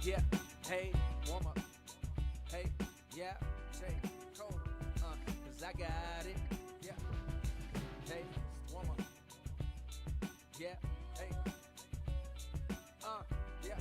Yeah, hey, warm up. Hey, yeah, hey, cold. Cause I got it. Yeah, hey, warm up. Yeah, hey, yeah.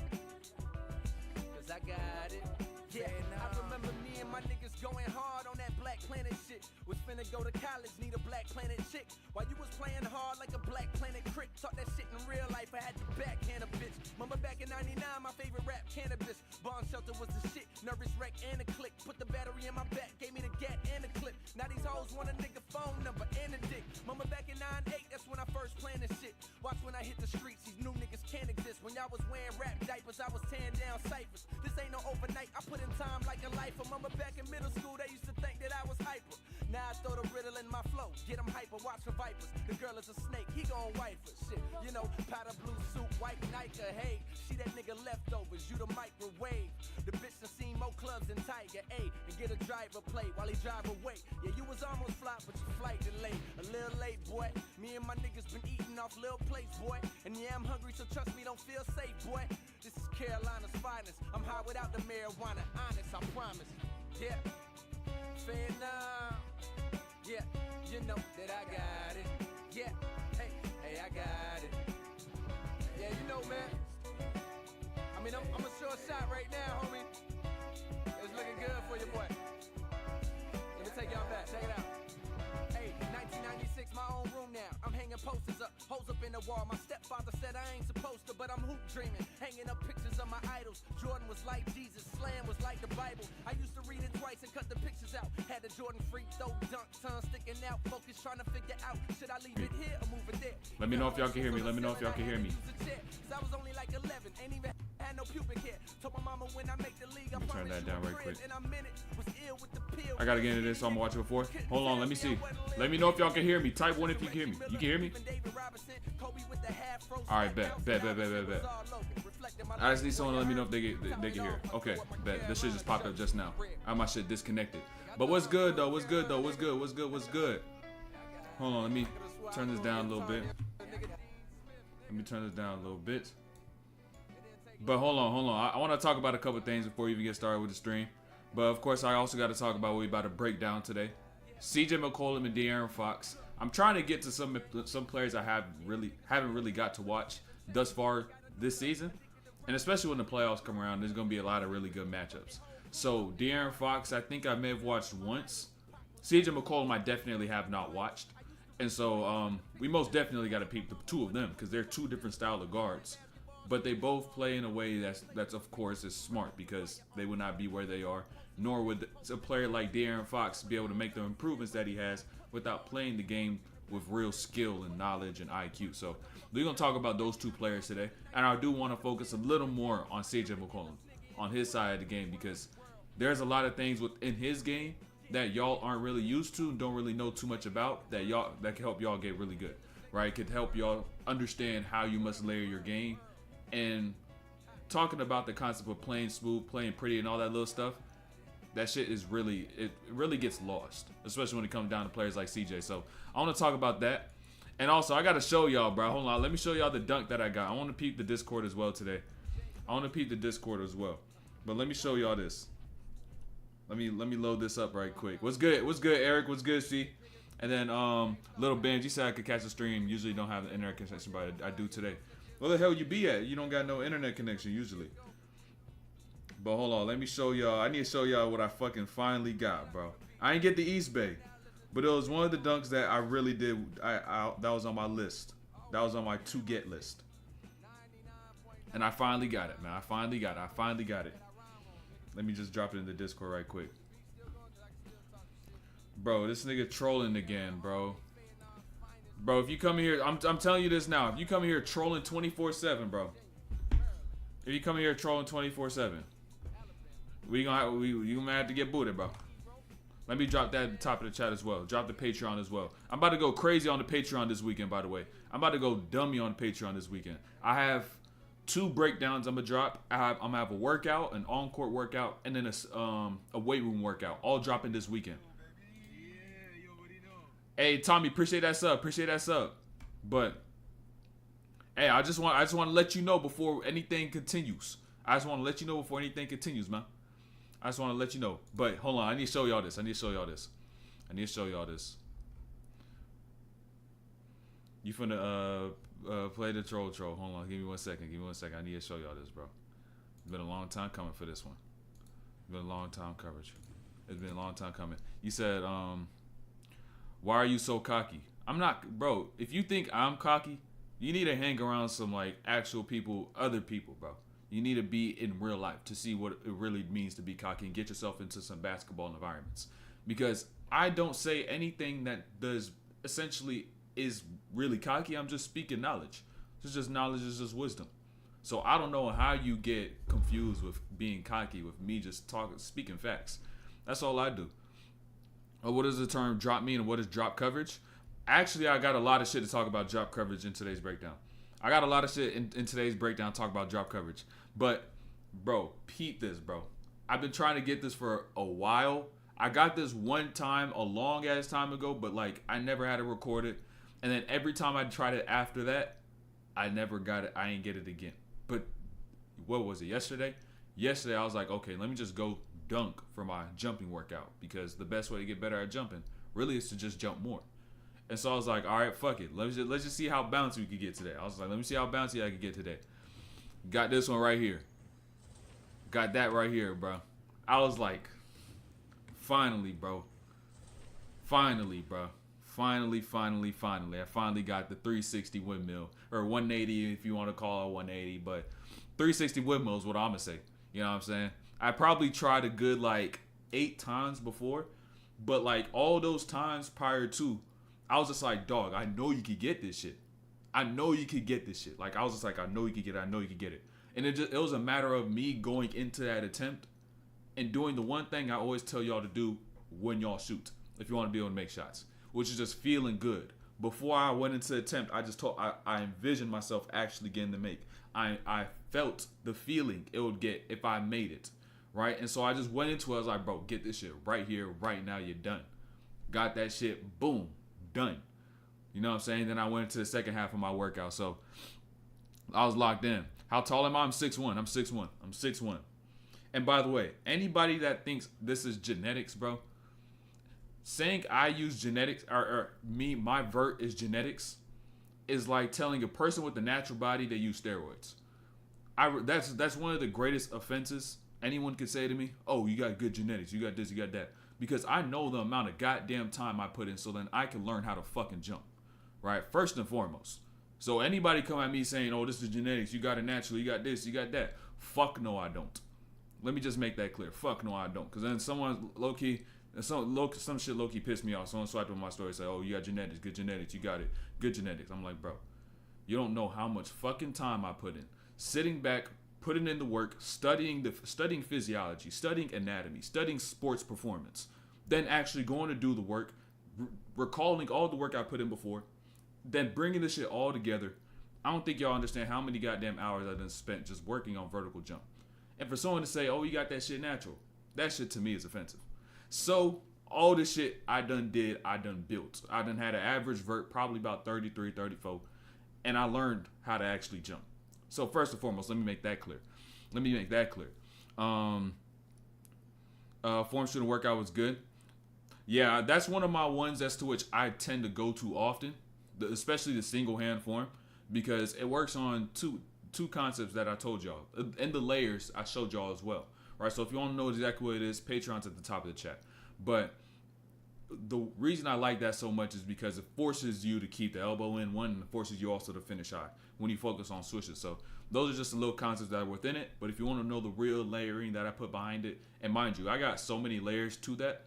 Cause I got it. Yeah, I remember me and my niggas going hard on that Black Planet shit. Was finna go to college, need a Black Planet chick. While you was playing hard like a Black Planet crick. Talk that shit in real life, I had to backhand a bitch. Mama back in 99, my favorite rap, cannabis. Bomb shelter was the shit, nervous wreck and a click. Put the battery in my back, gave me the gat and a clip. Now these hoes want a nigga phone number and a dick. Mama back in 98, that's when I first planned this shit. Watch when I hit the streets, these new niggas can't exist. When y'all was wearing rap diapers, I was tearing down ciphers. This ain't no overnight, I put in time like a lifer. Mama back in middle school, they used to think that I was hyper. Now I throw the riddle in my flow, get them hyper, watch for vipers. The girl is a snake, he gon' wife her. Shit, you know, powder blue suit, white Nike, hey. She that nigga leftovers, you the microwave. The bitch done seen more clubs than Tiger, A. And get a driver plate while he drive away. Yeah, you was almost fly, but your flight delayed. A little late, boy. Me and my niggas been eating off little plates, boy. And yeah, I'm hungry, so trust me, don't feel safe, boy. This is Carolina's finest. I'm high without the marijuana, honest, I promise. Yeah, fair enough. Yeah, you know that I got it. Yeah, hey, I got it. Yeah, you know, man. I mean, I'm a short shot right now, homie. It's looking good for you, boy. Let me take y'all back. Check it out. Hey, 1996, my own room now. I'm hanging posters up, holes up in the wall. My stepfather said I ain't supposed to, but I'm hoop dreaming. Hanging up pictures of my idols. Jordan was like Jesus, Slam was like the Bible. I used to read it twice and cut the pictures out. Had the Jordan free throw dunk, tongue sticking out. Focus trying to figure out, should I leave it here or move it there? Let me know if y'all can hear me. Let me know if y'all can hear me. I was only like 11, ain't even had no pubic hair. Told my mama when I make the league, I turn that down right quick. And I'm in it, was ill with the pill. I gotta get into this, so I'm gonna watch it before. Hold on, let me see. Let me know if y'all can hear me. Type 1 if you can hear me. You can hear me? Alright, bet. I just need someone to let me know if they can hear. Okay, bet. This shit just popped up just now. I have my shit disconnected. But what's good though? What's good? Hold on, let me turn this down a little bit. But hold on. I want to talk about a couple things before we even get started with the stream. But of course, I also got to talk about what we about to break down today. CJ McCollum and De'Aaron Fox. I'm trying to get to some players I haven't really got to watch thus far this season, and especially when the playoffs come around, there's gonna be a lot of really good matchups. So De'Aaron Fox, I think I may have watched once. CJ McCollum, I definitely have not watched, and so we most definitely got to peep the two of them because they're two different style of guards, but they both play in a way that's of course is smart because they would not be where they are, nor would a player like De'Aaron Fox be able to make the improvements that he has without playing the game with real skill and knowledge and IQ. So we're going to talk about those two players today. And I do want to focus a little more on CJ McCollum, on his side of the game, because there's a lot of things within his game that y'all aren't really used to and don't really know too much about that can help y'all get really good, right? Could help y'all understand how you must layer your game. And talking about the concept of playing smooth, playing pretty, and all that little stuff, that shit is it really gets lost, especially when it comes down to players like CJ. So I want to talk about that. And also, I got to show y'all, bro. Hold on. Let me show y'all the dunk that I got. I want to peep the Discord as well today. But let me show y'all this. Let me load this up right quick. What's good, Eric? What's good, C? And then little Benj, you said I could catch the stream. Usually don't have the internet connection, but I do today. Where the hell you be at? You don't got no internet connection usually. But hold on, let me show y'all. I need to show y'all what I fucking finally got, bro. I ain't get the East Bay, but it was one of the dunks that I really did. That was on my list. That was on my to get list. And I finally got it, man. I finally got it. Let me just drop it in the Discord right quick. Bro, this nigga trolling again, bro. Bro, if you come here, I'm telling you this now. If you come here trolling 24/7, bro. If you come here trolling 24/7. You gonna have to get booted, bro. Let me drop that at the top of the chat as well. Drop the Patreon as well. I'm about to go crazy on the Patreon this weekend, by the way. I'm about to go dummy on Patreon this weekend. I have 2 breakdowns I'm gonna drop. I'm gonna have a workout, an on-court workout, and then a weight room workout. All dropping this weekend. Hey, Tommy, appreciate that sub. But Hey, I just want to let you know before anything continues. Man. I just want to let you know. But hold on, I need to show y'all this. You finna play the troll. Hold on, give me one second. I need to show y'all this, bro. It's been a long time coming for this one. It's been a long time coverage. It's been a long time coming. You said, why are you so cocky? I'm not, bro. If you think I'm cocky, you need to hang around some like actual people, other people, bro. You need to be in real life to see what it really means to be cocky and get yourself into some basketball environments. Because I don't say anything that does essentially is really cocky. I'm just speaking knowledge. It's just knowledge is just wisdom. So I don't know how you get confused with being cocky with me just speaking facts. That's all I do. What does the term drop mean and what is drop coverage? Actually, I got a lot of shit to talk about drop coverage in today's breakdown. I got a lot of shit in today's breakdown to talk about drop coverage. But, bro, peep this, bro. I've been trying to get this for a while. I got this one time a long ass time ago, but like I never had it recorded. And then every time I tried it after that, I never got it. I ain't get it again. But what was it, yesterday? Yesterday, I was like, okay, let me just go dunk for my jumping workout because the best way to get better at jumping really is to just jump more. And so I was like, all right, fuck it. Let's just see how bouncy we could get today. I was like, let me see how bouncy I could get today. Got this one right here. Got that right here, bro. I was like, finally, bro. Finally. I finally got the 360 windmill. Or 180 if you want to call it 180. But 360 windmill is what I'm going to say. You know what I'm saying? I probably tried a good like 8 times before. But like all those times prior to, I was just like, dog, I know you could get this shit. Like, I was just like, I know you could get it. And it was a matter of me going into that attempt and doing the one thing I always tell y'all to do when y'all shoot, if you want to be able to make shots, which is just feeling good. Before I went into the attempt, I envisioned myself actually getting to make. I felt the feeling it would get if I made it, right? And so I just went into it. I was like, bro, get this shit right here, right now. You're done. Got that shit. Boom. Done. You know what I'm saying? Then I went into the second half of my workout. So I was locked in. How tall am I? I'm 6'1". I'm 6'1". And by the way, anybody that thinks this is genetics, bro, saying I use genetics or my vert is genetics is like telling a person with a natural body they use steroids. That's one of the greatest offenses anyone could say to me. Oh, you got good genetics. You got this, you got that. Because I know the amount of goddamn time I put in so then I can learn how to fucking jump. Right? First and foremost. So anybody come at me saying, oh, this is genetics. You got it naturally. You got this. You got that. Fuck no, I don't. Let me just make that clear. Fuck no, I don't. Because then someone low-key, some shit low-key pissed me off. Someone swiped on my story and said, oh, you got genetics. Good genetics. You got it. Good genetics. I'm like, bro, you don't know how much fucking time I put in. Sitting back, putting in the work, studying physiology, studying anatomy, studying sports performance, then actually going to do the work, recalling all the work I put in before, then bringing this shit all together. I don't think y'all understand how many goddamn hours I done spent just working on vertical jump. And for someone to say, oh, you got that shit natural, that shit to me is offensive. So all this shit I done built. I done had an average vert, probably about 33, 34, and I learned how to actually jump. So first and foremost, let me make that clear. Form shooting workout was good. Yeah, that's one of my ones as to which I tend to go to often, especially the single hand form, because it works on two concepts that I told y'all. And the layers I showed y'all as well. Right? So if you want to know exactly what it is, Patreon's at the top of the chat. But the reason I like that so much is because it forces you to keep the elbow in one, and it forces you also to finish high when you focus on swishes. So those are just the little concepts that are within it. But if you want to know the real layering that I put behind it, and mind you, I got so many layers to that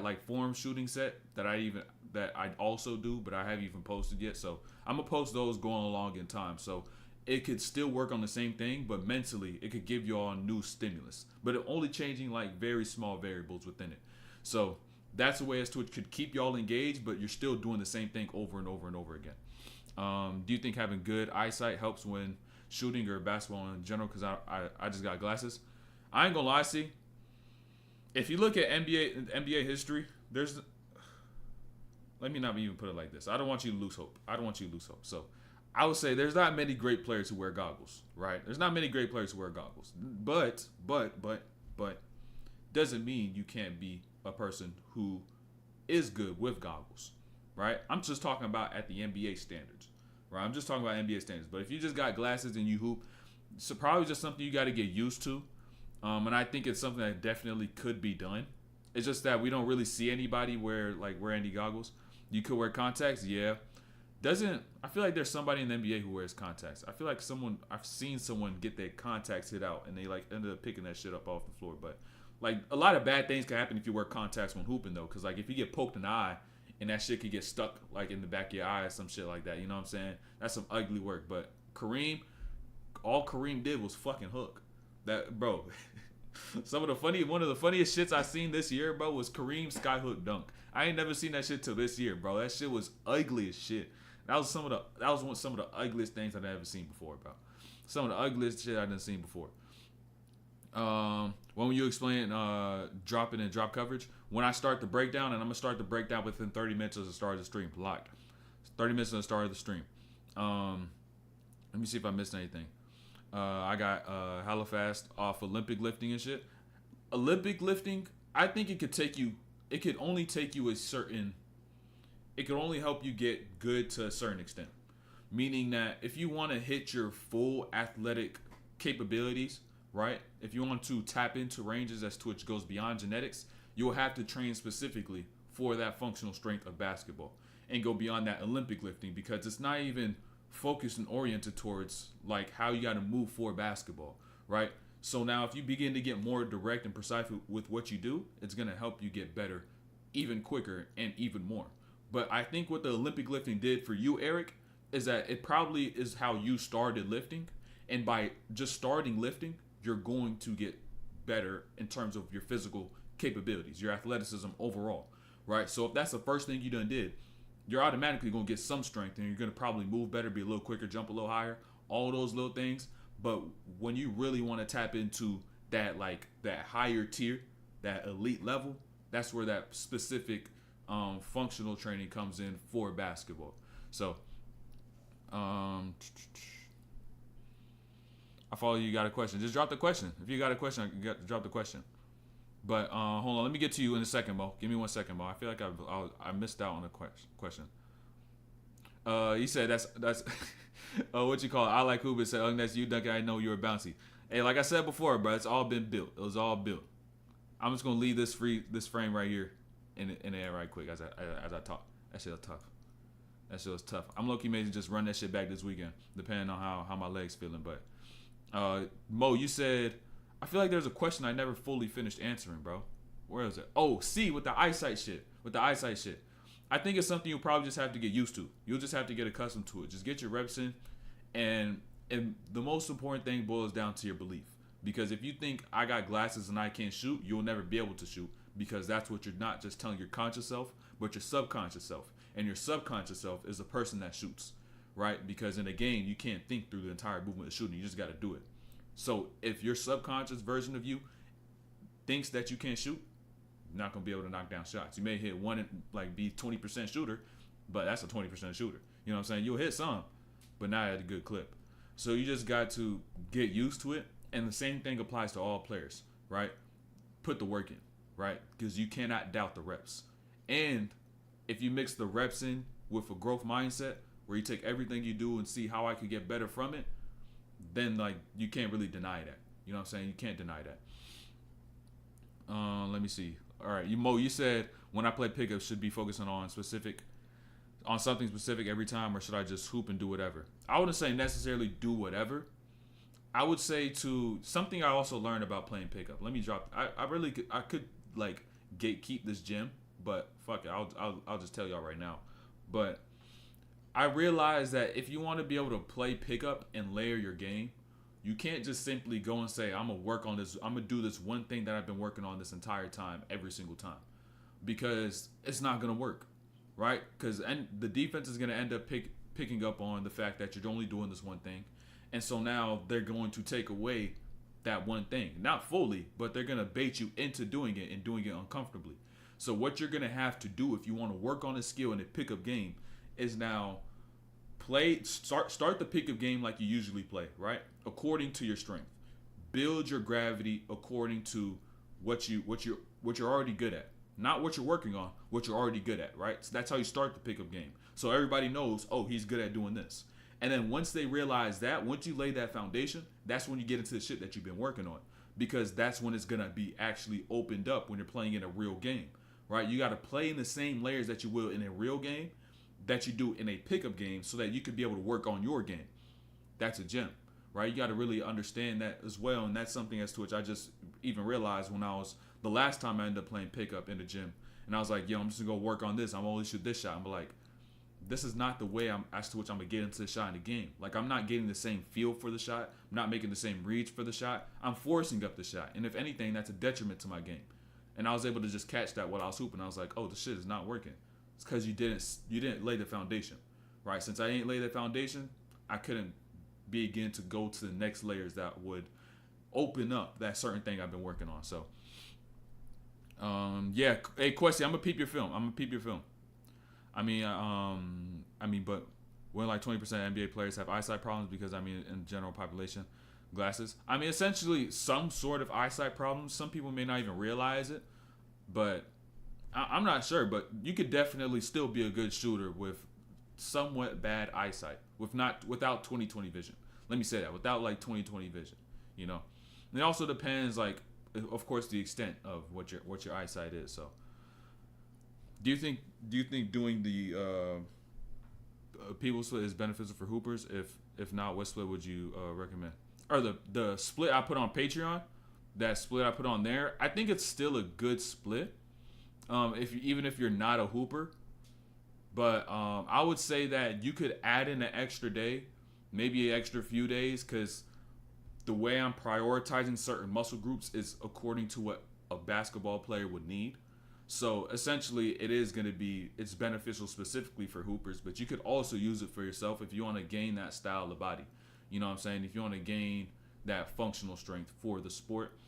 like form shooting set that I also do, but I haven't even posted yet. So I'm gonna post those going along in time. So it could still work on the same thing, but mentally it could give y'all a new stimulus. But it only changing like very small variables within it. So that's a way as to it could keep y'all engaged, but you're still doing the same thing over and over and over again. Do you think having good eyesight helps when shooting or basketball in general? Because I just got glasses. I ain't gonna lie, see. If you look at NBA history, let me not even put it like this. I don't want you to lose hope. So I would say there's not many great players who wear goggles, right? There's not many great players who wear goggles. But doesn't mean you can't be a person who is good with goggles, right? I'm just talking about at the NBA standards, right? I'm just talking about NBA standards. But if you just got glasses and you hoop, it's probably just something you got to get used to. And I think it's something that definitely could be done. It's just that we don't really see anybody wear any goggles. You could wear contacts, yeah. I feel like there's somebody in the NBA who wears contacts. I feel like I've seen someone get their contacts hit out and they like ended up picking that shit up off the floor. But like a lot of bad things can happen if you wear contacts when hooping though. Cause like if you get poked in the eye and that shit could get stuck like in the back of your eye or some shit like that. You know what I'm saying? That's some ugly work. But all Kareem did was fucking hook. That bro. One of the funniest shits I seen this year, bro, was Kareem's skyhook dunk. I ain't never seen that shit till this year, bro. That shit was ugly as shit. That was some of the ugliest things I've ever seen before, bro. Some of the ugliest shit I've never seen before. When you explain dropping and drop coverage, when I start the breakdown, and I'm gonna start the breakdown within 30 minutes of the start of the stream. Locked. 30 minutes of the start of the stream. Let me see if I missed anything. I got hella fast off Olympic lifting and shit. Olympic lifting, I think it could only take you it could only help you get good to a certain extent. Meaning that if you want to hit your full athletic capabilities, right? If you want to tap into ranges as to which goes beyond genetics, you'll have to train specifically for that functional strength of basketball and go beyond that Olympic lifting, because it's not even focused and oriented towards like how you got to move for basketball, right? So now if you begin to get more direct and precise with what you do, it's going to help you get better even quicker and even more. But I think what the Olympic lifting did for you, Eric, is that it probably is how you started lifting. And by just starting lifting, you're going to get better in terms of your physical capabilities, your athleticism overall, right? So if that's the first thing you done did, you're automatically going to get some strength and you're going to probably move better, be a little quicker, jump a little higher, all those little things. But when you really want to tap into that higher tier, that elite level, that's where that specific functional training comes in for basketball. So I follow you. Got a question? Just drop the question. If you got a question, you got to drop the question. But hold on, let me get to you in a second, Mo. Give me 1 second, Mo. I feel like I missed out on a question. He said that's what you call it. I like Hubert said, that's you, Duncan. I know you were bouncy. Hey, like I said before, bro, it's all been built. It was all built. I'm just gonna leave this frame right here in the air right quick as I talk. That shit was tough. That shit was tough. I'm low-key maybe just run that shit back this weekend, depending on how my legs feeling. But Mo, you said, I feel like there's a question I never fully finished answering, bro. Where is it? Oh, C, with the eyesight shit. I think it's something you'll probably just have to get used to. You'll just have to get accustomed to it. Just get your reps in. And the most important thing boils down to your belief. Because if you think I got glasses and I can't shoot, you'll never be able to shoot. Because that's what you're not just telling your conscious self, but your subconscious self. And your subconscious self is the person that shoots, right? Because in a game, you can't think through the entire movement of shooting. You just got to do it. So if your subconscious version of you thinks that you can't shoot, you're not going to be able to knock down shots. You may hit one and be 20% shooter, but that's a 20% shooter. You know what I'm saying? You'll hit some, but not at a good clip. So you just got to get used to it. And the same thing applies to all players, right? Put the work in, right? Because you cannot doubt the reps. And if you mix the reps in with a growth mindset where you take everything you do and see how I could get better from it, then you can't really deny that. You know what I'm saying? You can't deny that. Let me see. All right, Mo, you said when I play pickup, should be focusing on something specific every time, or should I just hoop and do whatever? I wouldn't say necessarily do whatever. I would say to something I also learned about playing pickup. Let me drop. I could gatekeep this gym, but fuck it. I'll just tell y'all right now. But I realized that if you want to be able to play pickup and layer your game, you can't just simply go and say, I'm going to work on this. I'm going to do this one thing that I've been working on this entire time, every single time. Because it's not going to work, right? Because the defense is going to end up picking up on the fact that you're only doing this one thing. And so now they're going to take away that one thing. Not fully, but they're going to bait you into doing it and doing it uncomfortably. So what you're going to have to do if you want to work on a skill in a pickup game is now start the pickup game like you usually play, right? According to your strength. Build your gravity according to what you're already good at. Not what you're working on, what you're already good at, right? So that's how you start the pickup game. So everybody knows, oh, he's good at doing this. And then once they realize that, once you lay that foundation, that's when you get into the shit that you've been working on. Because that's when it's gonna be actually opened up when you're playing in a real game, right? You gotta play in the same layers that you will in a real game that you do in a pickup game so that you could be able to work on your game. That's a gem, right? You gotta really understand that as well. And that's something as to which I just even realized when the last time I ended up playing pickup in the gym. And I was like, yo, I'm just gonna go work on this. I'm only shoot this shot. I'm like, this is not the way as to which I'm gonna get into the shot in the game. Like, I'm not getting the same feel for the shot. I'm not making the same reads for the shot. I'm forcing up the shot. And if anything, that's a detriment to my game. And I was able to just catch that while I was hooping. I was like, oh, this shit is not working. It's because you didn't lay the foundation, right? Since I ain't laid the foundation, I couldn't begin to go to the next layers that would open up that certain thing I've been working on. So, yeah. Hey, Questy, I'm gonna peep your film. But when like 20% of NBA players have eyesight problems because, in general population, glasses. Essentially some sort of eyesight problems. Some people may not even realize it, but I'm not sure. But you could definitely still be a good shooter with somewhat bad eyesight, without 20/20 vision. Let me say that, without like 20/20 vision, you know. And it also depends, like, of course, the extent of what your eyesight is. So, do you think doing the people split is beneficial for hoopers? If not, what split would you recommend? Or the split I put on Patreon, that split I put on there, I think it's still a good split. Even if you're not a hooper, but I would say that you could add in an extra day, maybe an extra few days, because the way I'm prioritizing certain muscle groups is according to what a basketball player would need. So essentially, it's beneficial specifically for hoopers, but you could also use it for yourself if you want to gain that style of body. You know what I'm saying? If you want to gain that functional strength for the sport.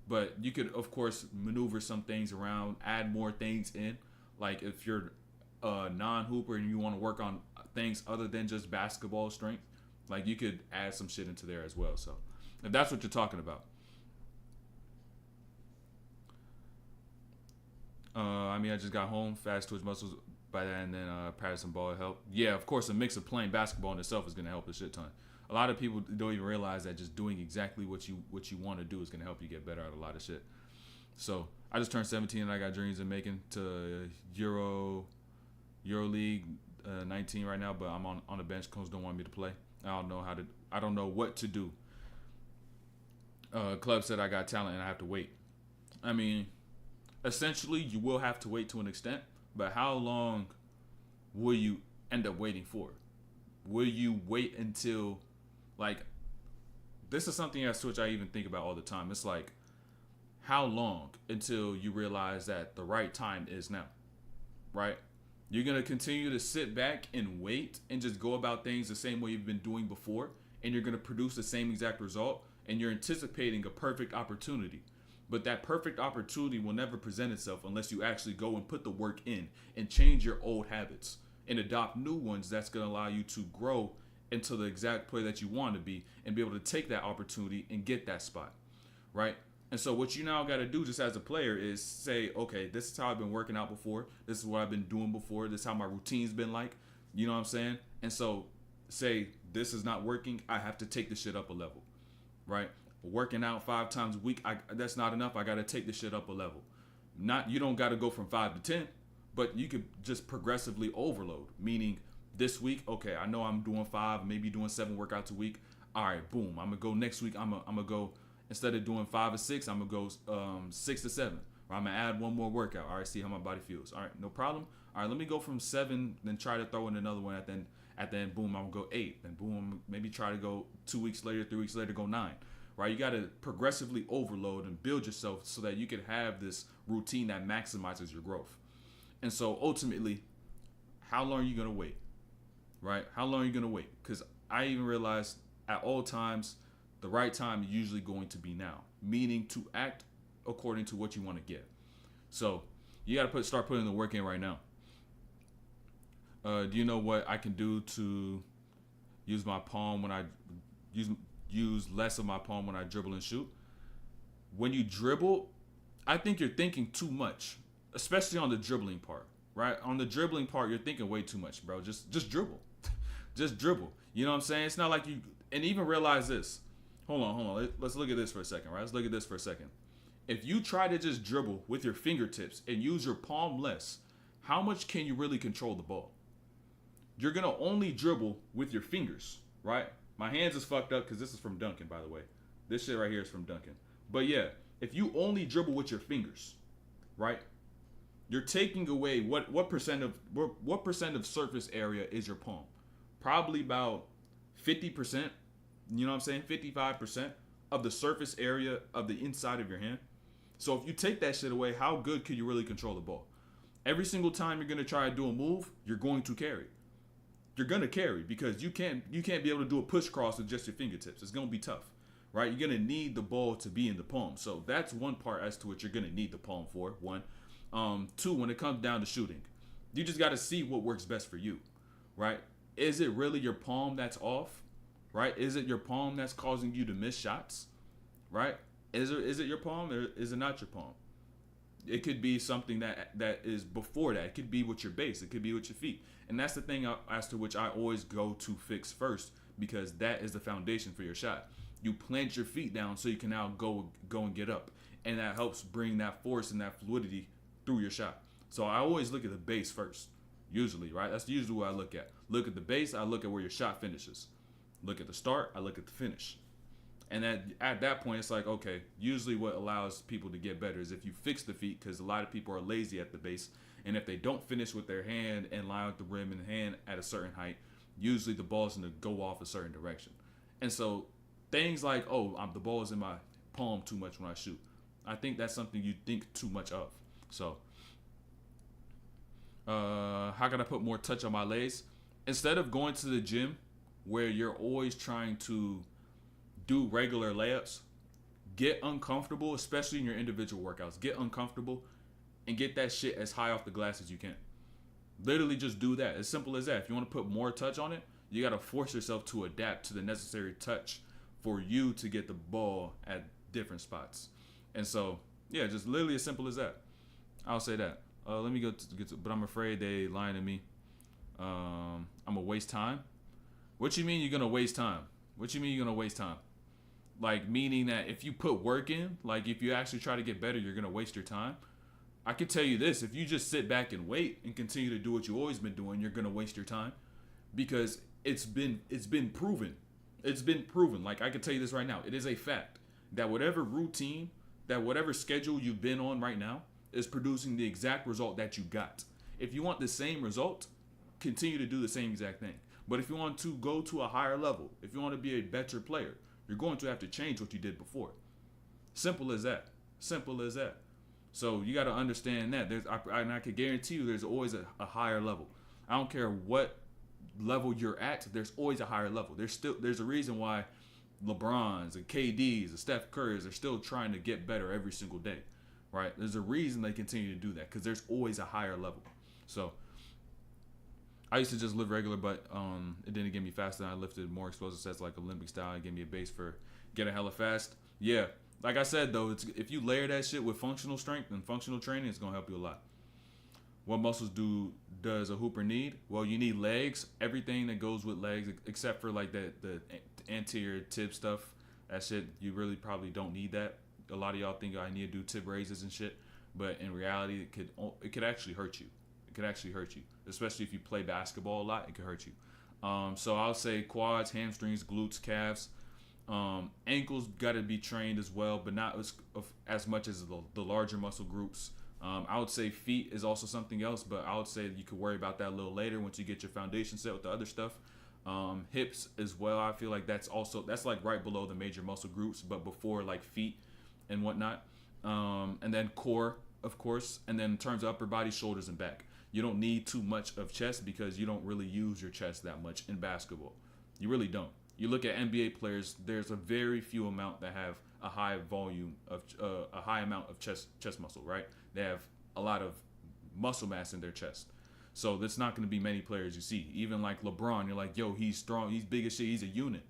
But you could, of course, maneuver some things around, add more things in. Like if you're a non-hooper and you want to work on things other than just basketball strength, like you could add some shit into there as well. So if that's what you're talking about. I just got home, fast twitch muscles by that, and then practice some ball help. Yeah, of course, a mix of playing basketball in itself is going to help a shit ton. A lot of people don't even realize that just doing exactly what you want to do is going to help you get better at a lot of shit. So I just turned 17 and I got dreams of making to EuroLeague 19 right now, but I'm on the bench. Coach don't want me to play. I don't know what to do. Club said I got talent and I have to wait. Essentially, you will have to wait to an extent, but how long will you end up waiting for? Will you wait until, like, this is something as to which I even think about all the time. It's like, how long until you realize that the right time is now, right? You're going to continue to sit back and wait and just go about things the same way you've been doing before, and you're going to produce the same exact result, and you're anticipating a perfect opportunity. But that perfect opportunity will never present itself unless you actually go and put the work in and change your old habits and adopt new ones that's going to allow you to grow into the exact player that you want to be and be able to take that opportunity and get that spot, right? And so what you now got to do just as a player is say, okay, this is how I've been working out before. This is what I've been doing before. This is how my routine's been like. You know what I'm saying? And so say this is not working. I have to take the shit up a level, right? Working out 5 times a week, that's not enough. I got to take the shit up a level. You don't got to go from 5 to 10, but you could just progressively overload. Meaning this week, okay, I know I'm doing 5, maybe doing 7 workouts a week. All right, boom. I'm going to go next week. I'm going to go, instead of doing 5 or 6, I'm going to go 6 to 7. Or I'm going to add one more workout. All right, see how my body feels. All right, no problem. All right, let me go from 7, then try to throw in another one. At the end, boom, I'm going to go 8. Then boom, maybe try to go 2 weeks later, 3 weeks later, go 9. Right, you got to progressively overload and build yourself so that you can have this routine that maximizes your growth. And so ultimately, how long are you going to wait? Right? How long are you going to wait? Because I even realized at all times, the right time is usually going to be now, meaning to act according to what you want to get. So you got to start putting the work in right now. Do you know what I can do to use my palm when I use less of my palm when I dribble and shoot. When you dribble, I think you're thinking too much, especially on the dribbling part, right? On the dribbling part, you're thinking way too much, bro. Just dribble. Just dribble. You know what I'm saying? It's not like you, and even realize this. Hold on. Let's look at this for a second, right? Let's look at this for a second. If you try to just dribble with your fingertips and use your palm less, how much can you really control the ball? You're going to only dribble with your fingers, right? My hands is fucked up because this is from Duncan, by the way. This shit right here is from Duncan. But yeah, if you only dribble with your fingers, right? You're taking away what percent of surface area is your palm? Probably about 50%, you know what I'm saying? 55% of the surface area of the inside of your hand. So if you take that shit away, how good can you really control the ball? Every single time you're going to try to do a move, you're going to carry. You're going to carry because you can't be able to do a push cross with just your fingertips. It's going to be tough, right? You're going to need the ball to be in the palm. So that's one part as to what you're going to need the palm for, one. Two, when it comes down to shooting, you just got to see what works best for you, right? Is it really your palm that's off, right? Is it your palm that's causing you to miss shots, right? Is it your palm or is it not your palm? It could be something that is before that. It could be with your base. It could be with your feet. And that's the thing as to which I always go to fix first, because that is the foundation for your shot. You plant your feet down so you can now go and get up. And that helps bring that force and that fluidity through your shot. So I always look at the base first, usually, right? That's usually what I look at. Look at the base, I look at where your shot finishes. Look at the start, I look at the finish. And at that point, it's like, okay, usually what allows people to get better is if you fix the feet, because a lot of people are lazy at the base. And if they don't finish with their hand and line with the rim and hand at a certain height, usually the ball's going to go off a certain direction. And so things like, the ball is in my palm too much when I shoot. I think that's something you think too much of. So how can I put more touch on my legs? Instead of going to the gym where you're always trying to do regular layups, get uncomfortable, especially in your individual workouts. Get uncomfortable and get that shit as high off the glass as you can. Literally just do that. As simple as that. If you want to put more touch on it, you got to force yourself to adapt to the necessary touch for you to get the ball at different spots. And so, yeah, just literally as simple as that. I'll say that. Let me but I'm afraid they lying to me. I'm going to waste time. What you mean you're going to waste time? What you mean you're going to waste time? Like, meaning that if you put work in, like if you actually try to get better, you're going to waste your time. I can tell you this, if you just sit back and wait and continue to do what you've always been doing, you're going to waste your time, because it's been proven. It's been proven. Like, I can tell you this right now. It is a fact that whatever routine, that whatever schedule you've been on right now is producing the exact result that you got. If you want the same result, continue to do the same exact thing. But if you want to go to a higher level, if you want to be a better player, you're going to have to change what you did before. Simple as that. Simple as that. So you got to understand that. And I can guarantee you there's always a higher level. I don't care what level you're at, there's always a higher level. There's a reason why LeBrons and KDs and Steph Currys are still trying to get better every single day, right? There's a reason they continue to do that, because there's always a higher level. So I used to just live regular, but it didn't get me faster. I lifted more explosive sets like Olympic style. It gave me a base for getting hella fast. Yeah, like I said, though, if you layer that shit with functional strength and functional training, it's going to help you a lot. What muscles does a hooper need? Well, you need legs, everything that goes with legs, except for like the anterior tib stuff. That shit, you really probably don't need that. A lot of y'all think I need to do tib raises and shit, but in reality, it could actually hurt you. It could actually hurt you, especially if you play basketball a lot. It could hurt you. So I'll say quads, hamstrings, glutes, calves. Ankles got to be trained as well, but not as much as the larger muscle groups. I would say feet is also something else, but I would say you could worry about that a little later once you get your foundation set with the other stuff. Hips as well. I feel like that's like right below the major muscle groups, but before like feet and whatnot. And then core, of course. And then in terms of upper body, shoulders, and back. You don't need too much of chest because you don't really use your chest that much in basketball. You really don't. You look at NBA players, there's a very few amount that have a high volume of a high amount of chest muscle, right? They have a lot of muscle mass in their chest. So that's not going to be many players you see. Even like LeBron, you're like, yo, he's strong, he's big as shit, he's a unit.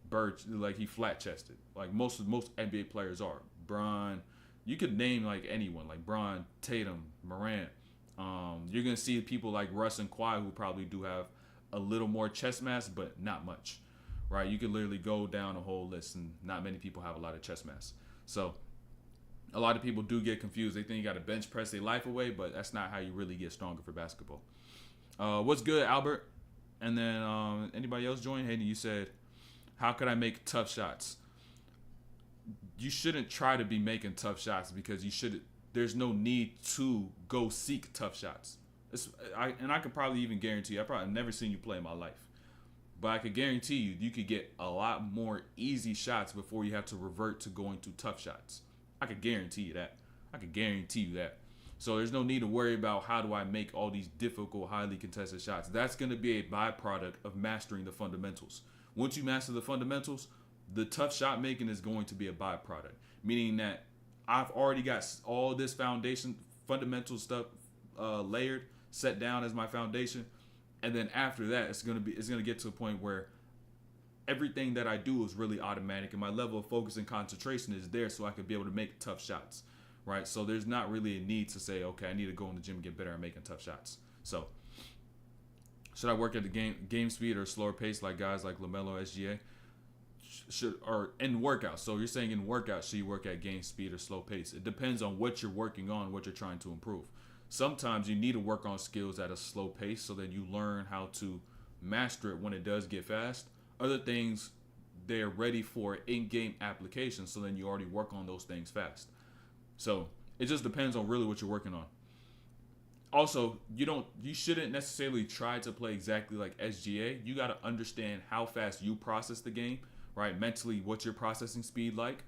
Bird, like he flat chested, like most NBA players are. Bron, you could name like anyone, like Bron, Tatum, Morant. You're gonna see people like Russ and Kawhi who probably do have a little more chest mass, but not much, right? You could literally go down a whole list, and not many people have a lot of chest mass. So a lot of people do get confused. They think you got to bench press their life away, but that's not how you really get stronger for basketball. What's good, Albert? And then anybody else join? Hayden, you said, how could I make tough shots? You shouldn't try to be making tough shots because there's no need to go seek tough shots. I could probably even guarantee you, I've probably never seen you play in my life, but I could guarantee you could get a lot more easy shots before you have to revert to going to tough shots. I could guarantee you that. So there's no need to worry about how do I make all these difficult, highly contested shots. That's going to be a byproduct of mastering the fundamentals. Once you master the fundamentals, the tough shot making is going to be a byproduct, meaning that I've already got all this foundation, fundamental stuff layered, set down as my foundation, and then after that, it's gonna get to a point where everything that I do is really automatic, and my level of focus and concentration is there, so I could be able to make tough shots, right? So there's not really a need to say, okay, I need to go in the gym and get better at making tough shots. So should I work at the game speed or slower pace like guys like LaMelo, SGA? Or in workouts. So you're saying in workouts, should you work at game speed or slow pace? It depends on what you're working on, what you're trying to improve. Sometimes you need to work on skills at a slow pace so that you learn how to master it when it does get fast. Other things, they're ready for in-game application, so then you already work on those things fast. So it just depends on really what you're working on. Also, you shouldn't necessarily try to play exactly like SGA. You got to understand how fast you process the game, right? Mentally, what's your processing speed like?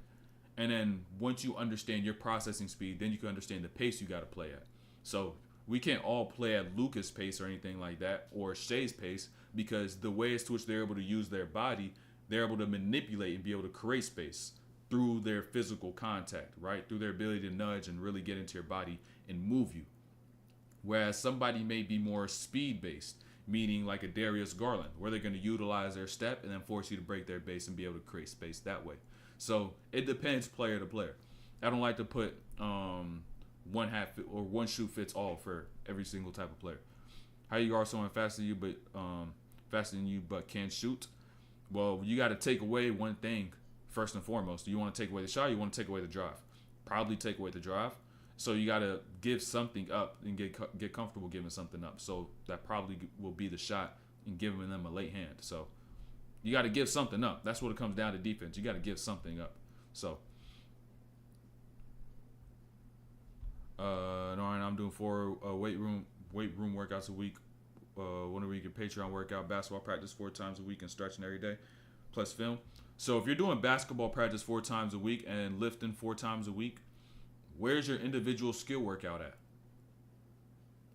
And then once you understand your processing speed, then you can understand the pace you got to play at. So we can't all play at Luka's pace or anything like that, or Shai's pace, because the ways to which they're able to use their body, they're able to manipulate and be able to create space through their physical contact, right? Through their ability to nudge and really get into your body and move you. Whereas somebody may be more speed-based, meaning like a Darius Garland, where they're going to utilize their step and then force you to break their base and be able to create space that way. So it depends player to player. I don't like to put one hat fit or one shoe fits all for every single type of player. How you guard someone faster than you but can shoot? Well, you got to take away one thing first and foremost. Do you want to take away the shot? Or you want to take away the drive? Probably take away the drive. So you got to give something up and get comfortable giving something up. So that probably will be the shot and giving them a late hand. So you got to give something up. That's what it comes down to defense. You got to give something up. So I'm doing 4 weight room workouts a week. 1 a week at Patreon workout, basketball practice 4 times a week, and stretching every day, plus film. So if you're doing basketball practice 4 times a week and lifting 4 times a week, where's your individual skill workout at?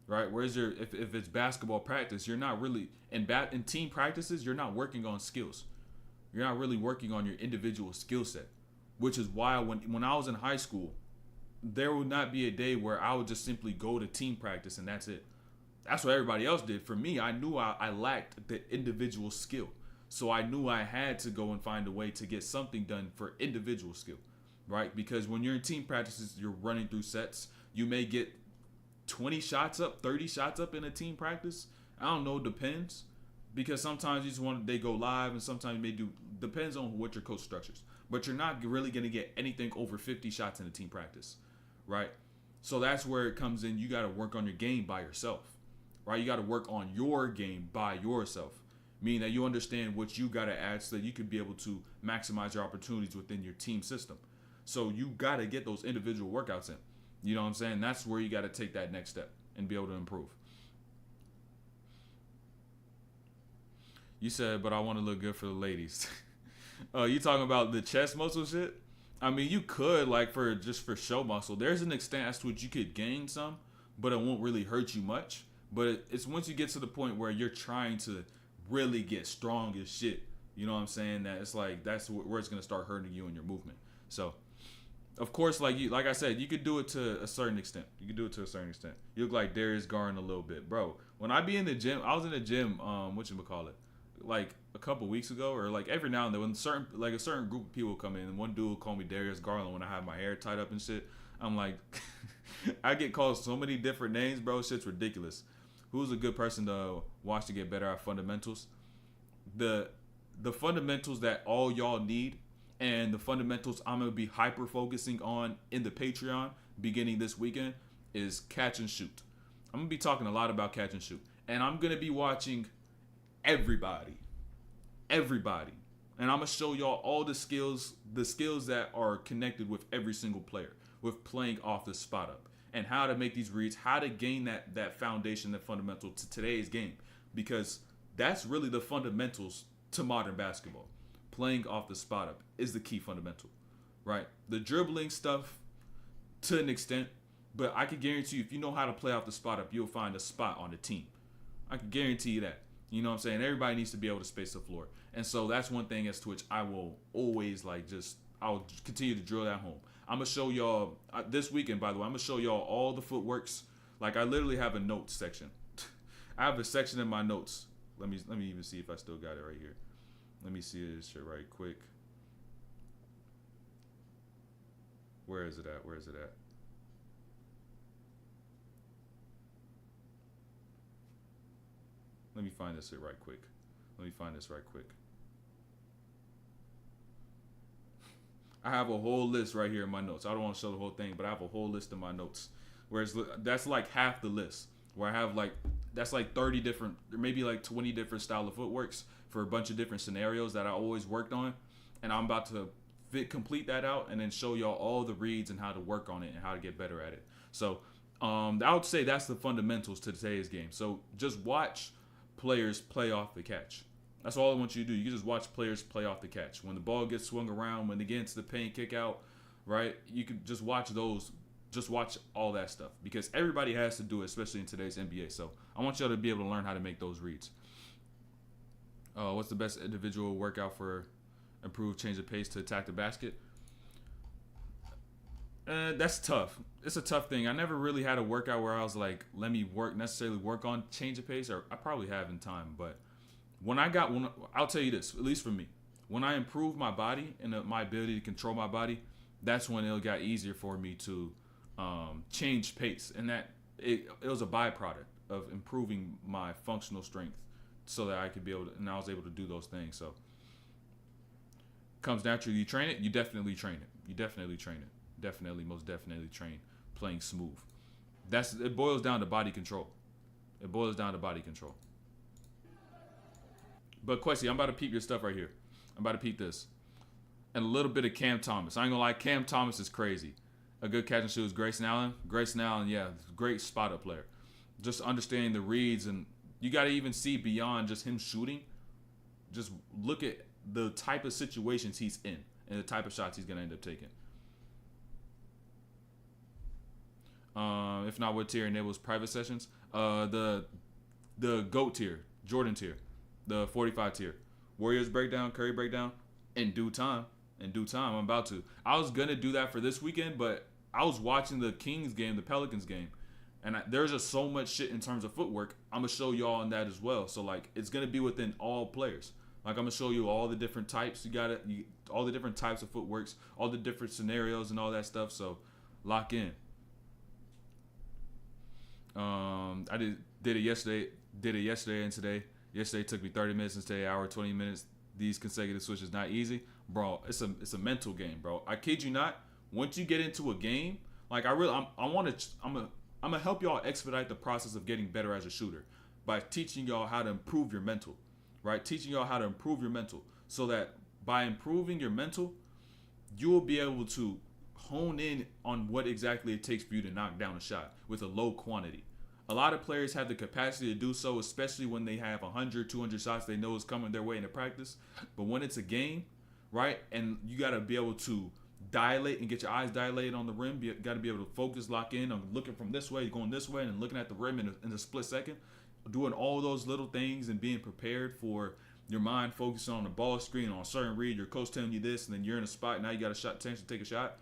Right? Where's your if it's basketball practice, you're not really in team practices, you're not working on skills. You're not really working on your individual skill set, which is why when I was in high school, there would not be a day where I would just simply go to team practice and that's it. That's what everybody else did. For me, I knew I lacked the individual skill. So I knew I had to go and find a way to get something done for individual skill, right? Because when you're in team practices, you're running through sets. You may get 20 shots up, 30 shots up in a team practice. I don't know, depends. Because sometimes they go live and sometimes you may do, depends on what your coach structures. But you're not really going to get anything over 50 shots in a team practice, right? So that's where it comes in. You got to work on your game by yourself, right? You got to work on your game by yourself, meaning that you understand what you got to add so that you can be able to maximize your opportunities within your team system. So you got to get those individual workouts in. You know what I'm saying? That's where you got to take that next step and be able to improve. You said, but I want to look good for the ladies. You talking about the chest muscle shit? I mean, you could, like, for show muscle. There's an extent as to which you could gain some, but it won't really hurt you much. But it's once you get to the point where you're trying to really get strong as shit, you know what I'm saying? That it's like that's where it's gonna start hurting you in your movement. So Of course, like I said, you could do it to a certain extent. You look like Darius Garland a little bit, bro. When I be in the gym, I was in the gym. Whatchamacallit, like a couple weeks ago, or like every now and then when a certain group of people come in, and one dude will call me Darius Garland when I have my hair tied up and shit. I'm like, I get called so many different names, bro. Shit's ridiculous. Who's a good person to watch to get better at fundamentals? The fundamentals that all y'all need, and the fundamentals I'm gonna be hyper focusing on in the Patreon beginning this weekend is catch and shoot. I'm gonna be talking a lot about catch and shoot, and I'm gonna be watching everybody, and I'm gonna show y'all all the skills that are connected with every single player, with playing off the spot up, and how to make these reads, how to gain that foundation, that fundamental to today's game, because that's really the fundamentals to modern basketball. Playing off the spot up is the key fundamental, right? The dribbling stuff to an extent, but I can guarantee you, if you know how to play off the spot up, you'll find a spot on the team. I can guarantee you that. You know what I'm saying? Everybody needs to be able to space the floor. And so that's one thing as to which I will always I'll continue to drill that home. I'm going to show y'all, this weekend, by the way, I'm going to show y'all all the footworks. Like, I literally have a notes section. I have a section in my notes. Let me even see if I still got it right here. Let me see this shit right quick. Where is it at? Let me find this shit right quick. I have a whole list right here in my notes. I don't want to show the whole thing, but I have a whole list in my notes. Whereas that's like half the list. Where I have that's like 30 different, or maybe like 20 different style of footworks for a bunch of different scenarios that I always worked on. And I'm about to complete that out and then show y'all all the reads and how to work on it and how to get better at it. So I would say that's the fundamentals to today's game. So just watch players play off the catch. That's all I want you to do. You can just watch players play off the catch. When the ball gets swung around, when they get into the paint, kick out, right? You can just watch those. Just watch all that stuff, because everybody has to do it, especially in today's NBA. So I want y'all to be able to learn how to make those reads. What's the best individual workout for improved change of pace to attack the basket? That's tough. It's a tough thing. I never really had a workout where I was like, let me necessarily work on change of pace, or I probably have in time. But I'll tell you this, at least for me, when I improved my body and my ability to control my body, that's when it got easier for me to change pace, and that it was a byproduct of improving my functional strength, so that I could be able to, and I was able to do those things. So comes naturally. You train it. You definitely train it. Most definitely train playing smooth. It boils down to body control. But Quessy, I'm about to peep your stuff right here. I'm about to peep this. And a little bit of Cam Thomas. I ain't gonna lie, Cam Thomas is crazy. A good catch and shoot is Grayson Allen. Yeah, great spot up player. Just understanding the reads, and you got to even see beyond just him shooting. Just look at the type of situations he's in and the type of shots he's gonna end up taking. If not, what tier enables private sessions? The GOAT tier, Jordan tier, the 45 tier. Warriors breakdown, Curry breakdown, in due time. I'm about to. I was gonna do that for this weekend, but I was watching the Kings game, the Pelicans game, and there's just so much shit in terms of footwork. I'm gonna show y'all on that as well. So like, it's gonna be within all players. Like, I'm gonna show you all the different types. All the different types of footworks, all the different scenarios, and all that stuff. So lock in. I did it yesterday and today. Yesterday took me 30 minutes and today an hour 20 minutes. These consecutive switches not easy, bro. It's a mental game, bro. I kid you not. Once you get into a game, like I'm gonna help y'all expedite the process of getting better as a shooter by teaching y'all how to improve your mental, right? Teaching y'all how to improve your mental, so that by improving your mental, you will be able to hone in on what exactly it takes for you to knock down a shot with a low quantity. A lot of players have the capacity to do so, especially when they have 100, 200 shots they know is coming their way into practice. But when it's a game, right, and you got to be able to dilate and get your eyes dilated on the rim, you got to be able to focus, lock in on looking from this way, going this way, and looking at the rim in a split second, doing all those little things and being prepared for your mind focusing on the ball screen, on a certain read, your coach telling you this, and then you're in a spot, now you got a shot chance to take a shot.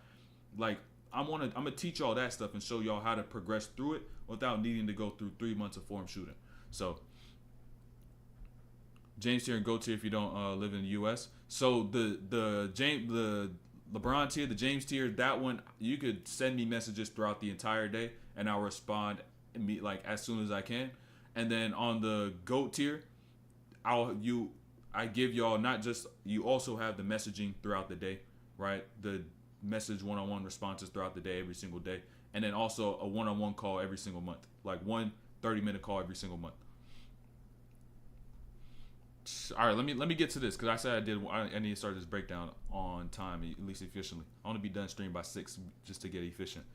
Like I'm gonna teach y'all that stuff and show y'all how to progress through it without needing to go through 3 months of form shooting. So James tier and GOAT tier if you don't live in the U.S. So the LeBron tier, the James tier, that one you could send me messages throughout the entire day and I'll respond like as soon as I can. And then on the GOAT tier, I give y'all not just, you also have the messaging throughout the day, right? The message one-on-one responses throughout the day, every single day, and then also a one-on-one call every single month, like one 30-minute call every single month. All right, let me get to this because I said I need to start this breakdown on time, at least efficiently. I want to be done stream by 6 just to get efficient.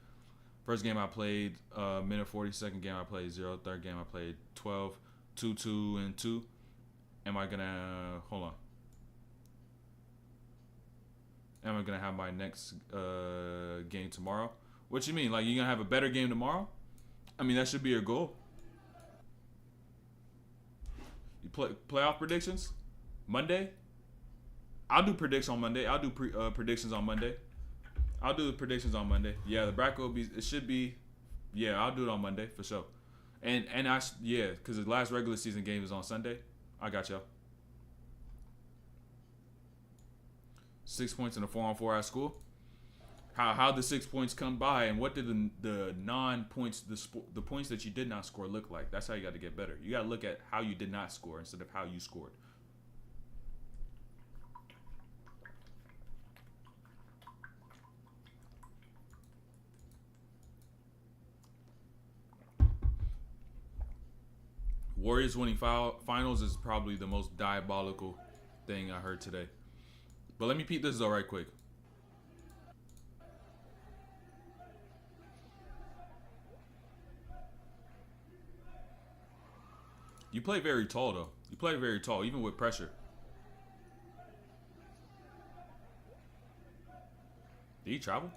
First game I played minute 40. Second game I played 0. Third game I played 12, 2, 2, and 2. Am I gonna hold on? Am I gonna have my next game tomorrow? What you mean? Like you gonna have a better game tomorrow? I mean that should be your goal. You playoff predictions Monday. I'll do predictions on Monday. I'll do predictions on Monday. I'll do the predictions on Monday. Yeah, the bracket will be. It should be. Yeah, I'll do it on Monday for sure. And because the last regular season game is on Sunday. I got y'all. 6 points in a 4-on-4 at school. How the 6 points come by, and what did the non-points, the points that you did not score look like? That's how you got to get better. You got to look at how you did not score instead of how you scored. Warriors winning finals is probably the most diabolical thing I heard today. But let me peep this though right quick. You play very tall though. You play very tall, even with pressure. Did he travel?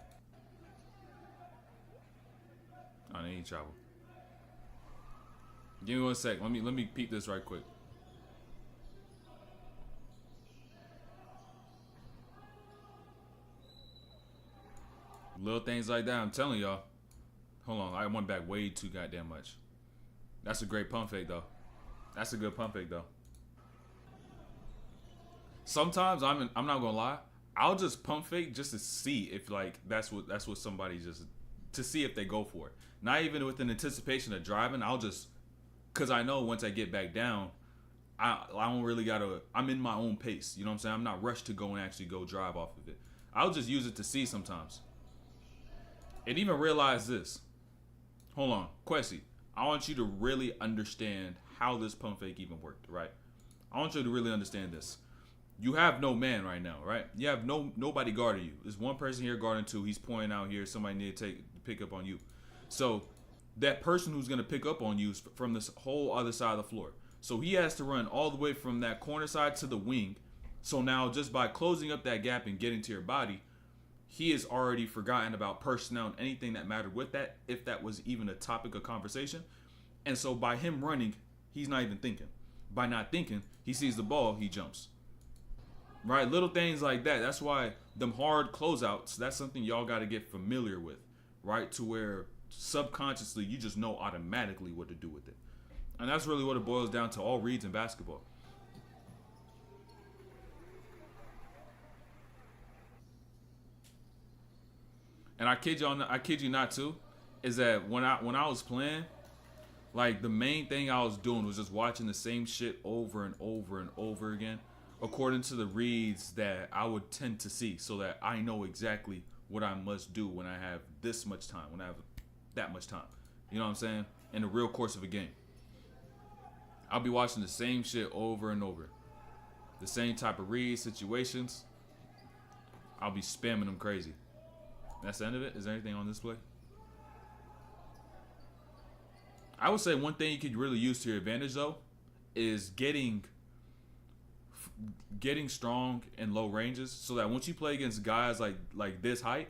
Oh, he didn't travel. Give me 1 sec. Let me peep this right quick. Little things like that, I'm telling y'all. Hold on, I went back way too goddamn much. That's a great pump fake though. That's a good pump fake though. Sometimes I'm not gonna lie, I'll just pump fake just to see if like that's what somebody just to see if they go for it. Not even with an anticipation of driving. I'll just because I know once I get back down, I don't really gotta. I'm in my own pace. You know what I'm saying? I'm not rushed to go and actually go drive off of it. I'll just use it to see sometimes. And even realize this. Hold on, Quessy. I want you to really understand how this pump fake even worked, right? I want you to really understand this. You have no man right now, right? You have nobody guarding you. There's one person here guarding two. He's pointing out here. Somebody need to pick up on you. So that person who's going to pick up on you is from this whole other side of the floor. So he has to run all the way from that corner side to the wing. So now just by closing up that gap and getting to your body, he has already forgotten about personnel and anything that mattered with that, if that was even a topic of conversation. And so by him running, he's not even thinking. By not thinking, he sees the ball, he jumps. Right? Little things like that. That's why them hard closeouts, that's something y'all got to get familiar with. Right? To where subconsciously you just know automatically what to do with it. And that's really what it boils down to, all reads in basketball. And I kid you not too, is that when I was playing, like the main thing I was doing was just watching the same shit over and over and over again, according to the reads that I would tend to see, so that I know exactly what I must do when I have this much time, when I have that much time. You know what I'm saying? In the real course of a game. I'll be watching the same shit over and over. The same type of reads, situations. I'll be spamming them crazy. That's the end of it? Is there anything on this play? I would say one thing you could really use to your advantage, though, is getting strong in low ranges, so that once you play against guys like this height,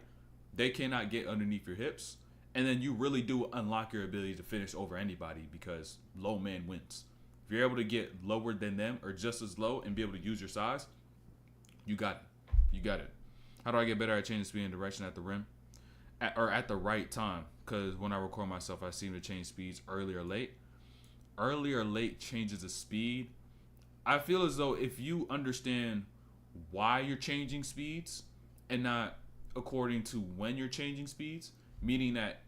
they cannot get underneath your hips, and then you really do unlock your ability to finish over anybody, because low man wins. If you're able to get lower than them or just as low and be able to use your size, you got it. You got it. How do I get better at changing speed and direction at the rim? at the right time. Because when I record myself, I seem to change speeds early or late. Early or late changes the speed. I feel as though if you understand why you're changing speeds and not according to when you're changing speeds, meaning that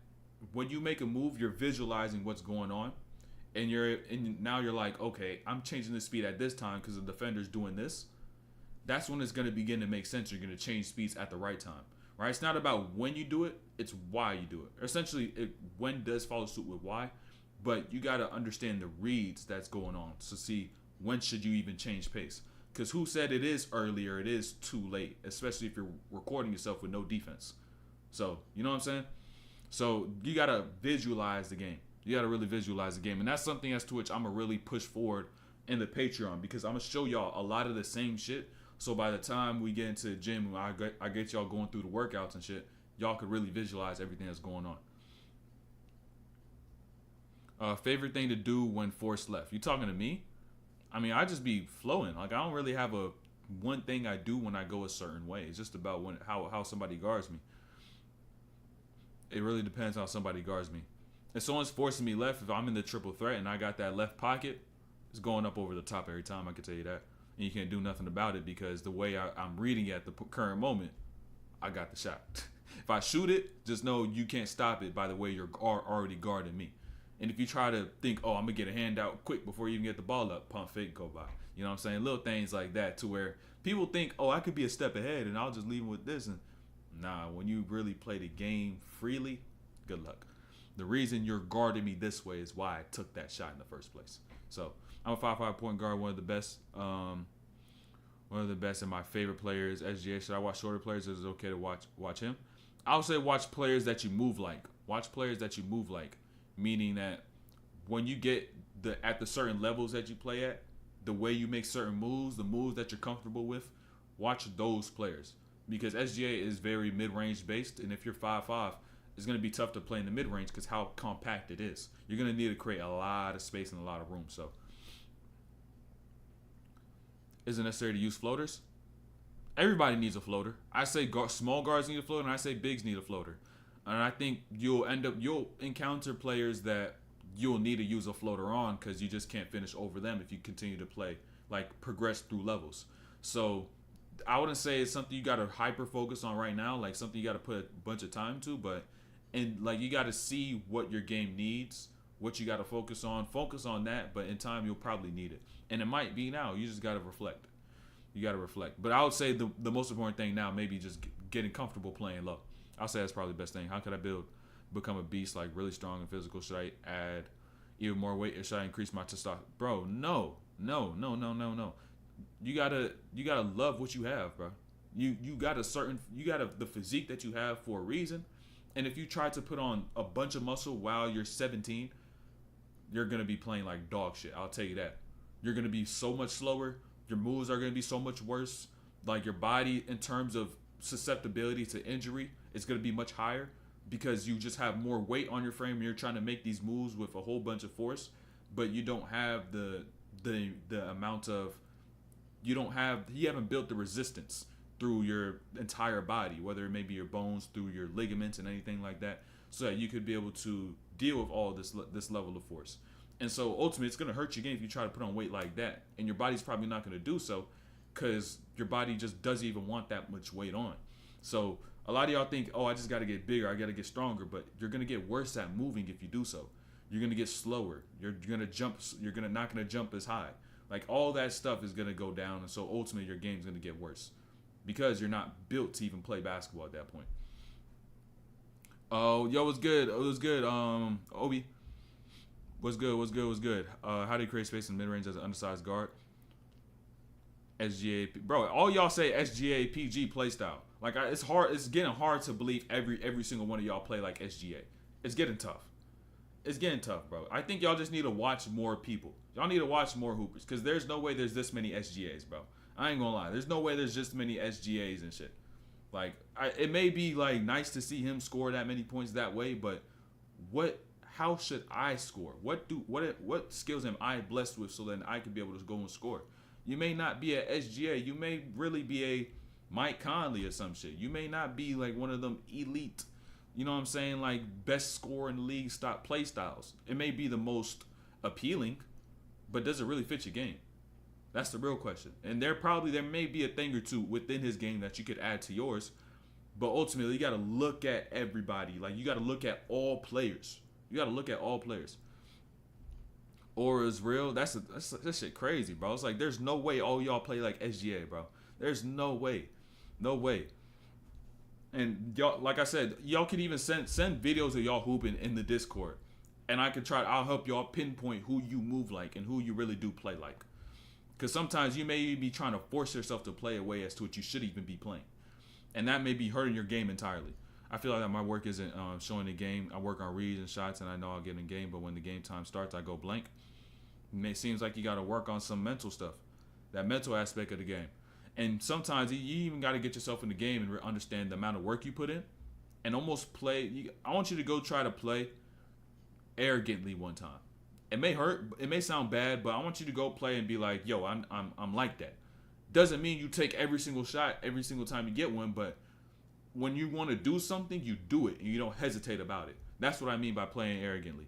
when you make a move, you're visualizing what's going on, and now you're like, okay, I'm changing the speed at this time because the defender's doing this. That's when it's going to begin to make sense. You're going to change speeds at the right time, right? It's not about when you do it, it's why you do it. Essentially, when does follow suit with why, but you got to understand the reads that's going on to see when should you even change pace. Because who said it is early or it is too late, especially if you're recording yourself with no defense. So, you know what I'm saying? So, you got to visualize the game. You got to really visualize the game. And that's something as to which I'm going to really push forward in the Patreon, because I'm going to show y'all a lot of the same shit. So, by the time we get into the gym, I get y'all going through the workouts and shit, y'all could really visualize everything that's going on. Favorite thing to do when forced left? You talking to me? I mean, I just be flowing. Like, I don't really have a one thing I do when I go a certain way. It's just about how somebody guards me. It really depends how somebody guards me. If someone's forcing me left, if I'm in the triple threat and I got that left pocket, it's going up over the top every time, I can tell you that. And you can't do nothing about it because the way I'm reading it at the current moment, I got the shot. If I shoot it, just know you can't stop it by the way you're already guarding me. And if you try to think, oh, I'm going to get a hand out quick before you even get the ball up, pump fake, go by. You know what I'm saying? Little things like that to where people think, oh, I could be a step ahead and I'll just leave them with this. And nah, when you really play the game freely, good luck. The reason you're guarding me this way is why I took that shot in the first place. So I'm a 5'5" point guard, one of the best. One of the best and my favorite players, SGA. Should I watch shorter players? Is it okay to watch him? I would say watch players that you move like. Watch players that you move like. Meaning that when you get at the certain levels that you play at, the way you make certain moves, the moves that you're comfortable with, watch those players. Because SGA is very mid-range based, and if you're 5'5", it's going to be tough to play in the mid-range because how compact it is. You're going to need to create a lot of space and a lot of room. So, is it necessary to use floaters? Everybody needs a floater. I say small guards need a floater, and I say bigs need a floater. And I think you'll encounter players that you'll need to use a floater on because you just can't finish over them if you continue to play, like progress through levels. So I wouldn't say it's something you got to hyper focus on right now, like something you got to put a bunch of time to, but like you got to see what your game needs, what you got to focus on that, but in time you'll probably need it. And it might be now. You just got to reflect. You got to reflect. But I would say the most important thing now maybe just getting comfortable playing low. I'll say that's probably the best thing. How could I become a beast, like really strong and physical? Should I add even more weight or should I increase my testosterone? Bro, no. You gotta love what you have, bro. You got the physique that you have for a reason. And if you try to put on a bunch of muscle while you're 17, you're gonna be playing like dog shit. I'll tell you that. You're gonna be so much slower. Your moves are gonna be so much worse. Like your body, in terms of susceptibility to injury, it's going to be much higher because you just have more weight on your frame and you're trying to make these moves with a whole bunch of force, but you don't have the amount of you haven't built the resistance through your entire body, whether it may be your bones, through your ligaments and anything like that, so that you could be able to deal with all this level of force. And so ultimately it's going to hurt you again if you try to put on weight like that, and your body's probably not going to do so because your body just doesn't even want that much weight on. So a lot of y'all think, oh, I just got to get bigger, I got to get stronger, but you're going to get worse at moving if you do so. You're going to get slower. You're going to jump. Not going to jump as high. Like all that stuff is going to go down, and so ultimately your game's going to get worse because you're not built to even play basketball at that point. Oh, yo, what's good? Oh, what's good? Obi, what's good? How do you create space in mid-range as an undersized guard? SGA, bro. All y'all say SGA PG play style. Like it's hard. It's getting hard to believe every single one of y'all play like SGA. It's getting tough. It's getting tough, bro. I think y'all just need to watch more people. Y'all need to watch more hoopers because there's no way there's this many SGAs, bro. I ain't gonna lie. There's no way there's just many SGAs and shit. Like it may be like nice to see him score that many points that way, but how should I score? What skills am I blessed with so that I can be able to go and score? You may not be a SGA. You may really be a Mike Conley or some shit. You may not be like one of them elite, you know what I'm saying, like best score in the league play styles. It may be the most appealing, but does it really fit your game? That's the real question. And there may be a thing or two within his game that you could add to yours, but ultimately you got to look at everybody. Like, you got to look at all players. Aura is real. That's shit crazy, bro. It's like there's no way all y'all play like SGA, bro. There's no way. And y'all, like I said, y'all can even send videos of y'all hooping in the Discord, and I'll help y'all pinpoint who you move like and who you really do play like. Because sometimes you may be trying to force yourself to play a way as to what you should even be playing, and that may be hurting your game entirely. I feel like that my work isn't showing the game. I work on reads and shots, and I know I'll get in game, but when the game time starts, I go blank. It seems like you got to work on some mental stuff, that mental aspect of the game. And sometimes you even got to get yourself in the game and understand the amount of work you put in, and almost play. I want you to go try to play arrogantly one time. It may hurt, it may sound bad, but I want you to go play and be like, yo, I'm like that. Doesn't mean you take every single shot every single time you get one, but when you want to do something, you do it and you don't hesitate about it. That's what I mean by playing arrogantly.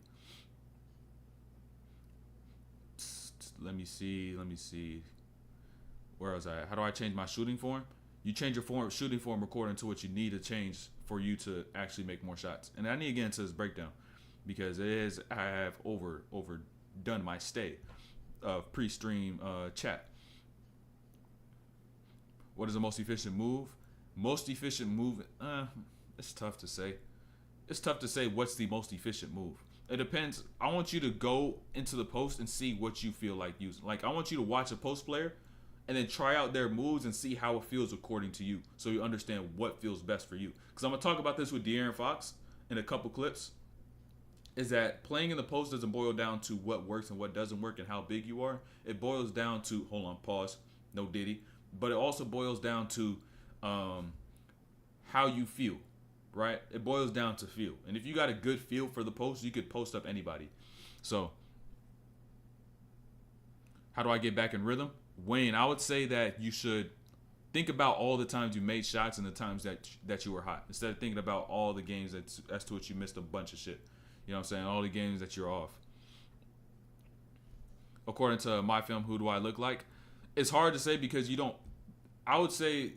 Let me see. Where was I? How do I change my shooting form? You change your shooting form according to what you need to change for you to actually make more shots. And I need to get into this breakdown because I have overdone my stay of pre-stream chat. What is the most efficient move? Most efficient move? It's tough to say. It's tough to say what's the most efficient move. It depends. I want you to go into the post and see what you feel like using. Like, I want you to watch a post player and then try out their moves and see how it feels according to you, so you understand what feels best for you. Because I'm going to talk about this with De'Aaron Fox in a couple clips, is that playing in the post doesn't boil down to what works and what doesn't work and how big you are. It boils down to, hold on, pause, no Diddy. But it also boils down to how you feel, right? It boils down to feel. And if you got a good feel for the post, you could post up anybody. So how do I get back in rhythm? Wayne, I would say that you should think about all the times you made shots and the times that you were hot, instead of thinking about all the games as to which you missed a bunch of shit. You know what I'm saying? All the games that you're off. According to my film, who do I look like? It's hard to say because I would say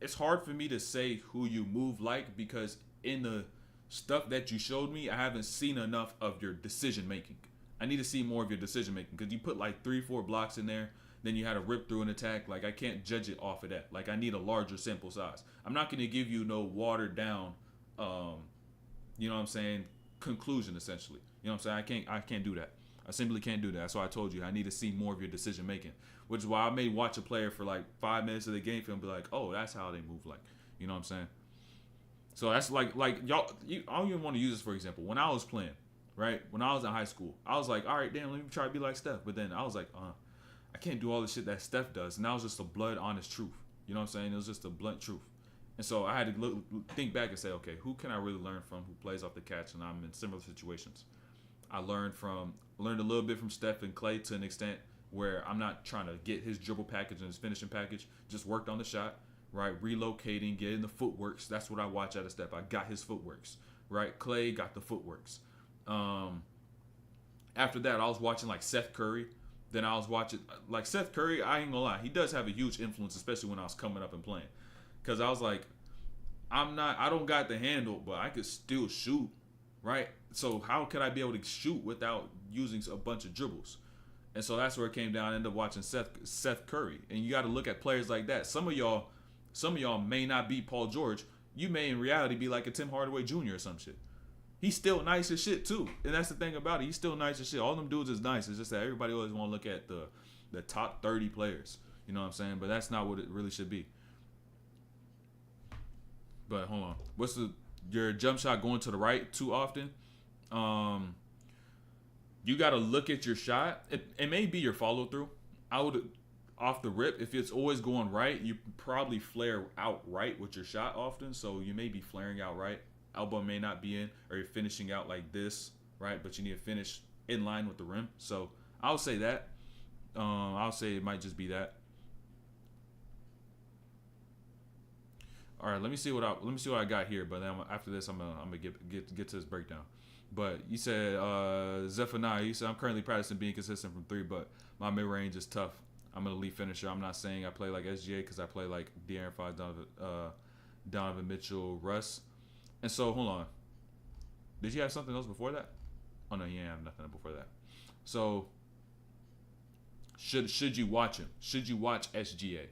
it's hard for me to say who you move like, because in the stuff that you showed me, I haven't seen enough of your decision making. I need to see more of your decision making, because you put like 3-4 blocks in there, then you had to rip through an attack. Like, I can't judge it off of that. Like, I need a larger sample size. I'm not going to give you no watered down, you know what I'm saying, conclusion essentially. You know what I'm saying? I can't do that. I simply can't do that. So I told you I need to see more of your decision making, which is why I may watch a player for like 5 minutes of the game film and be like, oh, that's how they move. Like, you know what I'm saying? So that's like y'all. I don't even want to use this for example. When I was playing, right? When I was in high school, I was like, all right, damn, let me try to be like Steph. But then I was like, I can't do all the shit that Steph does. And that was just a blood honest truth. You know what I'm saying? It was just a blunt truth. And so I had to think back and say, okay, who can I really learn from who plays off the catch and I'm in similar situations? I learned a little bit from Steph and Clay to an extent where I'm not trying to get his dribble package and his finishing package. Just worked on the shot, right? Relocating, getting the footworks. That's what I watch out of Steph. I got his footworks, right? Clay got the footworks. After that, I was watching like Seth Curry. Then I was watching like Seth Curry. I ain't gonna lie, he does have a huge influence, especially when I was coming up and playing. Cause I was like, I don't got the handle, but I could still shoot, right? So how could I be able to shoot without using a bunch of dribbles? And so that's where it came down. I ended up watching Seth Curry, and you got to look at players like that. Some of y'all may not be Paul George. You may in reality be like a Tim Hardaway Jr. or some shit. He's still nice as shit too, and that's the thing about it. He's still nice as shit. All them dudes is nice. It's just that everybody always want to look at the top 30 players. You know what I'm saying? But that's not what it really should be. But hold on, what's your jump shot going to the right too often? You got to look at your shot. It may be your follow through. I would, off the rip, if it's always going right, you probably flare out right with your shot often. So you may be flaring out right. Elbow may not be in, or you're finishing out like this, right? But you need to finish in line with the rim. So I'll say that. I'll say it might just be that. All right, let me see what I got here. But then after this, I'm gonna get to this breakdown. But you said Zephaniah. You said I'm currently practicing being consistent from 3, but my mid range is tough. I'm an elite finisher. I'm not saying I play like SGA because I play like De'Aaron Fox, Donovan Mitchell, Russ. And so hold on. Did you have something else before that? Oh no, you didn't have nothing before that. So should you watch him? Should you watch SGA?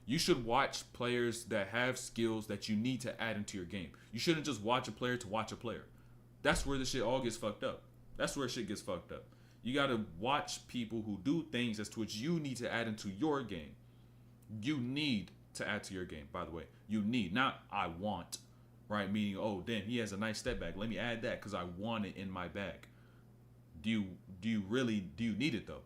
You should watch players that have skills that you need to add into your game. You shouldn't just watch a player to watch a player. That's where the shit all gets fucked up. That's where shit gets fucked up. You gotta watch people who do things as to which you need to add into your game. You need to add to your game, by the way. You need, not I want, right? Meaning, oh, damn, he has a nice step back. Let me add that because I want it in my bag. Do you need it though?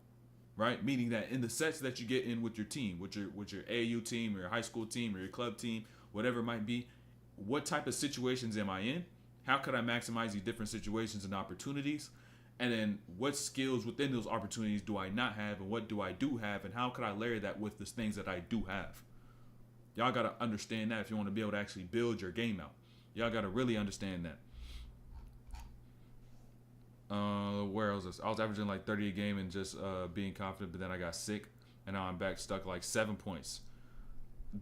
Right? Meaning that in the sets that you get in with your team, with your AAU team or your high school team or your club team, whatever it might be, what type of situations am I in? How could I maximize these different situations and opportunities? And then what skills within those opportunities do I not have, and what do I do have, and how could I layer that with the things that I do have? Y'all got to understand that if you want to be able to actually build your game out. Y'all got to really understand that. Where was this? I was averaging like 30 a game and just being confident, but then I got sick, and now I'm back stuck like 7 points.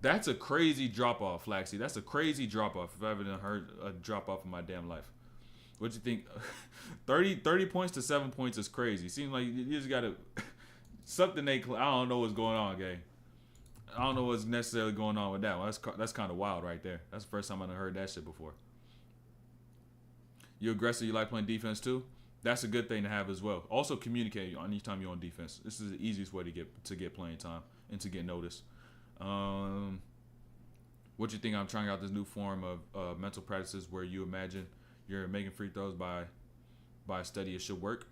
That's a crazy drop-off, Flaxy. That's a crazy drop-off if I've ever heard a drop-off in my damn life. What'd you think? 30 points to 7 points is crazy. Seems like you just got to... something I don't know what's going on, gang. I don't know what's necessarily going on with that one. That's kind of wild right there. That's the first time I've heard that shit before. You aggressive, you like playing defense too? That's a good thing to have as well. Also communicate anytime you're on defense. This is the easiest way to get playing time and to get noticed. What do you think? I'm trying out this new form of mental practices where you imagine you're making free throws by study. It should work.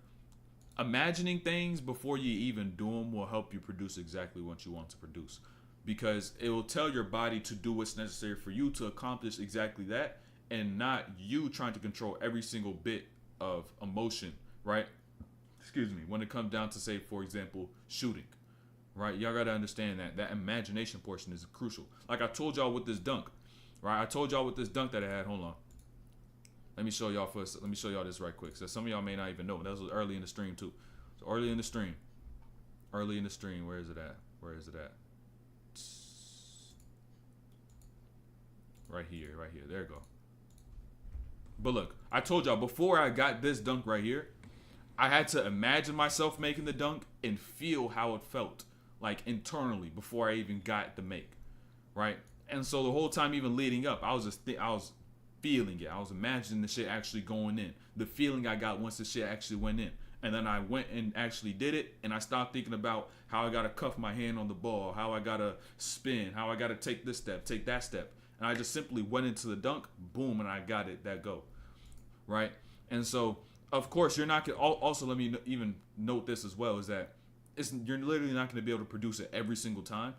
Imagining things before you even do them will help you produce exactly what you want to produce, because it will tell your body to do what's necessary for you to accomplish exactly that, and not you trying to control every single bit of emotion, right? Excuse me. When it comes down to, say, for example, shooting, right? Y'all got to understand that imagination portion is crucial. Like I told y'all with this dunk, right? I told y'all with this dunk that I had. Hold on. Let me show y'all first. Let me show y'all this right quick. So some of y'all may not even know. That was early in the stream too. So early in the stream. Where is it at? Right here. There you go. But look, I told y'all before I got this dunk right here, I had to imagine myself making the dunk and feel how it felt, like internally, before I even got the make, right? And so the whole time, even leading up, I was feeling it. I was imagining the shit actually going in. The feeling I got once the shit actually went in. And then I went and actually did it, and I stopped thinking about how I gotta cuff my hand on the ball, how I gotta spin, how I gotta take this step, take that step. And I just simply went into the dunk, boom, and I got it, that go. Right? And so, of course, you're not gonna, also let me even note this as well, is that you're literally not gonna be able to produce it every single time,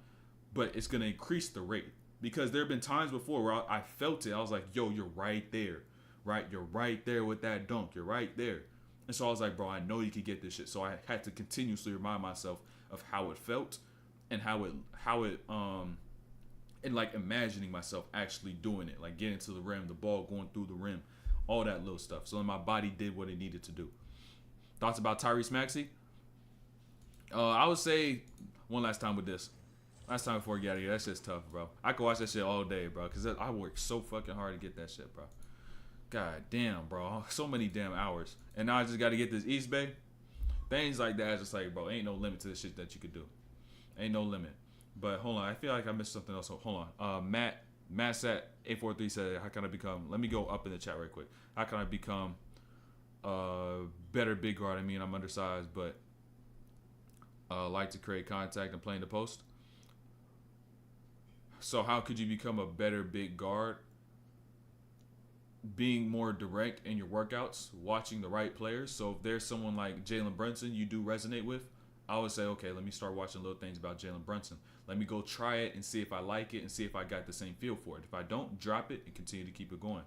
but it's gonna increase the rate. Because there have been times before where I felt it. I was like, yo, you're right there, right? You're right there with that dunk. You're right there. And so I was like, bro, I know you could get this shit. So I had to continuously remind myself of how it felt and how it and like imagining myself actually doing it, like getting to the rim, the ball going through the rim, all that little stuff. So my body did what it needed to do. Thoughts about Tyrese Maxey? I would say one last time with this. Last time before we get out of here, that shit's tough, bro. I could watch that shit all day, bro, because I worked so fucking hard to get that shit, bro. God damn, bro. So many damn hours. And now I just got to get this East Bay. Things like that, it's just like, bro, ain't no limit to the shit that you could do. Ain't no limit. But hold on, I feel like I missed something else. So hold on. Matt Sat 843 said, how can I become, let me go up in the chat right quick. How can I become a better big guard? I mean, I'm undersized, but like to create contact and play in the post. So how could you become a better big guard? Being more direct in your workouts, watching the right players. So if there's someone like Jalen Brunson you do resonate with, I would say, okay, let me start watching little things about Jalen Brunson. Let me go try it and see if I like it and see if I got the same feel for it. If I don't, drop it and continue to keep it going.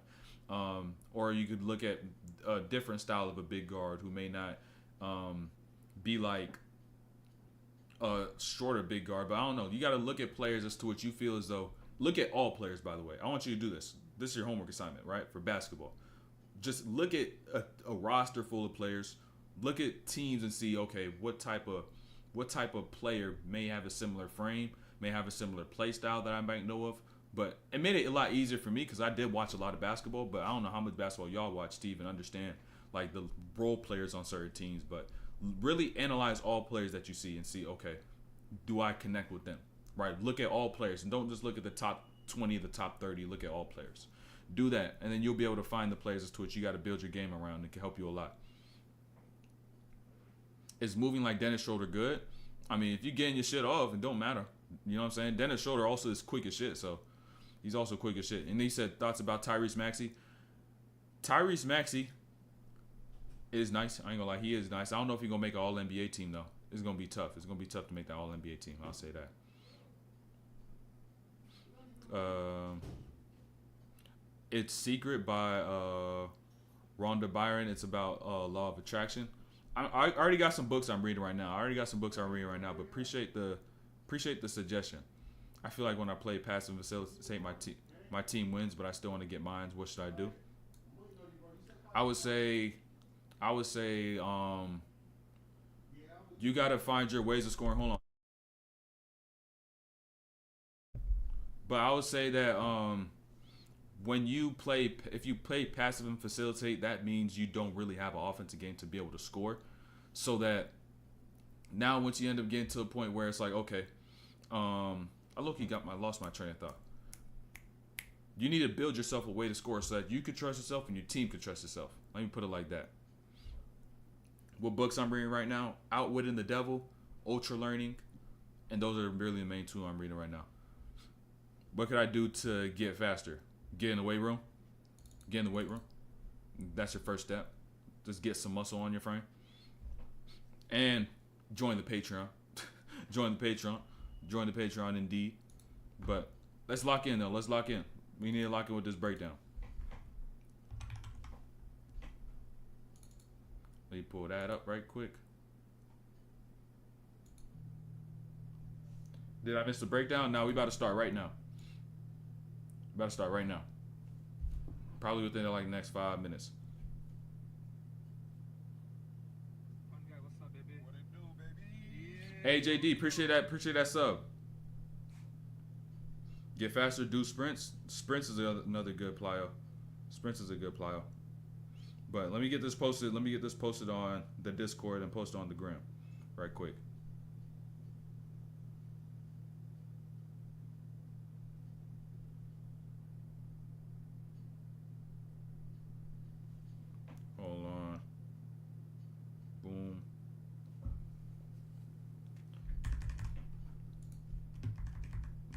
Or you could look at a different style of a big guard who may not be like a shorter big guard, but I don't know. You got to look at players as to what you feel as though look at all players, by the way. I want you to do this. This is your homework assignment, right? For basketball. Just look at a roster full of players. Look at teams and see, okay, what type of player may have a similar frame, may have a similar play style that I might know of. But it made it a lot easier for me because I did watch a lot of basketball, but I don't know how much basketball y'all watch to even understand like the role players on certain teams. But really analyze all players that you see and see, okay, do I connect with them? Right? Look at all players and don't just look at the top 20, the top 30. Look at all players. Do that, and then you'll be able to find the players as to which you got to build your game around. It can help you a lot. Is moving like Dennis Schroeder good? I mean, if you're getting your shit off, it don't matter. You know what I'm saying? Dennis Schroeder also is quick as shit, so he's also quick as shit. And he said thoughts about Tyrese Maxey. Tyrese Maxey is nice. I ain't gonna lie, he is nice. I don't know if he's gonna make an All-NBA team though. It's gonna be tough. It's gonna be tough to make that All-NBA team. I'll say that. It's Secret by Rhonda Byron. It's about law of attraction. I already got some books I'm reading right now. But appreciate the suggestion. I feel like when I play passive facilitate, my team wins, but I still want to get mine. What should I do? I would say you got to find your ways of scoring. Hold on. But I would say that when you play, if you play passive and facilitate, that means you don't really have an offensive game to be able to score. So that now once you end up getting to a point where it's like, okay, I lost my train of thought. You need to build yourself a way to score so that you can trust yourself and your team can trust yourself. Let me put it like that. What books I'm reading right now? Outwitting the Devil, Ultra Learning, and those are really the main two I'm reading right now. What could I do to get faster? Get in the weight room. That's your first step. Just get some muscle on your frame. And join the Patreon. Join the Patreon indeed. But let's lock in though. We need to lock in with this breakdown. Let me pull that up right quick. Did I miss the breakdown? No, we about to start right now. Probably within like the next 5 minutes. What's up, baby? What it do, Hey baby? JD, appreciate that sub. Get faster, do sprints. Sprints is another good plyo. But let me get this posted. On the Discord and posted on the gram, right quick. Hold on. Boom.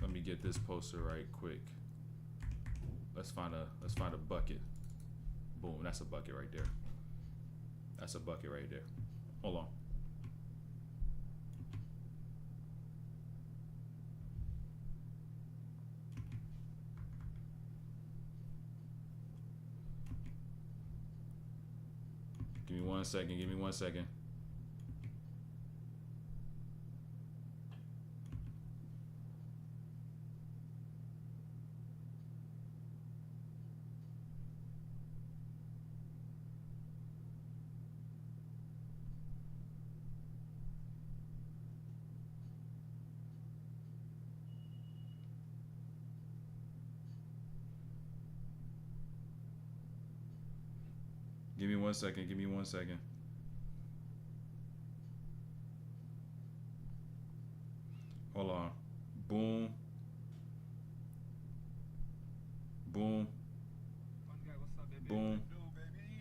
Let me get this poster right quick. Let's find a bucket. Boom, that's a bucket right there. Hold on. Give me one second. Give me one second. Hold on. Boom. Boom. What's up, baby? Boom.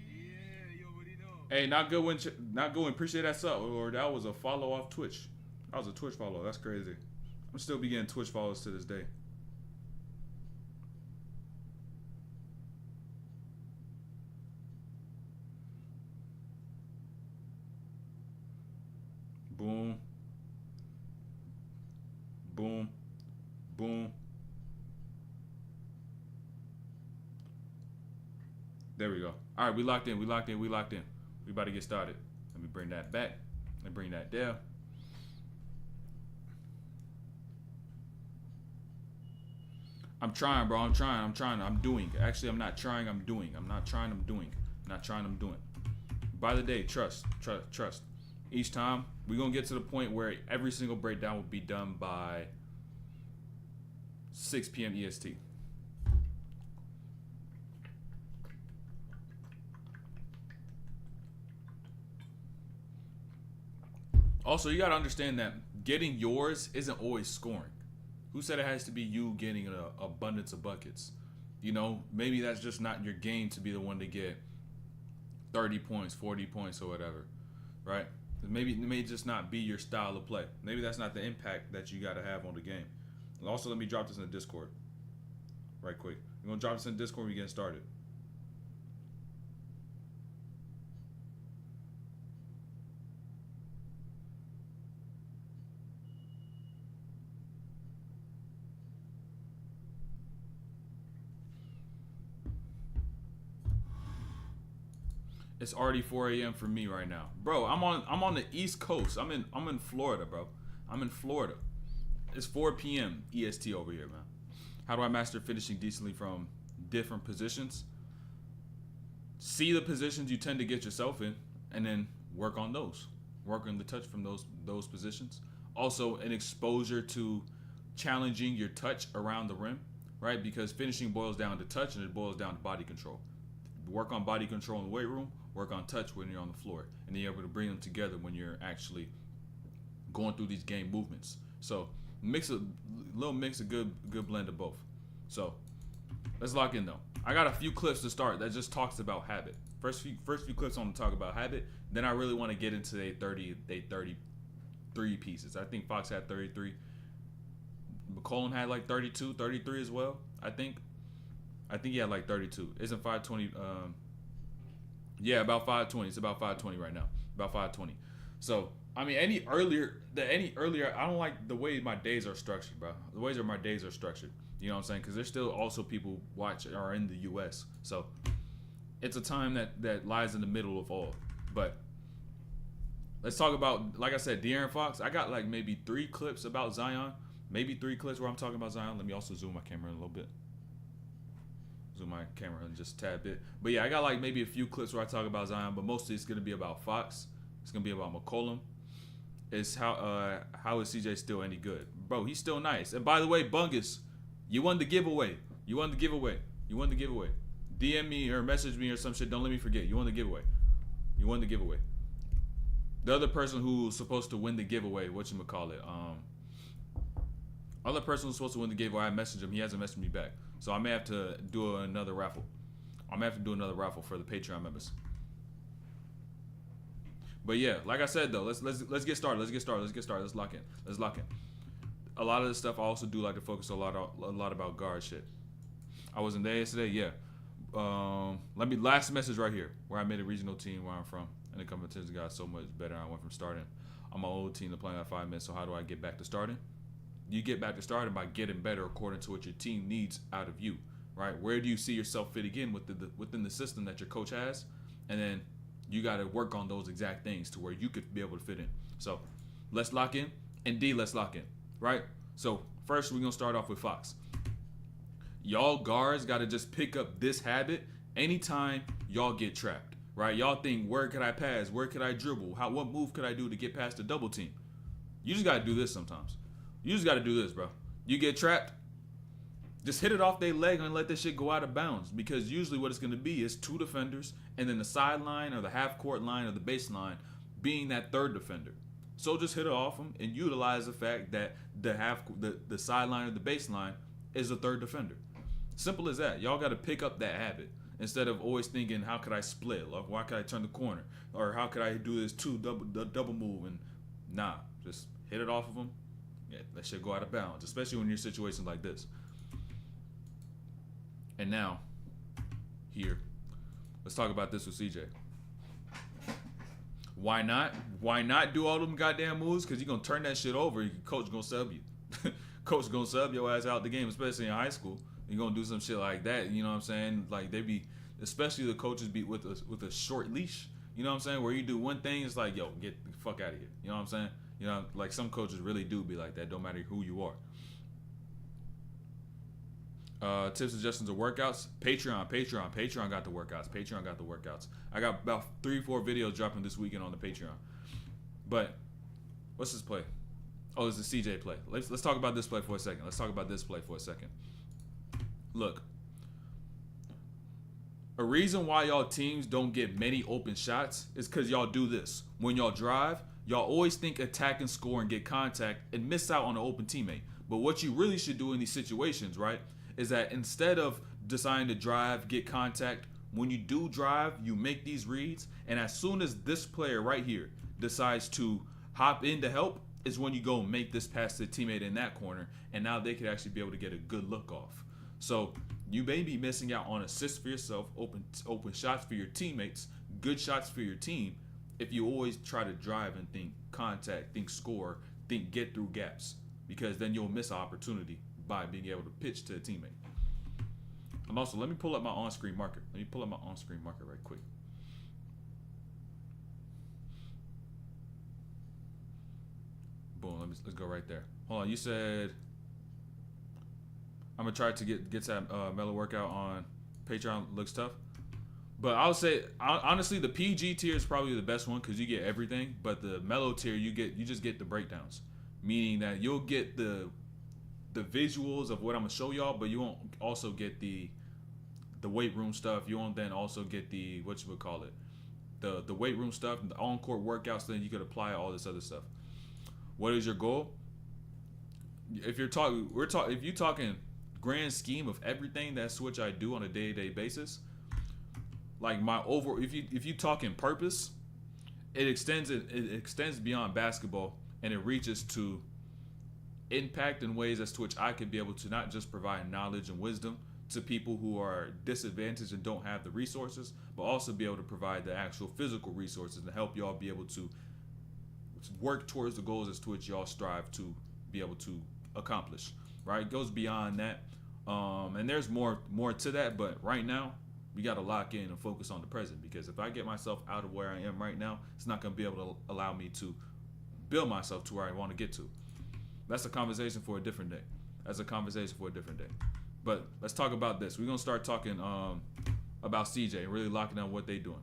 Yeah, you already know. Hey, not going. Appreciate that sub, or that was a follow off Twitch. That was a Twitch follow. That's crazy. I'm still be getting Twitch follows to this day. Boom. Boom. Boom. There we go. All right, we locked in. We about to get started. Let me bring that back. Let me bring that down. I'm trying, bro. I'm trying. I'm doing. Actually, I'm not trying. I'm doing. I'm not trying. I'm doing. I'm not trying. I'm doing. By the day, trust. Each time, we're going to get to the point where every single breakdown will be done by 6 p.m. EST. Also, you got to understand that getting yours isn't always scoring. Who said it has to be you getting an abundance of buckets? You know, maybe that's just not your game to be the one to get 30 points, 40 points, or whatever, right? Maybe it may just not be your style of play. Maybe that's not the impact that you got to have on the game. And also, let me drop this in the Discord right quick. We're going to drop this in the Discord when we get started. It's already 4 a.m. for me right now, bro. I'm on the East Coast. I'm in Florida, bro. I'm in Florida. It's 4 p.m. EST over here, man. How do I master finishing decently from different positions? See the positions you tend to get yourself in, and then work on those. Work on the touch from those positions. Also, an exposure to challenging your touch around the rim, right? Because finishing boils down to touch, and it boils down to body control. Work on body control in the weight room. Work on touch when you're on the floor, and then you're able to bring them together when you're actually going through these game movements. So little mix of good blend of both. So let's lock in though. I got a few clips to start that just talks about habit. First few clips I want to talk about habit. Then I really want to get into they 33 pieces. I think Fox had 33. McCollum had like 32, 33 as well. I think he had like 32. Isn't 520? Yeah, about 520. It's about 520 right now. About 520. So I mean, any earlier, I don't like the way my days are structured, bro. The ways my days are structured. You know what I'm saying? Because there's still also people watch are in the U.S. So it's a time that lies in the middle of all. But let's talk about, like I said, De'Aaron Fox. I got like maybe 3 clips about Zion. Maybe 3 clips where I'm talking about Zion. Let me also zoom my camera in a little bit. Zoom my camera in just a tad bit. But yeah, I got like maybe a few clips where I talk about Zion, but mostly it's going to be about Fox. It's going to be about McCollum. It's how is CJ still any good? Bro, he's still nice. And by the way, Bungus, you won the giveaway. DM me or message me or some shit. Don't let me forget. You won the giveaway. The other person who's supposed to win the giveaway, whatchamacallit, other person who's supposed to win the giveaway, I messaged him. He hasn't messaged me back. So I may have to do another raffle. For the Patreon members. But yeah, like I said though, let's get started. Let's lock in. A lot of this stuff I also do like to focus a lot about guard shit. I wasn't there yesterday, yeah. Last message right here, where I made a regional team where I'm from, and the competition got so much better. I went from starting on my old team to playing at 5 minutes. So how do I get back to starting? You get back to starting by getting better according to what your team needs out of you, right? Where do you see yourself fitting in within the system that your coach has? And then you got to work on those exact things to where you could be able to fit in. So let's lock in. Indeed, let's lock in, right? So first, we're going to start off with Fox. Y'all guards got to just pick up this habit anytime y'all get trapped, right? Y'all think, where could I pass? Where could I dribble? What move could I do to get past the double team? You just got to do this sometimes. You just got to do this, bro. You get trapped, just hit it off their leg and let this shit go out of bounds. Because usually what it's going to be is 2 defenders and then the sideline or the half-court line or the baseline being that 3rd defender. So just hit it off them and utilize the fact that the sideline or the baseline is the 3rd defender. Simple as that. Y'all got to pick up that habit instead of always thinking, how could I split? Like, why could I turn the corner? Or how could I do this double move? And nah, just hit it off of them. Yeah, that shit go out of bounds, especially when you're in situations like this. And now, here, let's talk about this with CJ. Why not? Why not do all them goddamn moves? Because you're going to turn that shit over. Coach going to sub you. Coach going to sub your ass out the game, especially in high school. You're going to do some shit like that. You know what I'm saying? Like, they be, especially the coaches be with a short leash. You know what I'm saying? Where you do one thing, it's like, yo, get the fuck out of here. You know what I'm saying? You know, like some coaches really do be like that, no matter who you are. Tips, suggestions, of workouts. Patreon got the workouts. I got about 3-4 videos dropping this weekend on the Patreon. But what's this play? Oh, it's the CJ play. Let's talk about this play for a second. Look, a reason why y'all teams don't get many open shots is because y'all do this. When y'all drive, y'all always think attack and score and get contact and miss out on an open teammate. But what you really should do in these situations, right, is that instead of deciding to drive, get contact, when you do drive, you make these reads, and as soon as this player right here decides to hop in to help, is when you go make this pass to the teammate in that corner, and now they could actually be able to get a good look off. So you may be missing out on assists for yourself, open shots for your teammates, good shots for your team, if you always try to drive and think contact, think score, think get through gaps, because then you'll miss an opportunity by being able to pitch to a teammate. And also, let me pull up my on-screen marker. Right quick. Boom, let's go right there. Hold on, you said I'm gonna try to get that mellow workout on Patreon. Looks tough, but I would say honestly the PG tier is probably the best one because you get everything. But the mellow tier, you just get the breakdowns, meaning that you'll get the visuals of what I'm gonna show y'all, but you won't also get the weight room stuff. You won't then also get the the weight room stuff, the on-court workouts. Then you could apply all this other stuff. What is your goal? If you're talking, if you're talking grand scheme of everything that's what I do on a day-to-day basis, like my over, if you talking purpose, it extends beyond basketball, and it reaches to impact in ways as to which I could be able to not just provide knowledge and wisdom to people who are disadvantaged and don't have the resources, but also be able to provide the actual physical resources to help y'all be able to work towards the goals as to which y'all strive to be able to accomplish. Right? It goes beyond that, and there's more to that. But right now, we got to lock in and focus on the present, because if I get myself out of where I am right now, it's not going to be able to allow me to build myself to where I want to get to. That's a conversation for a different day. But let's talk about this. We're going to start talking about CJ and really locking down what they're doing.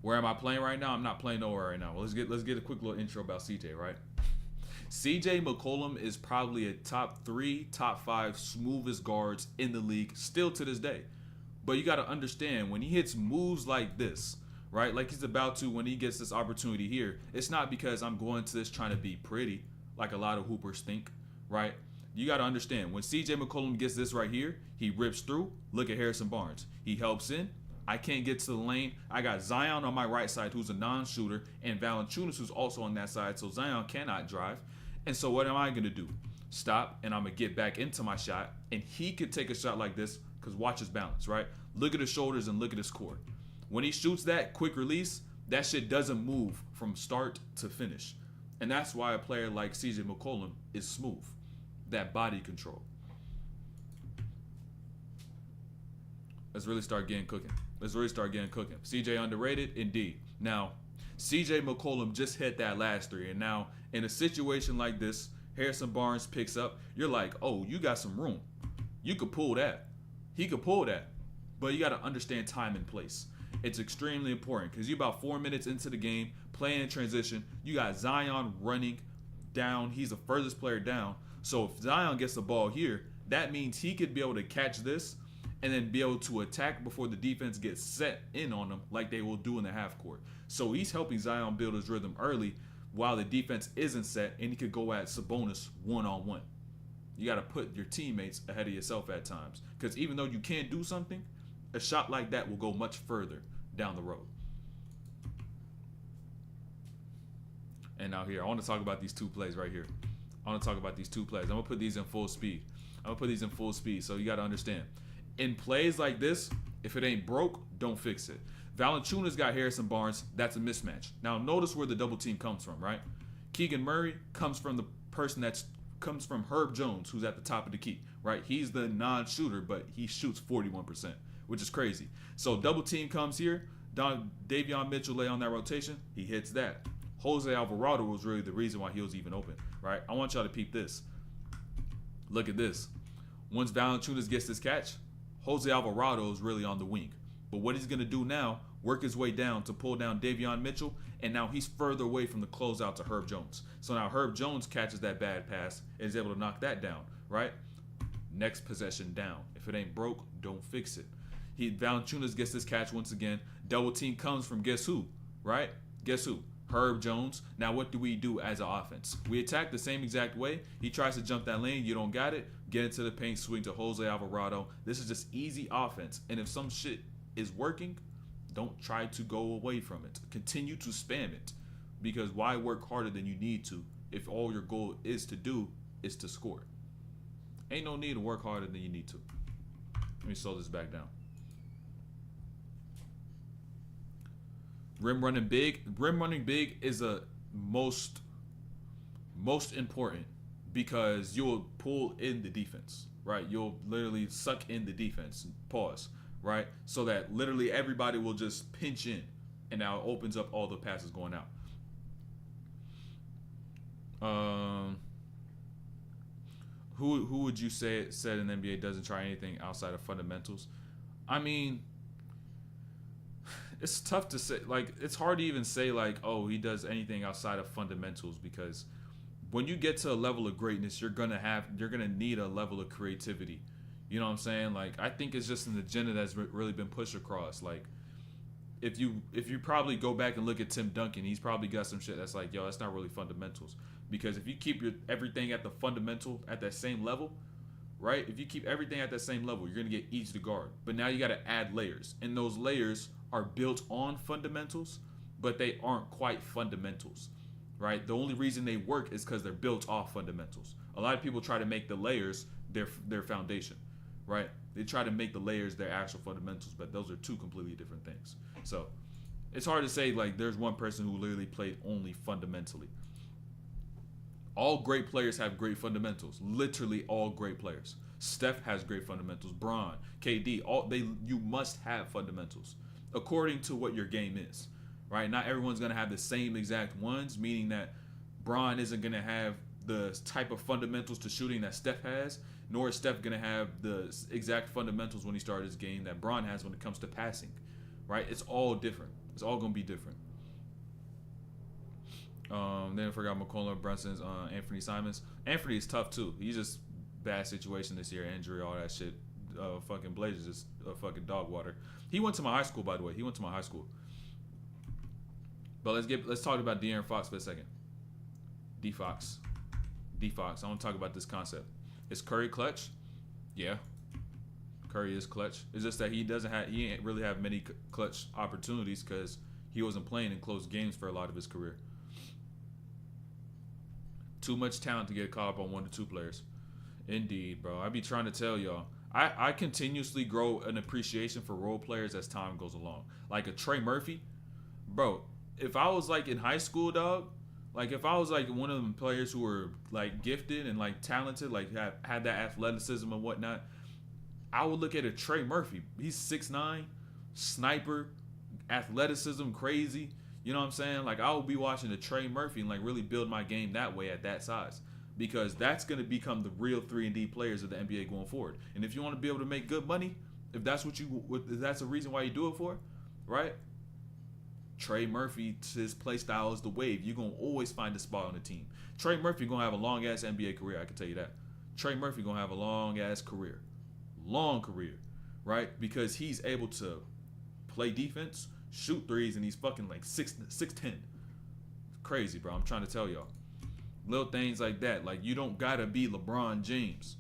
Where am I playing right now? I'm not playing nowhere right now. Well, let's get a quick little intro about CJ, right? CJ McCollum is probably a top 3, top 5 smoothest guards in the league still to this day. But you got to understand, when he hits moves like this, right, like he's about to when he gets this opportunity here, it's not because I'm going to this trying to be pretty like a lot of hoopers think, right? You got to understand, when CJ McCollum gets this right here, he rips through. Look at Harrison Barnes. He helps in. I can't get to the lane. I got Zion on my right side, who's a non-shooter, and Valanciunas, who's also on that side, so Zion cannot drive. And so what am I going to do? Stop, and I'm going to get back into my shot, and he could take a shot like this, because watch his balance, right? Look at his shoulders and look at his core. When he shoots that quick release, that shit doesn't move from start to finish. And that's why a player like CJ McCollum is smooth. That body control. Let's really start getting cooking. CJ underrated? Indeed. Now, CJ McCollum just hit that last three. And now, in a situation like this, Harrison Barnes picks up. You're like, oh, you got some room. You could pull that. He could pull that. But you got to understand time and place. It's extremely important because you're about 4 minutes into the game, playing in transition. You got Zion running down. He's the furthest player down. So if Zion gets the ball here, that means he could be able to catch this and then be able to attack before the defense gets set in on them like they will do in the half court. So he's helping Zion build his rhythm early while the defense isn't set, and he could go at Sabonis one-on-one. You got to put your teammates ahead of yourself at times, because even though you can't do something, a shot like that will go much further down the road. And now here, I want to talk about these two plays right here. I'm going to put these in full speed. So you got to understand. In plays like this, if it ain't broke, don't fix it. Valanciunas got Harrison Barnes. That's a mismatch. Now notice where the double team comes from, right? Keegan Murray comes from the person comes from Herb Jones, who's at the top of the key, right? He's the non-shooter, but he shoots 41%, which is crazy. So double team comes here. Davion Mitchell lay on that rotation. He hits that. Jose Alvarado was really the reason why he was even open, right? I want y'all to peep this. Look at this. Once Valanciunas gets this catch, Jose Alvarado is really on the wing. But what he's going to do now, work his way down to pull down Davion Mitchell, and now he's further away from the closeout to Herb Jones. So now Herb Jones catches that bad pass and is able to knock that down, right? Next possession down. If it ain't broke, don't fix it. Valanciunas gets this catch once again. Double team comes from guess who, right? Guess who? Herb Jones. Now what do we do as an offense? We attack the same exact way. He tries to jump that lane. You don't got it. Get into the paint, swing to Jose Alvarado. This is just easy offense. And if some shit is working, don't try to go away from it. Continue to spam it. Because why work harder than you need to if all your goal is to do is to score? Ain't no need to work harder than you need to. Let me slow this back down. Rim running big. Rim running big is a most important because you'll pull in the defense, right? You'll literally suck in the defense. Pause, right? So that literally everybody will just pinch in, and now it opens up all the passes going out. Who would you say said in the NBA doesn't try anything outside of fundamentals? I mean, it's tough to say. Like, it's hard to even say like, oh, he does anything outside of fundamentals, because when you get to a level of greatness, you're gonna need a level of creativity. You know what I'm saying? Like, I think it's just an agenda that's really been pushed across. Like, if you probably go back and look at Tim Duncan, he's probably got some shit that's like, yo, that's not really fundamentals. Because if you keep everything at the fundamental at that same level, right? If you keep everything at that same level, you're gonna get easy to guard. But now you got to add layers, and those layers are built on fundamentals, but they aren't quite fundamentals, right? The only reason they work is because they're built off fundamentals. A lot of people try to make the layers their foundation, right? They try to make the layers their actual fundamentals, but those are two completely different things. So it's hard to say like there's one person who literally played only fundamentally. All great players have great fundamentals. Literally all great players. Steph has great fundamentals. Bron, KD, you must have fundamentals according to what your game is, right? Not everyone's going to have the same exact ones, meaning that Bron isn't going to have the type of fundamentals to shooting that Steph has, nor is Steph going to have the exact fundamentals when he started his game that Bron has when it comes to passing, right? It's all different. It's all going to be different. Then I forgot McCollum, Brunson's, Anthony Simons. Anthony is tough too. He's just bad situation this year, injury, all that shit. Fucking Blazers is fucking dog water. He went to my high school, by the way. He went to my high school. But let's talk about De'Aaron Fox for a second. D-Fox. I want to talk about this concept. Is Curry clutch? Yeah. Curry is clutch. It's just that he ain't really have many clutch opportunities because he wasn't playing in close games for a lot of his career. Too much talent to get caught up on 1 to 2 players. Indeed, bro. I be trying to tell y'all. I continuously grow an appreciation for role players as time goes along. Like a Trey Murphy. Bro, if I was like in high school, dog, like if I was like one of them players who were like gifted and like talented, like had that athleticism and whatnot, I would look at a Trey Murphy. He's 6'9", sniper, athleticism, crazy. You know what I'm saying? Like, I would be watching a Trey Murphy and like really build my game that way at that size, because that's going to become the real 3-and-D players of the NBA going forward. And if you want to be able to make good money, if that's the reason why you do it for, right? Trey Murphy, his play style is the wave. You're going to always find a spot on the team. Trey Murphy going to have a long-ass NBA career, I can tell you that. Trey Murphy going to have a long-ass career. Long career, right? Because he's able to play defense, shoot threes, and he's fucking like 6'10". Crazy, bro. I'm trying to tell y'all. Little things like that. Like, you don't gotta be LeBron James.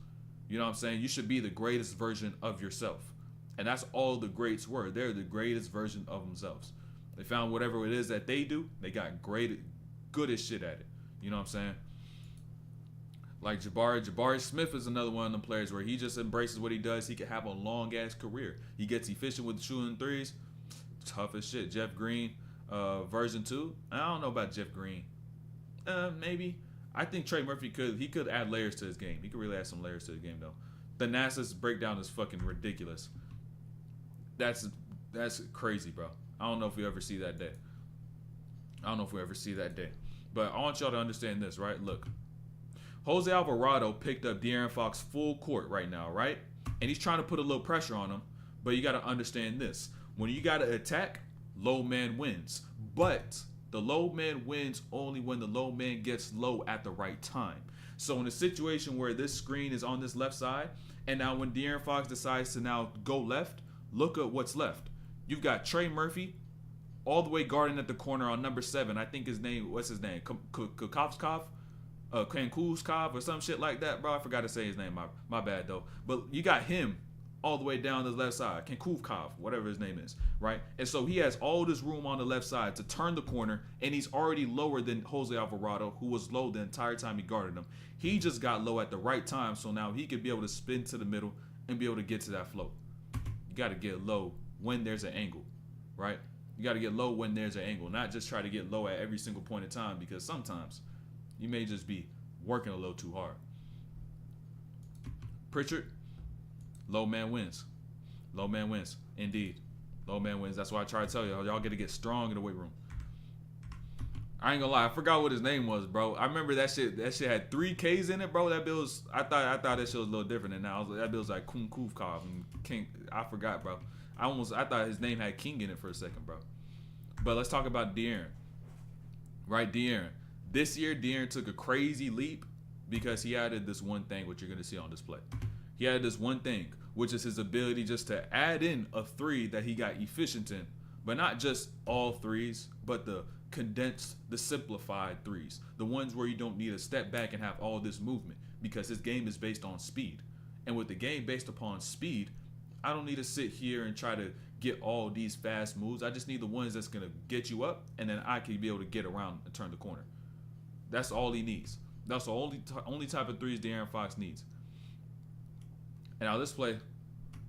You know what I'm saying? You should be the greatest version of yourself. And that's all the greats were. They're the greatest version of themselves. They found whatever it is that they do, they got good as shit at it. You know what I'm saying? Like Jabari Smith is another one of them players where he just embraces what he does. He can have a long ass career. He gets efficient with shooting threes. Tough as shit. Jeff Green, version 2. I don't know about Jeff Green. Maybe. I think Trey Murphy could add layers to his game. He could really add some layers to his game though. The NASA's breakdown is fucking ridiculous. That's crazy, bro. I don't know if we ever see that day. But I want y'all to understand this, right? Look, Jose Alvarado picked up De'Aaron Fox full court right now, right? And he's trying to put a little pressure on him. But you got to understand this. When you got to attack, low man wins. But the low man wins only when the low man gets low at the right time. So in a situation where this screen is on this left side, and now when De'Aaron Fox decides to now go left, look at what's left. You've got Trey Murphy all the way guarding at the corner on number 7. I think his name, what's his name? Kukovskov? Kankuzkov or some shit like that, bro. I forgot to say his name. My bad, though. But you got him all the way down the left side. Kankuzkov, whatever his name is, right? And so he has all this room on the left side to turn the corner, and he's already lower than Jose Alvarado, who was low the entire time he guarded him. He just got low at the right time, so now he could be able to spin to the middle and be able to get to that flow. You got to get low when there's an angle, right? You got to get low when there's an angle, not just try to get low at every single point in time, because sometimes you may just be working a little too hard. Pritchard, low man wins. Low man wins. Indeed. Low man wins. That's why I try to tell y'all. Y'all got to get strong in the weight room. I ain't gonna lie. I forgot what his name was, bro. I remember that shit. That shit had 3 Ks in it, bro. That bill was. I thought that shit was a little different than now. That bill was like Kunkuvkov and King. I forgot, bro. I thought his name had King in it for a second, bro. But let's talk about De'Aaron. Right, De'Aaron. This year, De'Aaron took a crazy leap because he added this one thing, which you're going to see on display. He added this one thing, which is his ability just to add in a 3 that he got efficient in. But not just all 3s, but the condensed, the simplified 3s. The ones where you don't need to step back and have all this movement, because his game is based on speed. And with the game based upon speed, I don't need to sit here and try to get all these fast moves. I just need the ones that's going to get you up, and then I can be able to get around and turn the corner. That's all he needs. That's the only type of 3s De'Aaron Fox needs. And now this play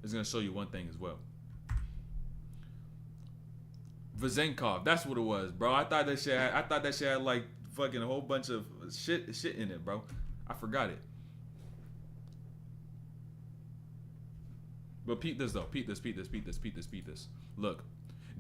is going to show you one thing as well. Vazenkov, that's what it was, bro. I thought that shit had like fucking a whole bunch of shit in it, bro. I forgot it. But peep this though. Peep this. Look,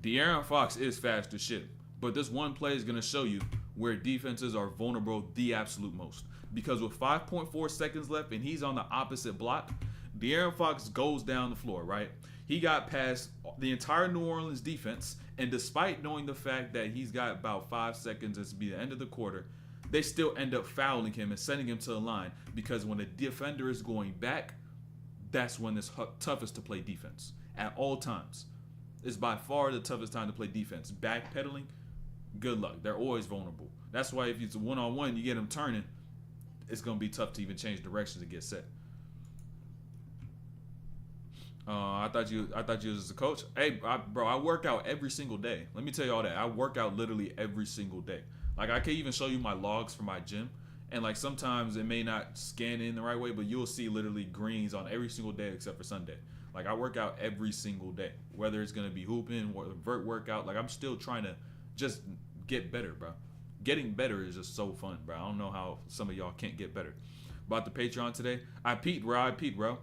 De'Aaron Fox is fast as shit. But this one play is going to show you where defenses are vulnerable the absolute most. Because with 5.4 seconds left and he's on the opposite block, De'Aaron Fox goes down the floor, right? He got past the entire New Orleans defense, and despite knowing the fact that he's got about 5 seconds to be the end of the quarter, they still end up fouling him and sending him to the line, because when a defender is going back, that's when it's toughest to play defense at all times. It's by far the toughest time to play defense. Backpedaling, good luck. They're always vulnerable. That's why if it's a one-on-one, you get them turning, it's going to be tough to even change directions and get set. I thought you was a coach. Hey, bro, I work out every single day. Let me tell you all that. I work out literally every single day. Like, I can even show you my logs for my gym. And, like, sometimes it may not scan in the right way, but you'll see literally greens on every single day except for Sunday. Like, I work out every single day. Whether it's going to be hooping or vert workout. Like, I'm still trying to just get better, bro. Getting better is just so fun, bro. I don't know how some of y'all can't get better. About the Patreon today, I peeped, bro.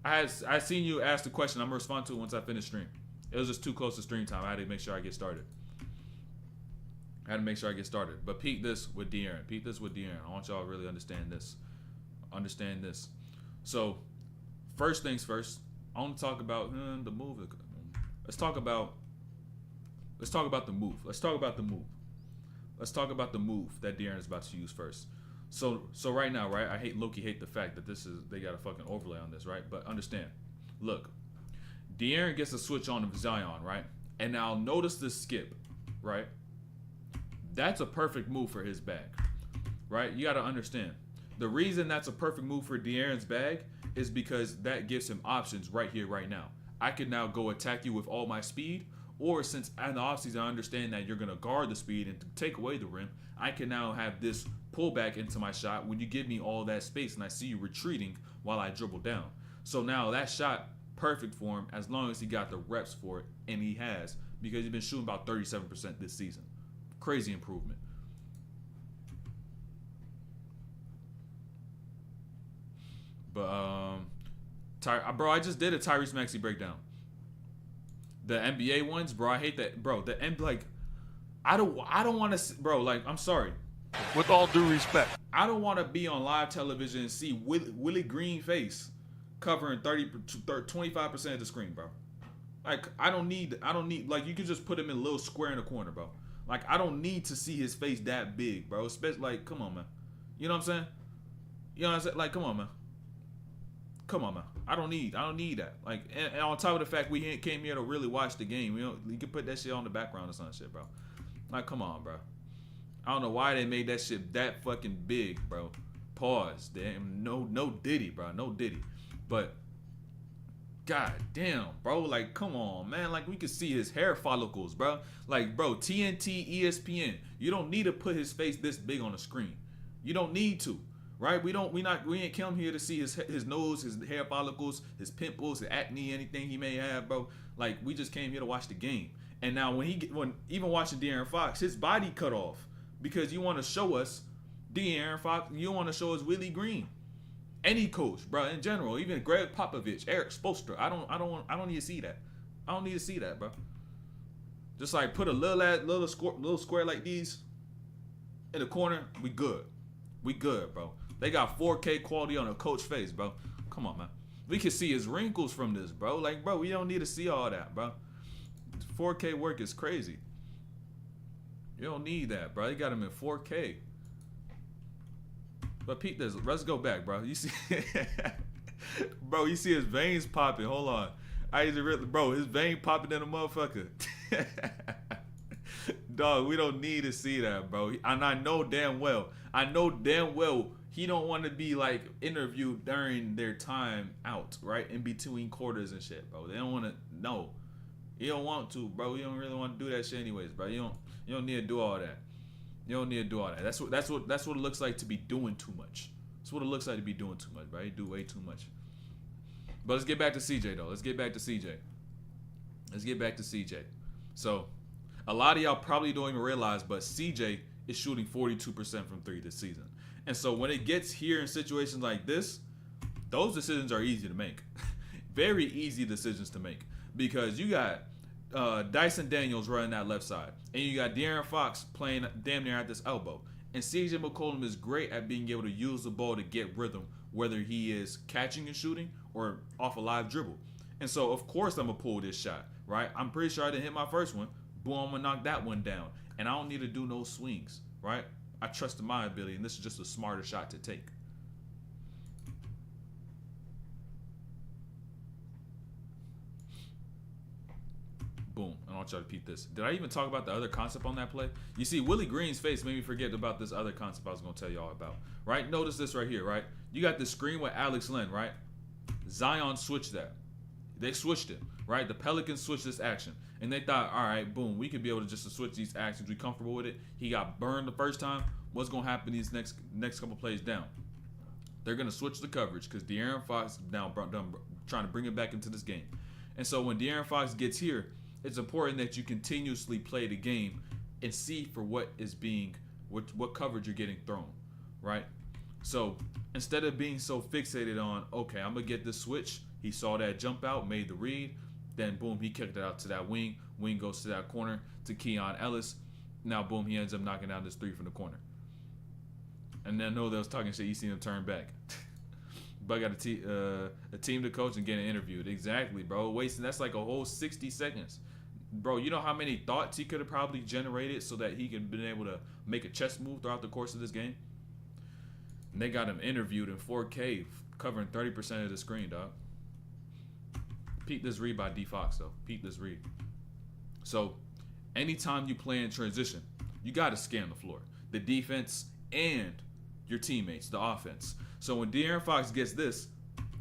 I seen you ask the question. I'm going to respond to it once I finish stream. It was just too close to stream time. I had to make sure I get started. But peep this with De'Aaron. I want y'all to really understand this. So, first things first, I want to talk about the move. Let's talk about the move. Let's talk about the move that De'Aaron is about to use first. So right now, right, I low-key hate the fact that they got a fucking overlay on this, right? But understand, look, De'Aaron gets a switch on of Zion, right? And now notice the skip, right? That's a perfect move for his bag, right? You got to understand. The reason that's a perfect move for De'Aaron's bag is because that gives him options right here, right now. I can now go attack you with all my speed, or since in the offseason I understand that you're going to guard the speed and take away the rim, I can now have this pullback into my shot when you give me all that space and I see you retreating while I dribble down. So now that shot, perfect for him as long as he got the reps for it, and he has, because he's been shooting about 37% this season. Crazy improvement. But bro, I just did a Tyrese Maxey breakdown. The NBA ones, bro, I hate that, bro. I don't want to, bro. Like, I'm sorry, With all due respect. I don't want to be on live television and see Willie Green face covering 25% of the screen, bro. Like, I don't need, like, you can just put him in a little square in the corner, bro. Like, I don't need to see his face that big, bro. Especially, like, come on, man. You know what I'm saying? You know what I'm saying? Like, come on, man. Come on, man. I don't need that. Like, and on top of the fact we came here to really watch the game, you can put that shit on the background or some shit, bro. Like, come on, bro. I don't know why they made that shit that fucking big, bro. Pause. Damn, no Diddy, bro. No Diddy. But, god damn, bro. Like, come on, man. Like, we could see his hair follicles, bro. Like, bro, TNT, ESPN. You don't need to put his face this big on the screen. You don't need to. Right? We ain't come here to see his nose, his hair follicles, his pimples, his acne, anything he may have, bro. Like, we just came here to watch the game. And now when even watching De'Aaron Fox, his body cut off because you want to show us De'Aaron Fox, you want to show us Willie Green. Any coach, bro, in general, even Greg Popovich, Eric Spoelstra. I don't need to see that. I don't need to see that, bro. Just like put a little square like these in the corner, we good. We good, bro. They got 4K quality on a coach face, bro. Come on, man. We can see his wrinkles from this, bro. Like, bro, we don't need to see all that, bro. 4K work is crazy. You don't need that, bro. You got him in 4K. But peep this. Let's go back, bro. You see, bro, you see his veins popping. Hold on. Bro, his vein popping in a motherfucker. Dog, we don't need to see that, bro. And I know damn well he don't want to be like interviewed during their time out, right? In between quarters and shit, bro. They don't want to. No, you don't want to, bro. You don't really want to do that shit anyways, bro. You don't need to do all that. You don't need to do all that. That's what it looks like to be doing too much. That's what it looks like to be doing too much, bro. You do way too much. But let's get back to CJ though. Let's get back to CJ. So, a lot of y'all probably don't even realize, but CJ is shooting 42% from three this season. And so when it gets here in situations like this, those decisions are easy to make. Very easy decisions to make. Because you got Dyson Daniels running that left side. And you got De'Aaron Fox playing damn near at this elbow. And CJ McCollum is great at being able to use the ball to get rhythm, whether he is catching and shooting or off a live dribble. And so, of course, I'm going to pull this shot, right? I'm pretty sure I didn't hit my first one. Boom, I'm going to knock that one down. And I don't need to do no swings, right? I trust in my ability, and this is just a smarter shot to take. Boom. I want y'all to repeat this. Did I even talk about the other concept on that play? You see, Willie Green's face made me forget about this other concept I was going to tell y'all about, right? Notice this right here, right? You got the screen with Alex Len, right? Zion switched that. They switched it, right? The Pelicans switched this action. And they thought, all right, boom, we could be able to just switch these actions. We comfortable with it. He got burned the first time. What's going to happen these next couple plays down? They're going to switch the coverage because De'Aaron Fox now trying to bring it back into this game. And so when De'Aaron Fox gets here, it's important that you continuously play the game and see for what coverage you're getting thrown, right? So instead of being so fixated on, okay, I'm going to get this switch. He saw that jump out, made the read. Then, boom, he kicked it out to that wing. Wing goes to that corner to Keon Ellis. Now, boom, he ends up knocking down this three from the corner. And then I know they was talking shit. You seen him turn back. But got a team to coach and getting interviewed. Exactly, bro. That's like a whole 60 seconds. Bro, you know how many thoughts he could have probably generated so that he could have been able to make a chess move throughout the course of this game? And they got him interviewed in 4K, covering 30% of the screen, dog. Peep this read by D Fox, though. Peep this read. So, anytime you play in transition, you got to scan the floor. The defense and your teammates, the offense. So, when De'Aaron Fox gets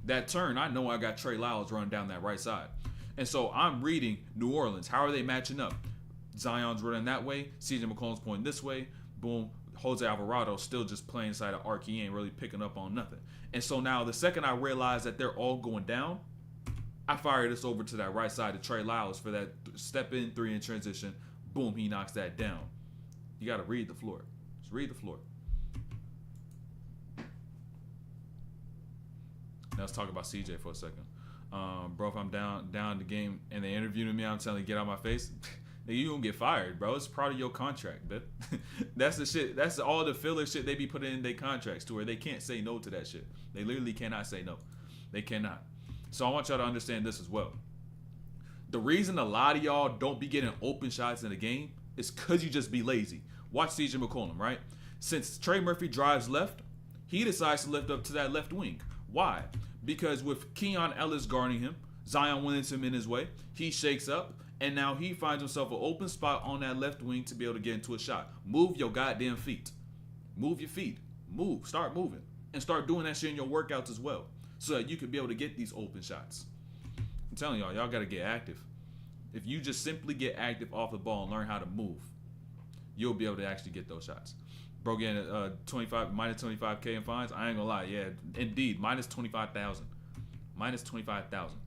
that turn, I know I got Trey Lyles running down that right side. And so, I'm reading New Orleans. How are they matching up? Zion's running that way. CJ McCollum's pointing this way. Boom. Jose Alvarado still just playing inside of arc. He ain't really picking up on nothing. And so, now, the second I realize that they're all going down, I fire this over to that right side to Trey Lyles for that step-in three in transition. Boom, he knocks that down. You got to read the floor. Just read the floor. Now let's talk about CJ for a second. Bro, if I'm down the game and they interviewing me, I'm telling you, get out of my face. You gonna get fired, bro. It's part of your contract, man. That's the shit. That's all the filler shit they be putting in their contracts to where they can't say no to that shit. They literally cannot say no. They cannot. So I want y'all to understand this as well. The reason a lot of y'all don't be getting open shots in the game is because you just be lazy. Watch CJ McCollum, right? Since Trey Murphy drives left, he decides to lift up to that left wing. Why? Because with Keon Ellis guarding him, Zion Williamson in his way, he shakes up, and now he finds himself an open spot on that left wing to be able to get into a shot. Move your goddamn feet. Move your feet. Move. Start moving. And start doing that shit in your workouts as well, so that you can be able to get these open shots. I'm telling y'all got to get active. If you just simply get active off the ball and learn how to move, you'll be able to actually get those shots. Bro, getting minus 25K in fines. I ain't gonna lie, yeah, indeed, minus 25,000, minus 25,000,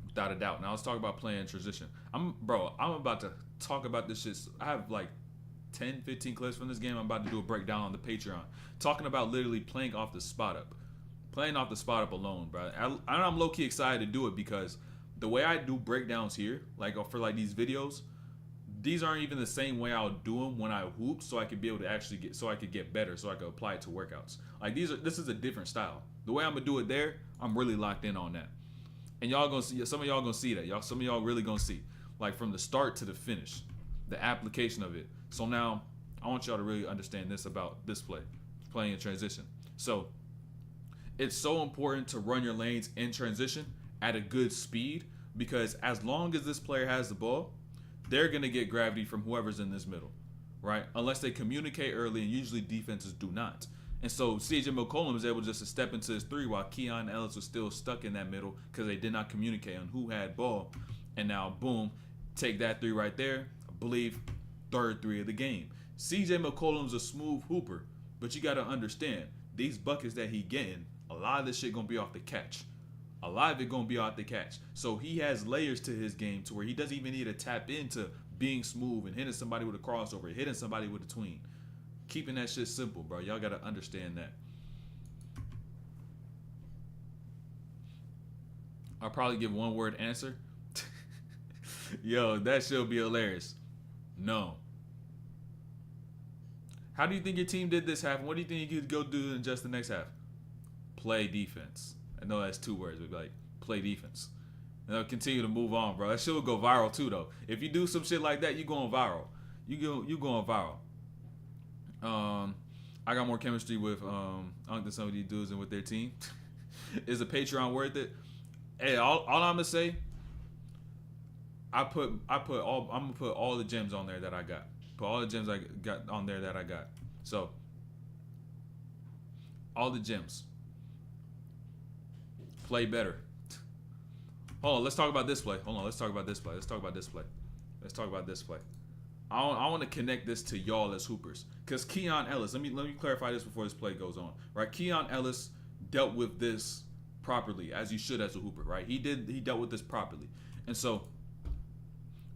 without a doubt. Now let's talk about playing in transition. I'm about to talk about this shit. I have like 10, 15 clips from this game. I'm about to do a breakdown on the Patreon, talking about literally playing off the spot up. Playing off the spot up alone, bro. I'm low-key excited to do it because the way I do breakdowns here, like for like these videos, these aren't even the same way I'll do them when I hoop, so I could be able to actually get better, so I could apply it to workouts. Like this is a different style. The way I'm gonna do it there, I'm really locked in on that. And y'all gonna see, some of y'all gonna see that. Some of y'all really gonna see, like from the start to the finish, the application of it. So now I want y'all to really understand this about this playing in transition. So it's so important to run your lanes in transition at a good speed, because as long as this player has the ball, they're going to get gravity from whoever's in this middle, right? Unless they communicate early, and usually defenses do not. And so CJ McCollum was able just to step into his three while Keon Ellis was still stuck in that middle because they did not communicate on who had ball. And now, boom, take that three right there. I believe third three of the game. CJ McCollum's a smooth hooper, but you got to understand, these buckets that he getting, a lot of this shit going to be off the catch. A lot of it going to be off the catch. So he has layers to his game to where he doesn't even need to tap into being smooth and hitting somebody with a crossover, hitting somebody with a tween. Keeping that shit simple, bro. Y'all got to understand that. I'll probably give one word answer. Yo, that shit'll be hilarious. No. How do you think your team did this half? And what do you think you could go do in just the next half? Play defense. I know that's two words, but like, play defense. And they'll continue to move on, bro. That shit will go viral too, though. If you do some shit like that, you going viral. You going viral. I got more chemistry with than some of these dudes and with their team. Is a Patreon worth it? Hey, all I'm gonna say, I'm gonna put all the gems on there that I got. Put all the gems I got on there that I got. So all the gems. Play better. Hold on, let's talk about this play. Let's talk about this play. I want to connect this to y'all as hoopers, because Keon Ellis. Let me clarify this before this play goes on. Right, Keon Ellis dealt with this properly, as you should as a hooper. Right, he dealt with this properly, and so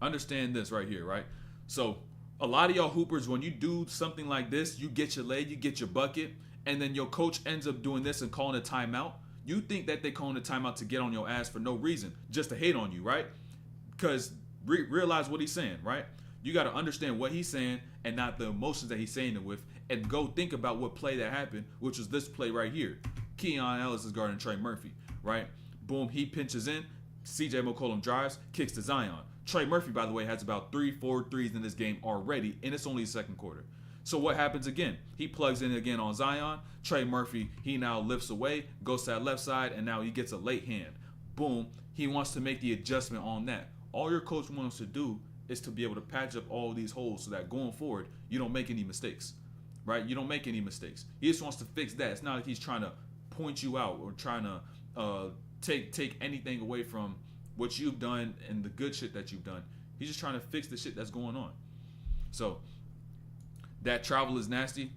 understand this right here. Right, so a lot of y'all hoopers, when you do something like this, you get your leg, you get your bucket, and then your coach ends up doing this and calling a timeout. You think that they calling a timeout to get on your ass for no reason, just to hate on you, right? Because realize what he's saying, right? You got to understand what he's saying and not the emotions that he's saying it with, and go think about what play that happened, which was this play right here. Keon Ellis is guarding Trey Murphy, right? Boom, he pinches in. CJ McCollum drives, kicks to Zion. Trey Murphy, by the way, has about 3-4 threes in this game already, and it's only the second quarter. So what happens again? He plugs in again on Zion. Trey Murphy, he now lifts away, goes to that left side, and now he gets a late hand. Boom. He wants to make the adjustment on that. All your coach wants to do is to be able to patch up all these holes so that going forward, you don't make any mistakes, right? You don't make any mistakes. He just wants to fix that. It's not like he's trying to point you out or trying to take anything away from what you've done and the good shit that you've done. He's just trying to fix the shit that's going on. So that travel is nasty.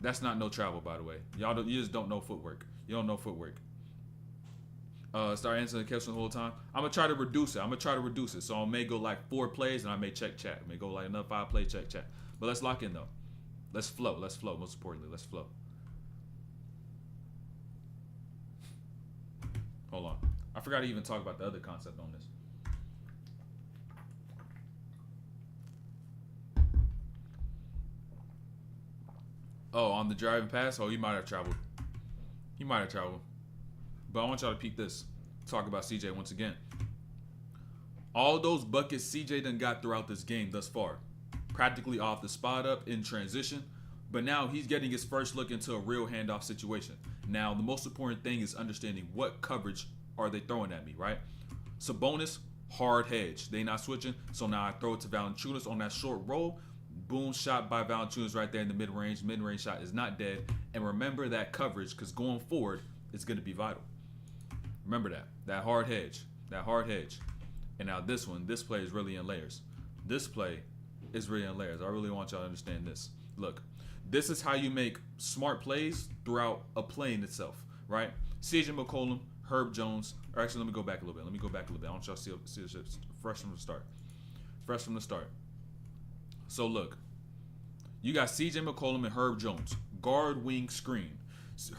That's not no travel, by the way. You just don't know footwork. You don't know footwork. Start answering the question the whole time. I'm gonna try to reduce it. So I may go like 4 plays and I may check chat. I may go like another 5 play, check chat. But let's lock in though. Let's flow. Most importantly, let's flow. Hold on. I forgot to even talk about the other concept on this. Oh, on the driving pass? Oh, he might have traveled. He might have traveled. But I want y'all to peep this. Talk about CJ once again. All those buckets CJ done got throughout this game thus far. Practically off the spot up in transition. But now he's getting his first look into a real handoff situation. Now, the most important thing is understanding what coverage are they throwing at me, right? Sabonis, hard hedge. They not switching. So now I throw it to Valanciunas on that short roll. Boom, shot by Valanciunas right there in the mid-range. Mid-range shot is not dead. And remember that coverage, because going forward, it's going to be vital. Remember that. That hard hedge. That hard hedge. And now this one, this play is really in layers. This play is really in layers. I really want y'all to understand this. Look, this is how you make smart plays throughout a play in itself, right? CJ McCollum, Herb Jones. Or actually, let me go back a little bit. I want y'all to see this fresh from the start. Fresh from the start. So look, you got CJ McCollum and Herb Jones. Guard wing screen.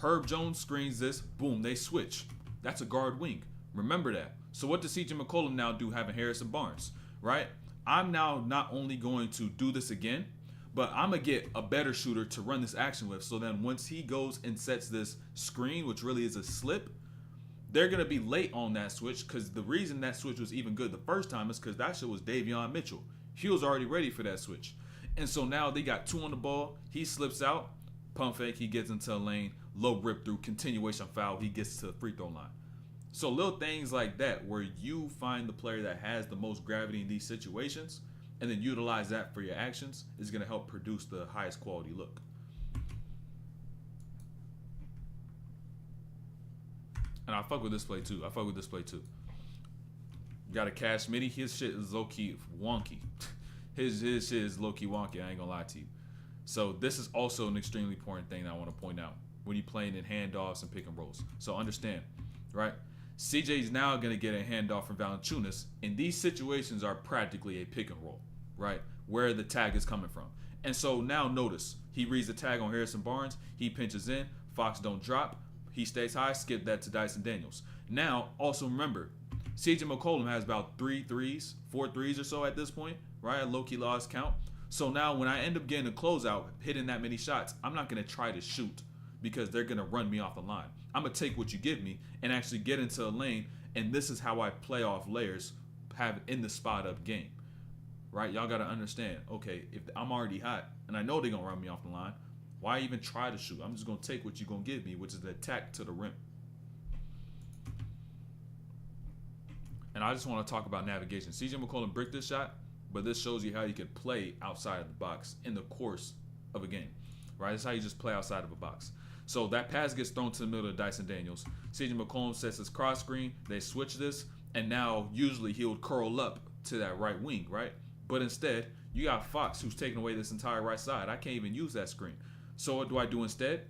Herb Jones screens this. Boom, they switch. That's a guard wing. Remember that. So what does CJ McCollum now do having Harrison Barnes, right? I'm now not only going to do this again, but I'm going to get a better shooter to run this action with. So then once he goes and sets this screen, which really is a slip, they're going to be late on that switch, because the reason that switch was even good the first time is because that shit was Davion Mitchell. He was already ready for that switch. And so now they got 2 on the ball. He slips out. Pump fake. He gets into a lane. Low rip through. Continuation foul. He gets to the free throw line. So little things like that where you find the player that has the most gravity in these situations and then utilize that for your actions is going to help produce the highest quality look. And I fuck with this play too. You got a Cash Midi. His shit is low-key wonky. His shit is low-key wonky. I ain't gonna lie to you. So this is also an extremely important thing that I want to point out when you're playing in handoffs and pick and rolls. So understand, right? CJ's now going to get a handoff from Valanciunas, and these situations are practically a pick and roll, right? Where the tag is coming from. And so now notice, he reads the tag on Harrison Barnes, he pinches in, Fox don't drop, he stays high, skip that to Dyson Daniels. Now, also remember, CJ McCollum has about 4 threes or so at this point, right? A low-key lost count. So now when I end up getting a closeout, hitting that many shots, I'm not going to try to shoot because they're going to run me off the line. I'm going to take what you give me and actually get into a lane, and this is how I play off layers have in the spot-up game, right? Y'all got to understand, okay, if I'm already hot and I know they're going to run me off the line, why even try to shoot? I'm just going to take what you're going to give me, which is the attack to the rim. And I just want to talk about navigation. CJ McCollum bricked this shot, but this shows you how you can play outside of the box in the course of a game, right? That's how you just play outside of a box. So that pass gets thrown to the middle of Dyson Daniels. CJ McCollum sets his cross screen. They switch this, and now usually he would curl up to that right wing, right? But instead, you got Fox who's taking away this entire right side. I can't even use that screen. So what do I do instead?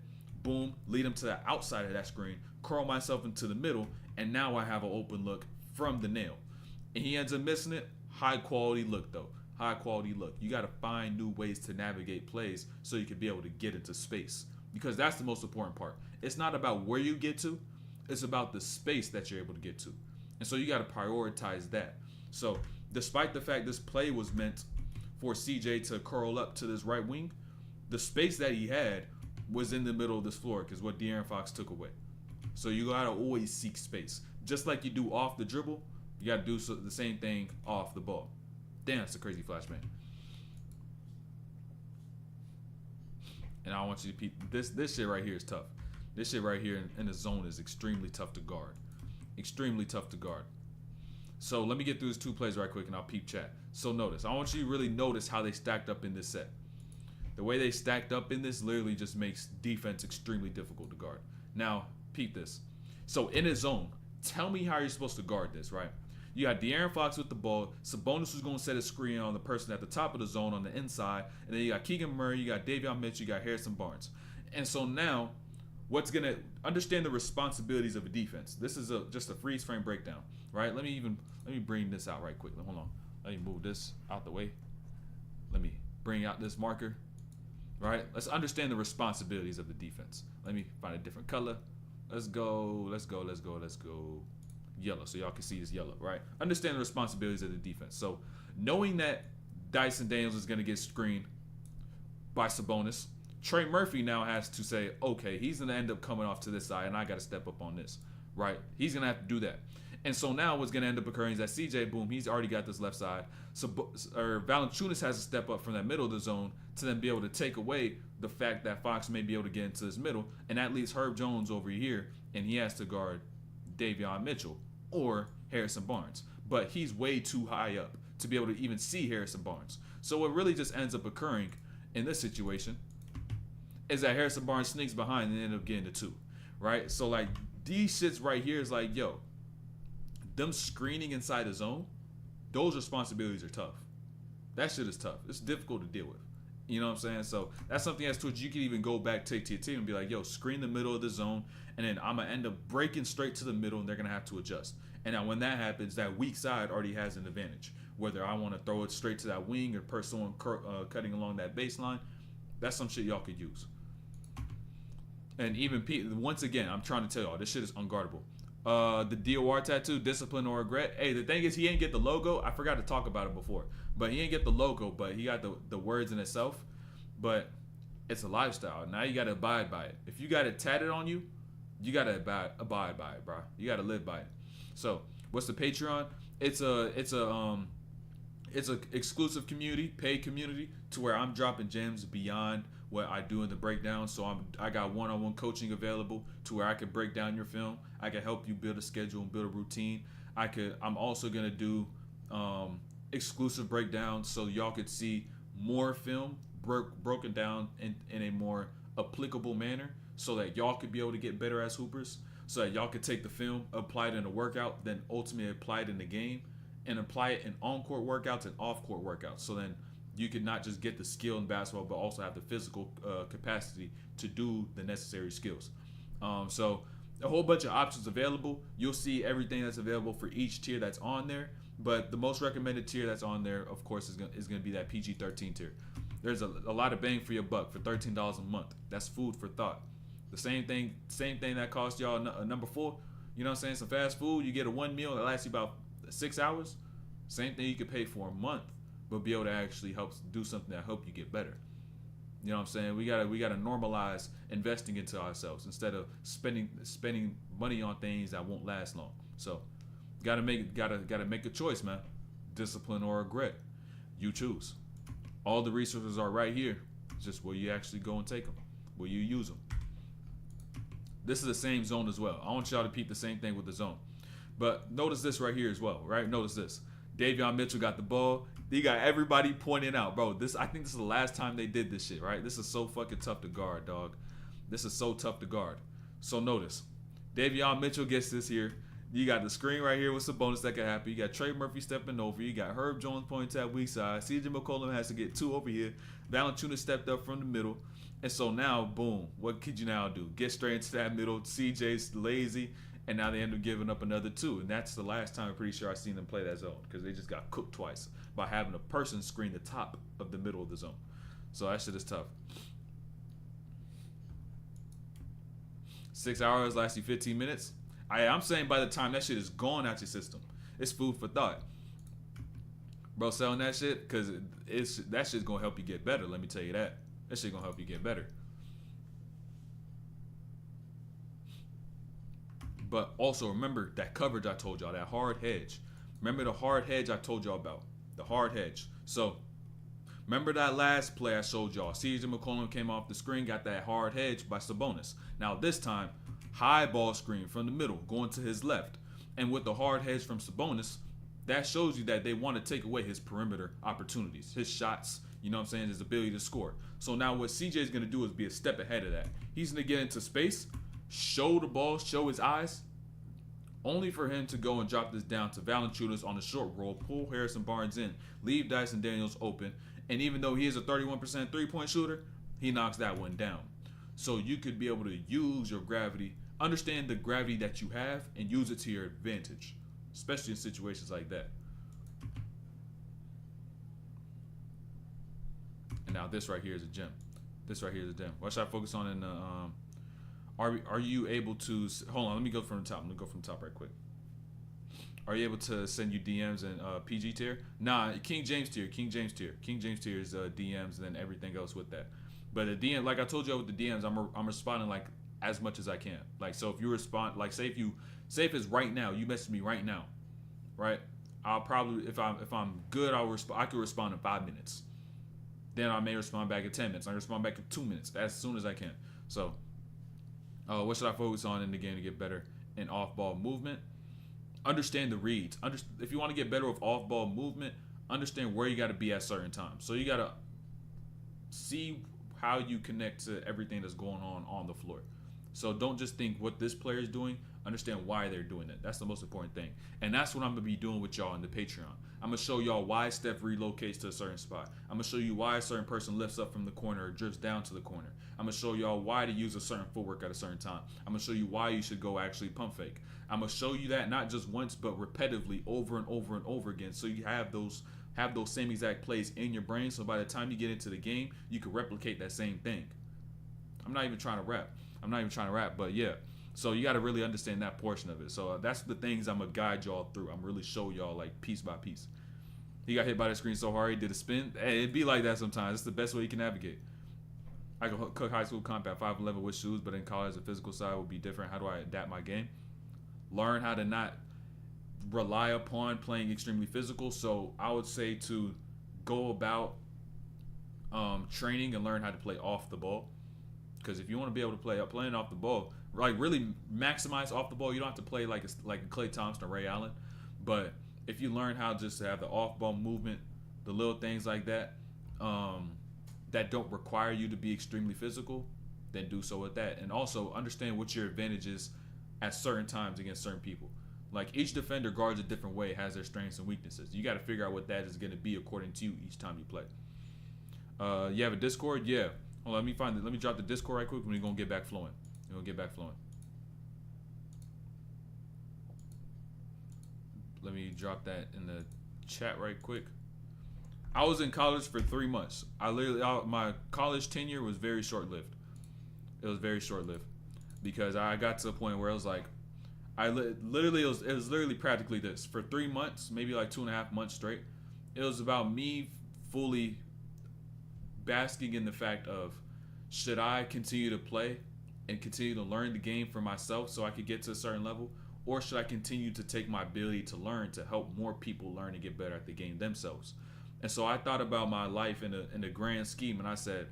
Boom, lead him to the outside of that screen, curl myself into the middle, and now I have an open look from the nail. And he ends up missing it. High quality look though. High quality look. You got to find new ways to navigate plays so you can be able to get into space. Because that's the most important part. It's not about where you get to. It's about the space that you're able to get to. And so you got to prioritize that. So despite the fact this play was meant for CJ to curl up to this right wing, the space that he had was in the middle of this floor because what De'Aaron Fox took away. So you got to always seek space. Just like you do off the dribble, you got to do the same thing off the ball. Damn, that's a crazy flash, man. And I want you to peep this shit right here is tough. This shit right here in the zone is extremely tough to guard. Extremely tough to guard. So let me get through these 2 plays right quick and I'll peep chat. So notice, I want you to really notice how they stacked up in this set. The way they stacked up in this literally just makes defense extremely difficult to guard. Now, peep this. So in his zone, tell me how you're supposed to guard this, right? You got De'Aaron Fox with the ball. Sabonis was going to set a screen on the person at the top of the zone on the inside. And then you got Keegan Murray, you got Davion Mitchell, you got Harrison Barnes. And so now, what's going to understand the responsibilities of a defense. This is just a freeze frame breakdown, right? Let me bring this out right quick. Hold on. Let me move this out the way. Let me bring out this marker, right? Let's understand the responsibilities of the defense. Let me find a different color. Let's go. yellow, so y'all can see it's yellow, right? Understand the responsibilities of the defense. So knowing that Dyson Daniels is going to get screened by Sabonis, Trey Murphy now has to say, okay, he's going to end up coming off to this side, and I got to step up on this, right? He's going to have to do that. And so now what's going to end up occurring is that CJ, boom, he's already got this left side. So Valanciunas has to step up from that middle of the zone to then be able to take away the fact that Fox may be able to get into this middle. And that leaves Herb Jones over here, and he has to guard Davion Mitchell or Harrison Barnes. But he's way too high up to be able to even see Harrison Barnes. So what really just ends up occurring in this situation is that Harrison Barnes sneaks behind and end up getting the 2, right? So like these shits right here is like, yo, them screening inside the zone, those responsibilities are tough. That shit is tough. It's difficult to deal with. You know what I'm saying? So that's something that's to which you can even go back, take to your team and be like, yo, screen the middle of the zone, and then I'm going to end up breaking straight to the middle, and they're going to have to adjust. And now when that happens, that weak side already has an advantage. Whether I want to throw it straight to that wing or put someone cutting along that baseline, that's some shit y'all could use. And even once again, I'm trying to tell y'all, this shit is unguardable. The DOR tattoo, discipline or regret. Hey, the thing is, he ain't get the logo. I forgot to talk about it before, but he ain't get the logo, but he got the words in itself. But it's a lifestyle. Now you got to abide by it. If you got it tatted on you, you got to abide by it, bro. You got to live by it. So what's the Patreon? It's a exclusive community, paid community, to where I'm dropping gems beyond what I do in the breakdown. So I got one-on-one coaching available to where I can break down your film. I can help you build a schedule and build a routine. I'm also gonna do exclusive breakdowns so y'all could see more film broken down in a more applicable manner, so that y'all could be able to get better as hoopers. So that y'all could take the film, apply it in a workout, then ultimately apply it in the game, and apply it in on-court workouts and off-court workouts. So then you can not just get the skill in basketball, but also have the physical capacity to do the necessary skills. So a whole bunch of options available. You'll see everything that's available for each tier that's on there. But the most recommended tier that's on there, of course, is going to be that PG-13 tier. There's a lot of bang for your buck for $13 a month. That's food for thought. The same thing that cost y'all a number 4. You know what I'm saying? Some fast food. You get a one meal that lasts you about 6 hours. Same thing you could pay for a month, but be able to actually help do something that help you get better. You know what I'm saying? We gotta normalize investing into ourselves instead of spending money on things that won't last long. So gotta make a choice, man. Discipline or regret. You choose. All the resources are right here. It's just will you actually go and take them? Will you use them? This is the same zone as well. I want y'all to peep the same thing with the zone. But notice this right here as well, right? Notice this. Davion Mitchell got the ball. He got everybody pointing out, bro. I think this is the last time they did this shit, right? This is so fucking tough to guard, dog. This is so tough to guard. So notice, Davion Mitchell gets this here. You got the screen right here with Sabonis that can happen. You got Trey Murphy stepping over. You got Herb Jones pointing to that weak side. CJ McCollum has to get 2 over here. Valanciunas stepped up from the middle. And so now, boom, what could you now do? Get straight into that middle. CJ's lazy. And now they end up giving up another 2. And that's the last time I'm pretty sure I've seen them play that zone, because they just got cooked twice by having a person screen the top of the middle of the zone. So that shit is tough. 6 hours lasts you 15 minutes. I'm saying by the time that shit is gone out your system, it's food for thought. Bro, selling that shit, because that shit's going to help you get better. Let me tell you that. That shit going to help you get better. But also remember that coverage I told y'all, that hard hedge. Remember the hard hedge I told y'all about. The hard hedge. So remember that last play I showed y'all. CJ McCollum came off the screen, got that hard hedge by Sabonis. Now this time, high ball screen from the middle, going to his left. And with the hard hedge from Sabonis, that shows you that they want to take away his perimeter opportunities, his shots, you know what I'm saying, his ability to score. So now what CJ is going to do is be a step ahead of that. He's going to get into space, show the ball, show his eyes, only for him to go and drop this down to Valanciunas on the short roll, pull Harrison Barnes in, leave Dyson Daniels open, and even though he is a 31% three-point shooter, he knocks that one down. So you could be able to use your gravity, understand the gravity that you have, and use it to your advantage, especially in situations like that. And now this right here is a gem. This right here is a gem. What should I focus on in the Are you able to hold on? Let me go from the top. Let me go from the top right quick. Are you able to send you DMs in PG tier? Nah, King James tier. King James tier is DMs and then everything else with that. But the DM, like I told you with the DMs, I'm responding like as much as I can. Like, so if you respond, like say if it's right now, you message me right now, right? I'll probably, if I'm good, I could respond in 5 minutes. Then I may respond back in 10 minutes. I respond back in 2 minutes as soon as I can. So, what should I focus on in the game to get better in off-ball movement? Understand the reads. If you want to get better with off-ball movement, understand where you got to be at certain times. So you got to see how you connect to everything that's going on the floor. So don't just think what this player is doing. Understand why they're doing it. That's the most important thing. And that's what I'm going to be doing with y'all in the Patreon. I'm going to show y'all why Steph relocates to a certain spot. I'm going to show you why a certain person lifts up from the corner or drifts down to the corner. I'm going to show y'all why to use a certain footwork at a certain time. I'm going to show you why you should go actually pump fake. I'm going to show you that not just once, but repetitively over and over and over again. So you have those same exact plays in your brain. So by the time you get into the game, you can replicate that same thing. I'm not even trying to rap, but yeah. So you got to really understand that portion of it. So that's the things I'm going to guide y'all through. I'm really show y'all like piece by piece. He got hit by the screen so hard he did a spin. Hey, it'd be like that sometimes. It's the best way you can navigate. I can cook high school comp at 5'11" with shoes, but in college the physical side will be different. How do I adapt my game? Learn how to not rely upon playing extremely physical. So I would say to go about training and learn how to play off the ball. Because if you want to be able to playing off the ball, like really maximize off the ball, you don't have to play like Klay Thompson or Ray Allen. But if you learn how just to have the off ball movement, the little things like that, that don't require you to be extremely physical, then do so with that. And also understand what your advantage is at certain times against certain people. Like each defender guards a different way, has their strengths and weaknesses. You got to figure out what that is going to be according to you each time you play. You have a Discord? Yeah. Well, let me find it. Let me drop the Discord right quick and we're going to get back flowing. Let me drop that in the chat right quick. I was in college for 3 months. My college tenure was very short-lived. It was very short-lived because I got to a point where it was like, it was literally practically this. For 3 months, maybe like 2.5 months straight, it was about me fully basking in the fact of, should I continue to play and continue to learn the game for myself so I could get to a certain level, or should I continue to take my ability to learn to help more people learn and get better at the game themselves? And so I thought about my life in the grand scheme, and I said,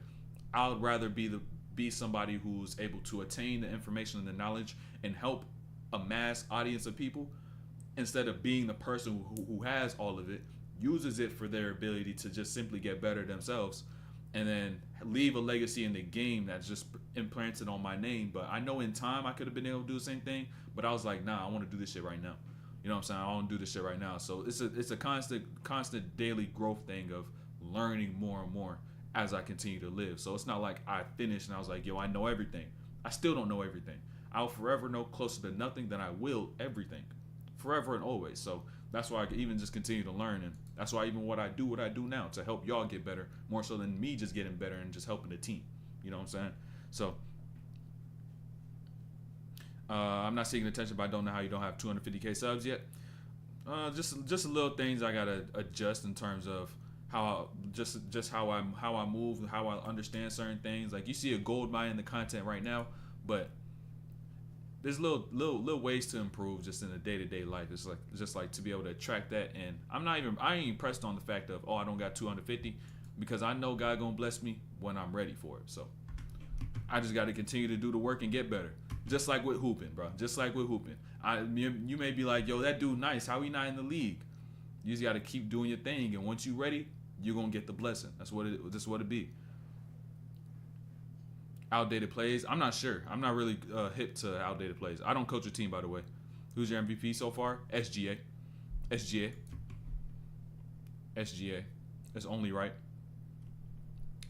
I would rather be somebody who's able to attain the information and the knowledge and help a mass audience of people, instead of being the person who has all of it, uses it for their ability to just simply get better themselves, and then leave a legacy in the game that's just implanted on my name. But I know in time I could have been able to do the same thing, but I was like, nah, I want to do this shit right now. You know what I'm saying? I want to do this shit right now. So it's a constant daily growth thing of learning more and more as I continue to live. So it's not like I finished and I was like, yo, I know everything. I still don't know everything. I'll forever know closer to nothing than I will everything, forever and always. So that's why I can even just continue to learn, and that's why even what I do now to help y'all get better, more so than me just getting better and just helping the team. You know what I'm saying? So I'm not seeking attention, but I don't know how you don't have 250K subs yet. Just little things I gotta adjust in terms of how I move, how I understand certain things. Like you see a gold mine in the content right now, but there's little ways to improve just in the day-to-day life. It's just like to be able to attract that. And I ain't even pressed on the fact of, I don't got 250, because I know God gonna bless me when I'm ready for it. So I just got to continue to do the work and get better. Just like with hooping, bro. Just like with hooping. You may be like, yo, that dude nice. How he not in the league? You just got to keep doing your thing, and once you ready, you're gonna get the blessing. That's what it be. Outdated plays. I'm not sure. I'm not really hip to outdated plays. I don't coach a team, by the way. Who's your MVP so far? SGA. It's only right.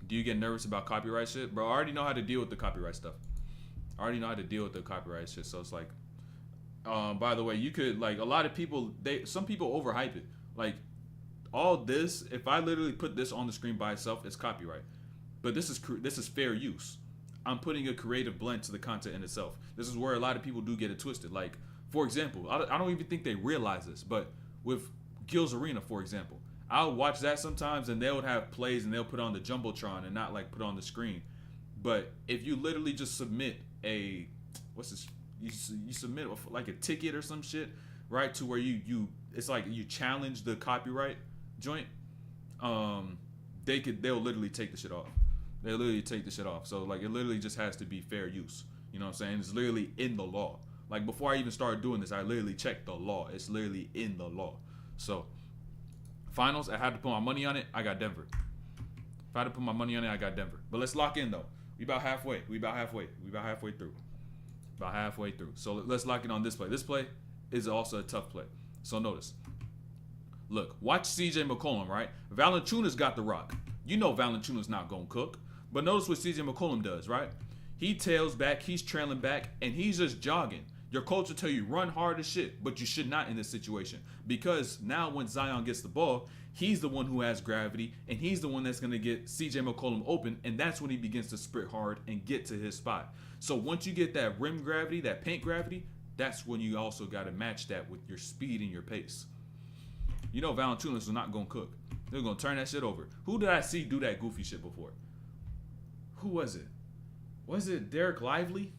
Do you get nervous about copyright shit? Bro, I already know how to deal with the copyright stuff. So it's like, by the way, you could, like, a lot of people, some people overhype it. Like, all this, if I literally put this on the screen by itself, it's copyright. But this is fair use. I'm putting a creative blend to the content in itself. This is where a lot of people do get it twisted. Like, For example, I don't even think they realize this, but with Gil's Arena, for example, I'll watch that sometimes, and they'll have plays, and they'll put on the jumbotron and not like put on the screen. But if you literally just submit a you submit like a ticket or some shit, right, to where you it's like you challenge the copyright joint, they'll literally take the shit off. They literally take the shit off. So like it literally just has to be fair use. You know what I'm saying? It's literally in the law. Like before I even started doing this, I literally checked the law. It's literally in the law. So finals, I had to put my money on it. I got Denver. If I had to put my money on it, I got Denver. But let's lock in though. We about halfway. We about halfway through. About halfway through. So let's lock in on this play. This play is also a tough play. So notice. Look, watch CJ McCollum, right? Valanciunas got the rock. You know Valanciunas not going to cook. But notice what CJ McCollum does, right? He tails back, he's trailing back, and he's just jogging. Your coach will tell you run hard as shit, but you should not in this situation. Because now when Zion gets the ball, he's the one who has gravity, and he's the one that's going to get CJ McCollum open, and that's when he begins to sprint hard and get to his spot. So once you get that rim gravity, that paint gravity, that's when you also got to match that with your speed and your pace. You know Valanciunas is not going to cook. They're going to turn that shit over. Who did I see do that goofy shit before? Who was it? Was it Derek Lively?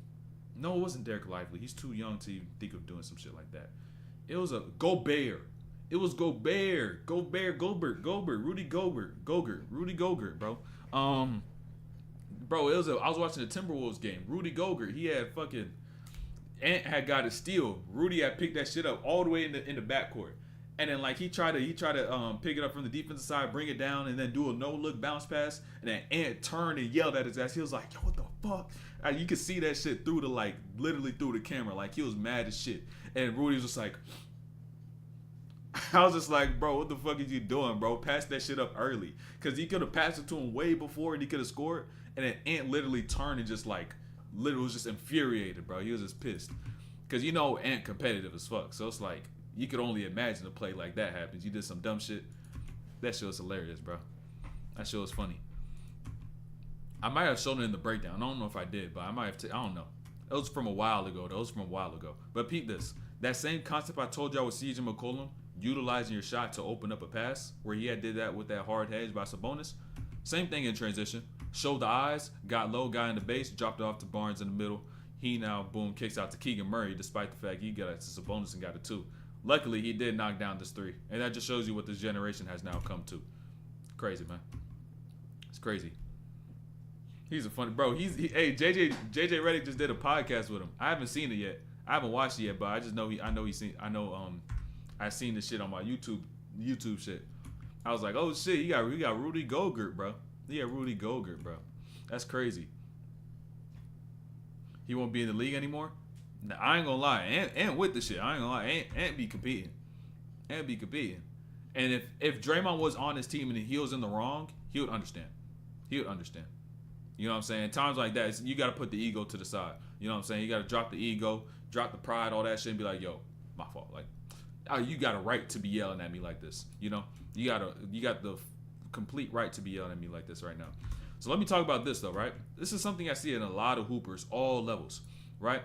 No, it wasn't Derek Lively. He's too young to even think of doing some shit like that. It was a Gobert. It was Gobert. Rudy Gobert, bro. Bro, I was watching the Timberwolves game. Rudy Gobert, he had fucking Ant had got a steal. Rudy had picked that shit up all the way in the backcourt. And then like he tried to pick it up from the defensive side, bring it down, and then do a no-look bounce pass. And then Ant turned and yelled at his ass. He was like, "Yo, what the fuck?" You could see that shit through literally through the camera. Like he was mad as shit. And Rudy was just like, I was just like, bro, what the fuck is you doing, bro? Pass that shit up early. Because he could have passed it to him way before and he could have scored. And then Ant literally turned and just literally was just infuriated, bro. He was just pissed. Because you know Ant competitive as fuck. So it's like, you could only imagine a play like that happens. You did some dumb shit. That shit was hilarious, bro. That shit was funny. I might have shown it in the breakdown. I don't know if I did, but I might have. I don't know. It was from a while ago. But peep this. That same concept I told y'all with CJ McCollum, utilizing your shot to open up a pass, where he did that with that hard hedge by Sabonis. Same thing in transition. Showed the eyes, got low, got in the base, dropped it off to Barnes in the middle. He now, boom, kicks out to Keegan Murray, despite the fact he got it to Sabonis and got it too. Luckily, he did knock down this three. And that just shows you what this generation has now come to. Crazy, man. It's crazy. He's a funny bro. Hey, JJ Redick just did a podcast with him. I haven't seen it yet. I haven't watched it yet, but I just know I seen the shit on my YouTube shit. I was like, oh shit, he got Rudy Gobert, bro. He got Rudy Gobert, bro. That's crazy. He won't be in the league anymore? Nah, I ain't gonna lie. Ant with the shit. I ain't gonna lie. Ant be competing. And if Draymond was on his team and he was in the wrong, he would understand. You know what I'm saying? Times like that, you got to put the ego to the side. You know what I'm saying? You got to drop the ego, drop the pride, all that shit, and be like, yo, my fault. Like, you got a right to be yelling at me like this. You know? You got the complete right to be yelling at me like this right now. So let me talk about this, though, right? This is something I see in a lot of hoopers, all levels, right?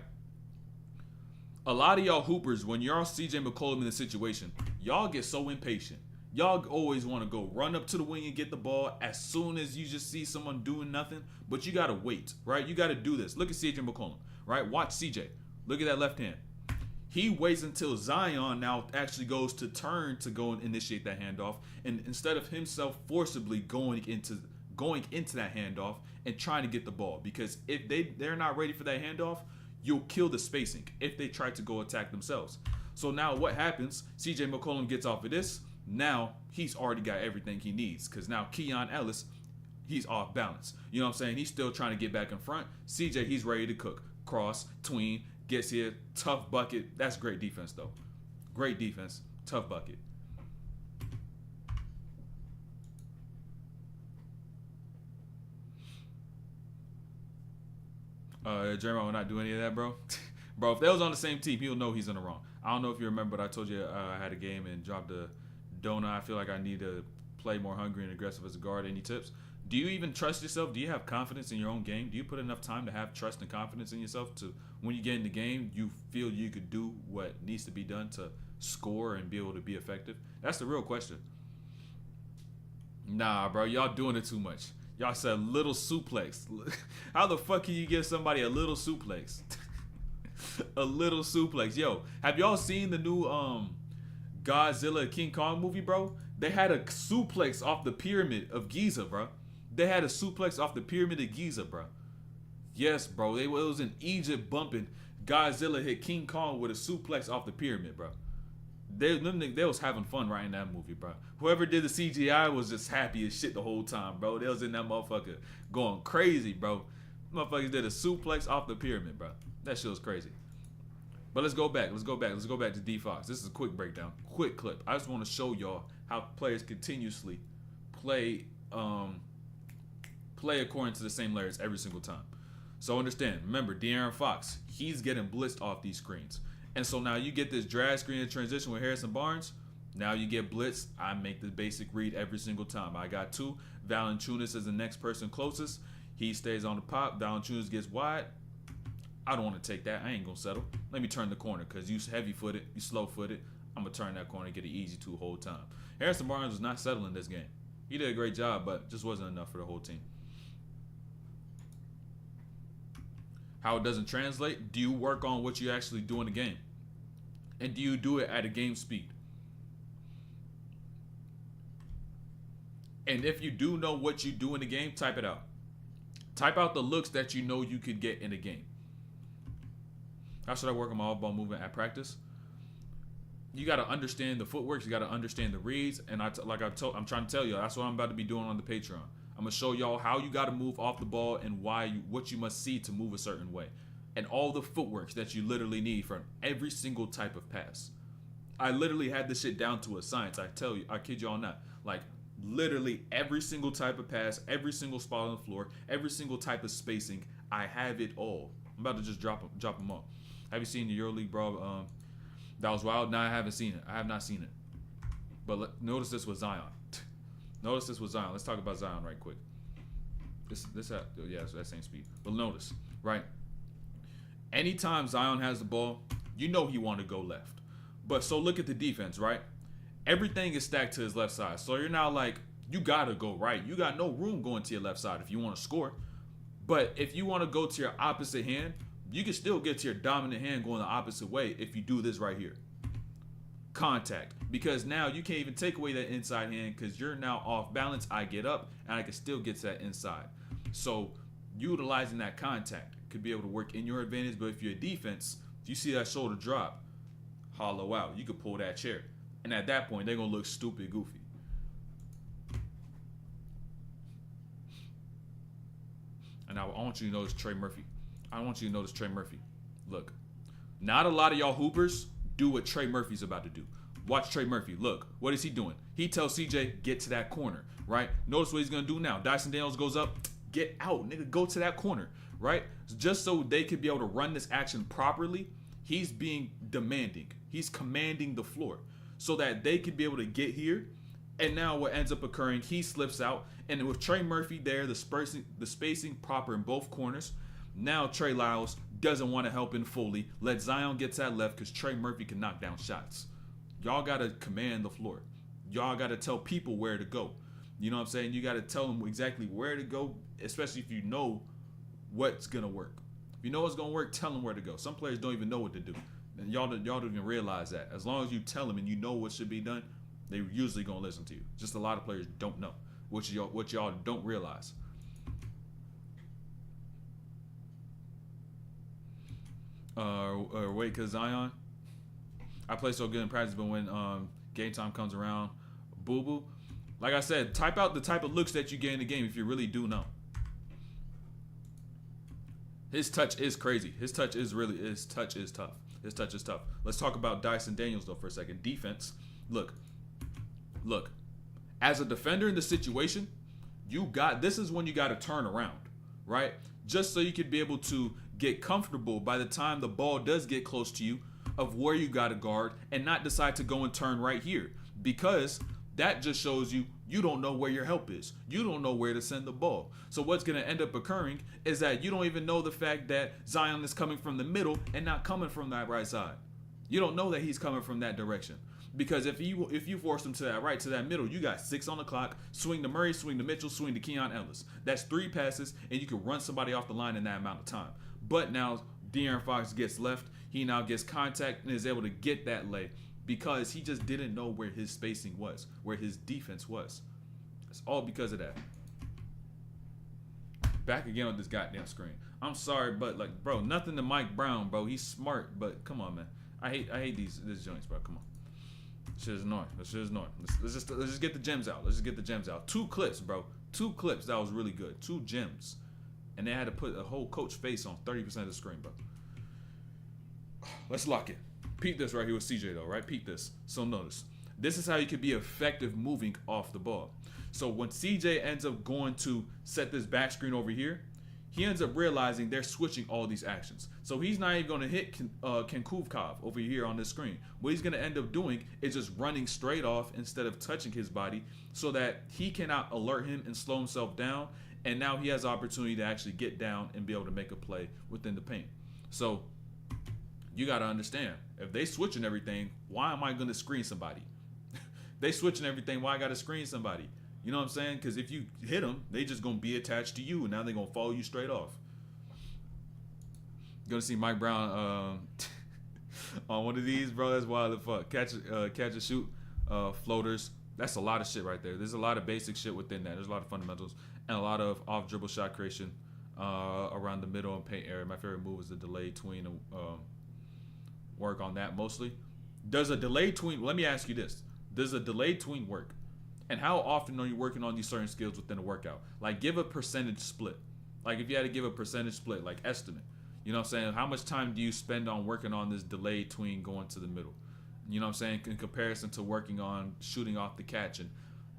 A lot of y'all hoopers, when you're on CJ McCollum in the situation, y'all get so impatient. Y'all always want to go run up to the wing and get the ball as soon as you just see someone doing nothing. But you got to wait, right? You got to do this. Look at CJ McCollum, right? Watch CJ. Look at that left hand. He waits until Zion now actually goes to turn to go and initiate that handoff. And instead of himself forcibly going into that handoff and trying to get the ball. Because if they're not ready for that handoff, you'll kill the spacing if they try to go attack themselves. So now what happens? CJ McCollum gets off of this. Now he's already got everything he needs because now Keon Ellis, he's off balance. You know what I'm saying? He's still trying to get back in front. CJ, he's ready to cook. Cross, tween, gets here, tough bucket. That's great defense though. Great defense, tough bucket. Draymond will not do any of that, bro. Bro, if they was on the same team, he'll know he's in the wrong. I don't know if you remember, but I told you I had a game and dropped a donut. I feel like I need to play more hungry and aggressive as a guard. Any tips? Do you even trust yourself? Do you have confidence in your own game? Do you put enough time to have trust and confidence in yourself to when you get in the game, you feel you could do what needs to be done to score and be able to be effective? That's the real question. Nah, bro, y'all doing it too much. Y'all said little suplex. How the fuck can you give somebody a little suplex? A little suplex. Yo, have y'all seen the new Godzilla King Kong movie, bro? They had a suplex off the pyramid of Giza, bro. They had a suplex off the pyramid of Giza, bro. Yes, bro. It was in Egypt bumping. Godzilla hit King Kong with a suplex off the pyramid, bro. They was having fun writing that movie, bro. Whoever did the CGI was just happy as shit the whole time, bro. They was in that motherfucker going crazy, bro. Motherfuckers did a suplex off the pyramid, bro. That shit was crazy. But let's go back. Let's go back to D Fox. This is a quick breakdown, quick clip. I just want to show y'all how players continuously play according to the same layers every single time. So understand, remember, De'Aaron Fox, he's getting blitzed off these screens. And so now you get this drag screen in transition with Harrison Barnes. Now you get blitzed. I make the basic read every single time. I got two. Valanciunas is the next person closest. He stays on the pop. Valanciunas gets wide. I don't want to take that. I ain't going to settle. Let me turn the corner because you heavy-footed, you slow-footed. I'm going to turn that corner and get an easy two the whole time. Harrison Barnes was not settling this game. He did a great job, but just wasn't enough for the whole team. How it doesn't translate? Do you work on what you actually do in the game? And do you do it at a game speed? And if you do know what you do in the game, type it out. Type out the looks that you know you could get in the game. How should I work on my off-ball movement at practice? You got to understand the footwork. You got to understand the reads. And I'm trying to tell you, that's what I'm about to be doing on the Patreon. I'm going to show y'all how you got to move off the ball and what you must see to move a certain way. And all the footworks that you literally need for every single type of pass. I literally had this shit down to a science. I tell you, I kid y'all not. Like, literally every single type of pass, every single spot on the floor, every single type of spacing, I have it all. I'm about to just drop them off. Have you seen the EuroLeague, bro? That was wild. No, I haven't seen it. I have not seen it. But notice this with Zion. Notice this with Zion. Let's talk about Zion right quick. Yeah, so that same speed. But notice, right? Anytime Zion has the ball, you know he want to go left. But so look at the defense, right? Everything is stacked to his left side. So you're now like, you got to go right. You got no room going to your left side if you want to score. But if you want to go to your opposite hand, you can still get to your dominant hand going the opposite way if you do this right here. Contact. Because now you can't even take away that inside hand because you're now off balance. I get up and I can still get to that inside. So utilizing that contact could be able to work in your advantage. But if you're a defense, if you see that shoulder drop, hollow out. You could pull that chair. And at that point, they're going to look stupid goofy. And I want you to notice Trey Murphy. I want you to notice Trey Murphy. Look, not a lot of y'all hoopers do what Trey Murphy's about to do. Watch Trey Murphy. Look, what is he doing? He tells CJ, get to that corner, right? Notice what he's going to do now. Dyson Daniels goes up. Get out, nigga. Go to that corner, right? Just so they could be able to run this action properly, he's being demanding. He's commanding the floor so that they could be able to get here. And now what ends up occurring, he slips out. And with Trey Murphy there, the spacing proper in both corners, now Trey Lyles doesn't want to help in fully. Let Zion get to that left because Trey Murphy can knock down shots. Y'all got to command the floor. Y'all got to tell people where to go. You know what I'm saying? You got to tell them exactly where to go, especially if you know what's going to work. If you know what's going to work, tell them where to go. Some players don't even know what to do. And y'all don't even realize that. As long as you tell them and you know what should be done, they usually going to listen to you. Just a lot of players don't know, what y'all don't realize. Wait, because Zion, I play so good in practice, but when game time comes around, boo-boo. Like I said, type out the type of looks that you get in the game if you really do know. His touch is crazy. His touch is tough. His touch is tough. Let's talk about Dyson Daniels, though, for a second. Defense. Look. As a defender in the situation, this is when you got to turn around, right? Just so you could be able to get comfortable by the time the ball does get close to you of where you got to guard and not decide to go and turn right here. Because That just shows you don't know where your help is. You don't know where to send the ball. So what's going to end up occurring is that you don't even know the fact that Zion is coming from the middle and not coming from that right side. You don't know that he's coming from that direction. Because if you force him to that right, to that middle, you got 6 on the clock. Swing to Murray, swing to Mitchell, swing to Keon Ellis. That's 3 passes, and you can run somebody off the line in that amount of time. But now De'Aaron Fox gets left. He now gets contact and is able to get that lay because he just didn't know where his spacing was, where his defense was. It's all because of that. Back again on this goddamn screen. I'm sorry, but like, bro, nothing to Mike Brown, bro. He's smart, but come on, man. I hate these joints, bro. Come on. Shit is annoying. This shit is annoying. Let's just get the gems out. Let's just get the gems out. 2 clips, bro. 2 clips. That was really good. 2 gems. And they had to put a whole coach face on 30% of the screen, bro. Let's lock it. Peep this right here with CJ, though, right? Peep this. So notice. This is how you could be effective moving off the ball. So when CJ ends up going to set this back screen over here, he ends up realizing they're switching all these actions. So he's not even going to hit Kenkuvkov over here on this screen. What he's going to end up doing is just running straight off instead of touching his body so that he cannot alert him and slow himself down. And now he has the opportunity to actually get down and be able to make a play within the paint. So you got to understand, if they switching everything, why am I going to screen somebody? They switching everything, why I got to screen somebody? You know what I'm saying? Because if you hit them, they just going to be attached to you, and now they're going to follow you straight off. You're going to see Mike Brown on one of these, bro. That's wild as fuck. Catch and shoot, floaters. That's a lot of shit right there. There's a lot of basic shit within that. There's a lot of fundamentals and a lot of off-dribble shot creation around the middle and paint area. My favorite move is the delayed tween. Work on that mostly. Does a delayed tween, let me ask you this. Does a delayed tween work? And how often are you working on these certain skills within a workout? Like, give a percentage split. Like, if you had to give a percentage split, like estimate. You know what I'm saying? How much time do you spend on working on this delayed tween going to the middle? You know what I'm saying? In comparison to working on shooting off the catch and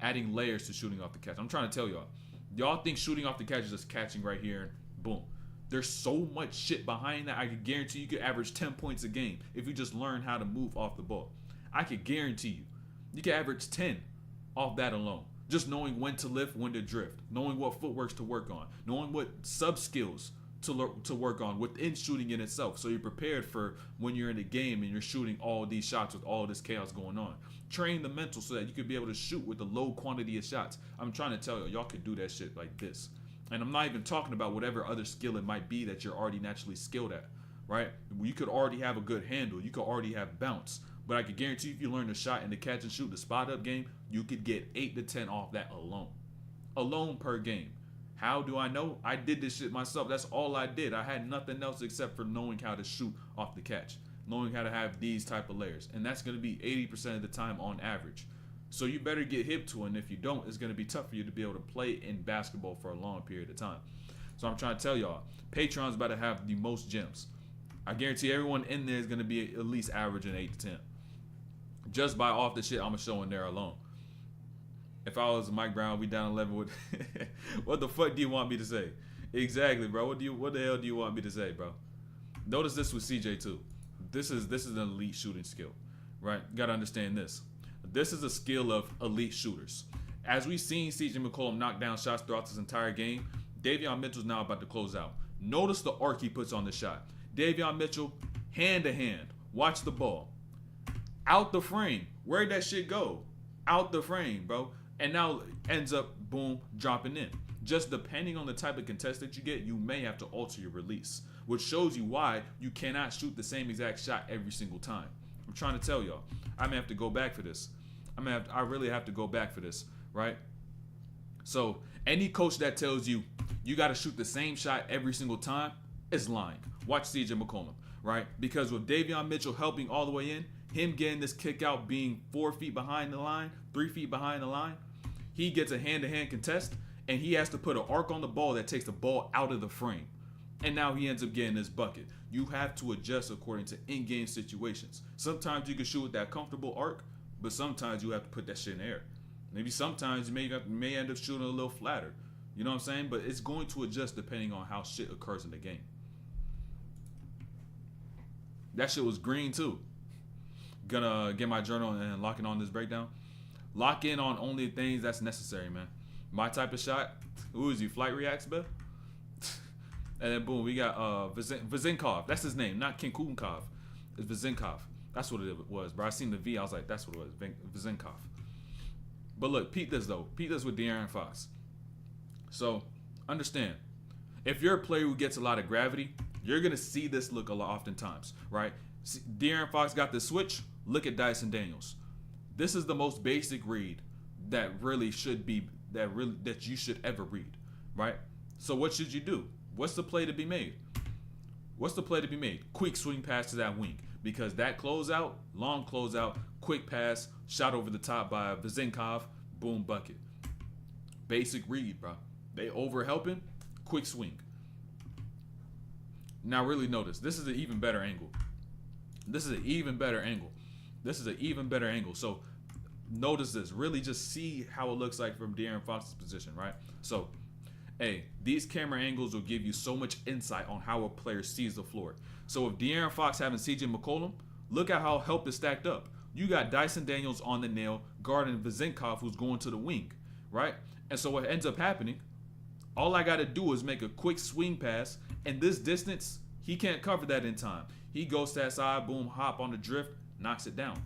adding layers to shooting off the catch. I'm trying to tell y'all. Y'all think shooting off the catch is just catching right here and boom. There's so much shit behind that. I could guarantee you could average 10 points a game if you just learn how to move off the ball. I could guarantee you could average 10 off that alone. Just knowing when to lift, when to drift, knowing what footworks to work on, knowing what sub skills to work on within shooting in itself. So you're prepared for when you're in a game and you're shooting all these shots with all this chaos going on. Train the mental so that you could be able to shoot with a low quantity of shots. I'm trying to tell y'all could do that shit like this. And I'm not even talking about whatever other skill it might be that you're already naturally skilled at, right? You could already have a good handle. You could already have bounce. But I can guarantee if you learn the shot and the catch and shoot, the spot up game, you could get 8 to 10 off that alone. Alone per game. How do I know? I did this shit myself. That's all I did. I had nothing else except for knowing how to shoot off the catch. Knowing how to have these type of layers. And that's going to be 80% of the time on average. So you better get hip to it. And if you don't, it's going to be tough for you to be able to play in basketball for a long period of time. So I'm trying to tell y'all, Patreon's about to have the most gems. I guarantee everyone in there is going to be at least averaging 8 to 10. Just by off the shit I'm showing there alone. If I was Mike Brown, we down 11 with what the fuck do you want me to say? Exactly, bro. What the hell do you want me to say, bro? Notice this with CJ too. This is an elite shooting skill, right? You gotta understand this. This is a skill of elite shooters. As we've seen CJ McCollum knock down shots throughout this entire game, Davion Mitchell's now about to close out. Notice the arc he puts on the shot. Davion Mitchell, hand to hand. Watch the ball. Out the frame. Where'd that shit go? Out the frame, bro. And now ends up, boom, dropping in. Just depending on the type of contest that you get, you may have to alter your release, which shows you why you cannot shoot the same exact shot every single time. I'm trying to tell y'all. I may have to go back for this. I really have to go back for this, right? So any coach that tells you you got to shoot the same shot every single time is lying. Watch CJ McCollum, right? Because with Davion Mitchell helping all the way in, him getting this kick out being 4 feet behind the line, 3 feet behind the line, he gets a hand-to-hand contest, and he has to put an arc on the ball that takes the ball out of the frame. And now he ends up getting this bucket. You have to adjust according to in-game situations. Sometimes you can shoot with that comfortable arc, but sometimes you have to put that shit in the air. Maybe sometimes you may end up shooting a little flatter. You know what I'm saying? But it's going to adjust depending on how shit occurs in the game. That shit was green too. Gonna get my journal and locking on this breakdown. Lock in on only things that's necessary, man. My type of shot. Who is you? Flight reacts, bro. And then boom, we got Vazenkov. That's his name, not Kinkunkov. It's Vazenkov. That's what it was, bro. I seen the V. I was like, that's what it was, Vazenkov. But look, peep this though. Peep this with De'Aaron Fox. So understand, if you're a player who gets a lot of gravity, you're gonna see this look a lot oftentimes, right? De'Aaron Fox got the switch. Look at Dyson Daniels. This is the most basic read that really should be that you should ever read, right? So what should you do? What's the play to be made? What's the play to be made? Quick swing pass to that wing, because that closeout, long closeout, quick pass, shot over the top by Vazenkov, boom, bucket. Basic read, bro. They over helping, quick swing. Now really notice, this is an even better angle. This is an even better angle. This is an even better angle. So notice this. Really just see how it looks like from De'Aaron Fox's position, right? So, hey, these camera angles will give you so much insight on how a player sees the floor. So if De'Aaron Fox having CJ McCollum, look at how help is stacked up. You got Dyson Daniels on the nail, guarding Vazenkov, who's going to the wing, right? And so what ends up happening, all I got to do is make a quick swing pass, and this distance, he can't cover that in time. He goes to that side, boom, hop on the drift, knocks it down.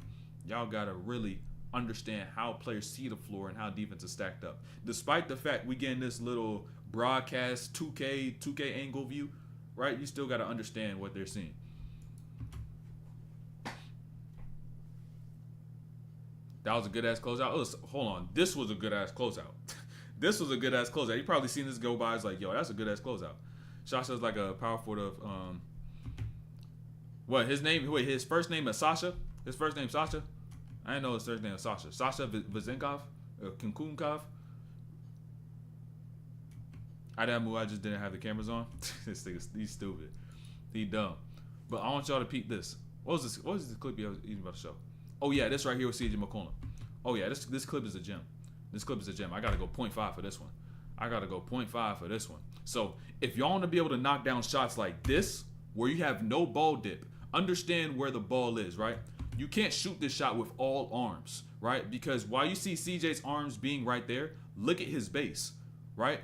Y'all got to really understand how players see the floor and how defense is stacked up. Despite the fact we getting this little broadcast 2K angle view, right? You still got to understand what they're seeing. That was a good ass closeout. Hold on, this was a good ass closeout. This was a good ass closeout. You probably seen this go by. It's like, yo, that's a good ass closeout. Sasha's like a power forward of what his name? Wait, his first name is Sasha. His first name Sasha. I didn't know his first name was Sasha. Sasha Vazenkov, Kinkunkov. I just didn't have the cameras on. This thing, he's stupid. He dumb. But I want y'all to peep this. What was this clip you was about to show? Oh yeah, this right here with CJ McCollum. Oh yeah, this clip is a gem. This clip is a gem. I gotta go 0.5 for this one. I gotta go 0.5 for this one. So if y'all want to be able to knock down shots like this, where you have no ball dip, understand where the ball is, right? You can't shoot this shot with all arms, right? Because while you see CJ's arms being right there, look at his base, right?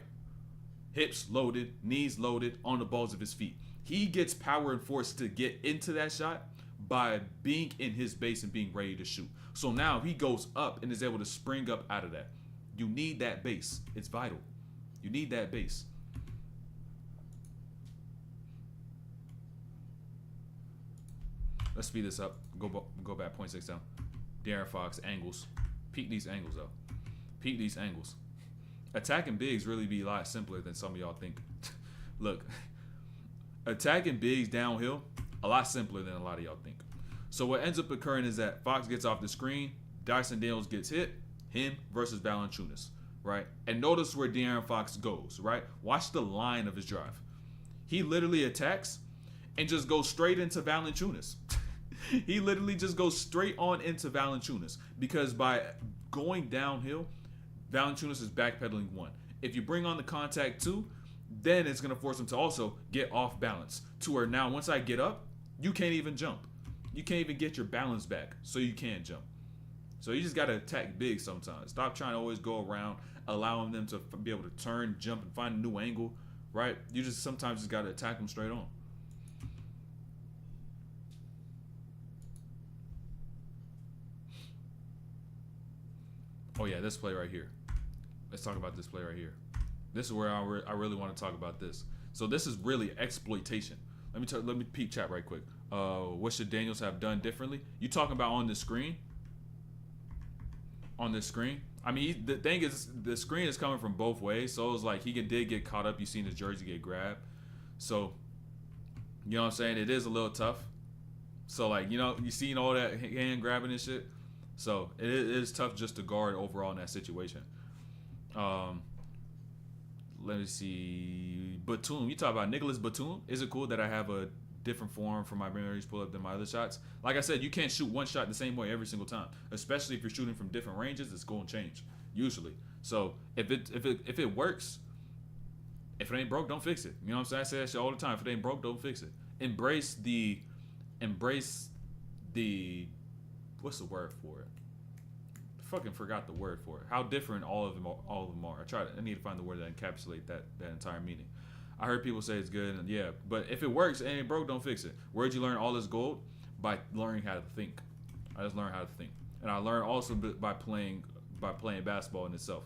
Hips loaded, knees loaded on the balls of his feet. He gets power and force to get into that shot by being in his base and being ready to shoot. So now he goes up and is able to spring up out of that. You need that base. It's vital. You need that base. Let's speed this up. Go back 0.6 down. De'Aaron Fox angles. Peek these angles though. Peek these angles. Attacking bigs really be a lot simpler than some of y'all think. Look, attacking bigs downhill, a lot simpler than a lot of y'all think. So what ends up occurring is that Fox gets off the screen, Dyson Daniels gets hit, him versus Valanciunas, right? And notice where De'Aaron Fox goes, right? Watch the line of his drive. He literally attacks and just goes straight into Valanciunas. He literally just goes straight on into Valanciunas, because by going downhill, Valanciunas is backpedaling one. If you bring on the contact two, then it's going to force him to also get off balance, to where now once I get up, you can't even jump. You can't even get your balance back, so you can't jump. So you just got to attack big sometimes. Stop trying to always go around, allowing them to be able to turn, jump, and find a new angle, right? You just sometimes just got to attack them straight on. Oh yeah, this play right here. Let's talk about this play right here. This is where I really want to talk about this. So this is really exploitation. Let me peek chat right quick. What should Daniels have done differently? You talking about on this screen? On this screen? I mean, the thing is, the screen is coming from both ways. So it's like he did get caught up. You seen his jersey get grabbed. So, you know what I'm saying? It is a little tough. So like, you know, you seen all that hand grabbing and shit. So it is tough just to guard overall in that situation. Let me see. Batum. You talk about Nicholas Batum. Is it cool that I have a different form for my memories pull up than my other shots? Like I said, you can't shoot one shot the same way every single time. Especially if you're shooting from different ranges, it's going to change usually. So if it works, if it ain't broke, don't fix it. You know what I'm saying? I say that shit all the time. If it ain't broke, don't fix it. Embrace the what's the word for it? fucking forgot the word for it. How different all of them are. I need to find the word that encapsulate that entire meaning. I heard people say it's good, and yeah, but if it works and it broke, don't fix it. Where'd you learn all this gold? By learning how to think. I just learned how to think, and I learned also by playing basketball in itself,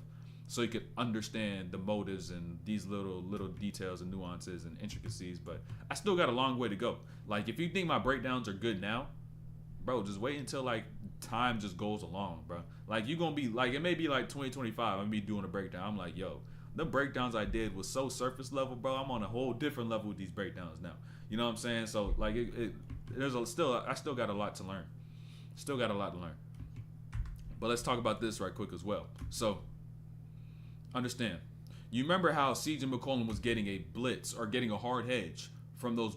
so you could understand the motives and these little details and nuances and intricacies. But I still got a long way to go. Like, if you think my breakdowns are good now, bro, just wait until like time just goes along, bro. Like, you gonna be like, it may be like 2025. I'm gonna be doing a breakdown. I'm like, yo, the breakdowns I did was so surface level, bro. I'm on a whole different level with these breakdowns now. You know what I'm saying? So like, I still got a lot to learn. Still got a lot to learn. But let's talk about this right quick as well. So, understand. You remember how CJ McCollum was getting a blitz or getting a hard hedge from those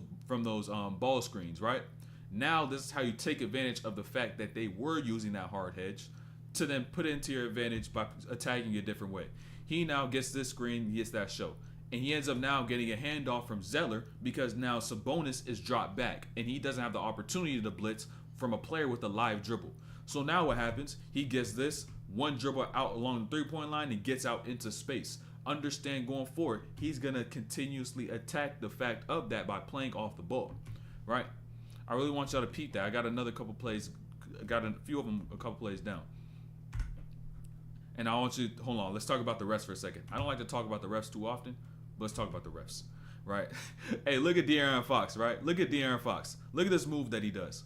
ball screens, right? Now this is how you take advantage of the fact that they were using that hard hedge to then put it into your advantage by attacking a different way. He now gets this screen, he gets that show. And he ends up now getting a handoff from Zeller because now Sabonis is dropped back and he doesn't have the opportunity to blitz from a player with a live dribble. So now what happens? He gets this one dribble out along the 3-point line and gets out into space. Understand, going forward, he's going to continuously attack the fact of that by playing off the ball, right? I really want y'all to peep that. I got another couple plays, got a few of them a couple plays down. And I want you, hold on, let's talk about the refs for a second. I don't like to talk about the refs too often, but let's talk about the refs, right? Hey, look at De'Aaron Fox, right? Look at De'Aaron Fox. Look at this move that he does.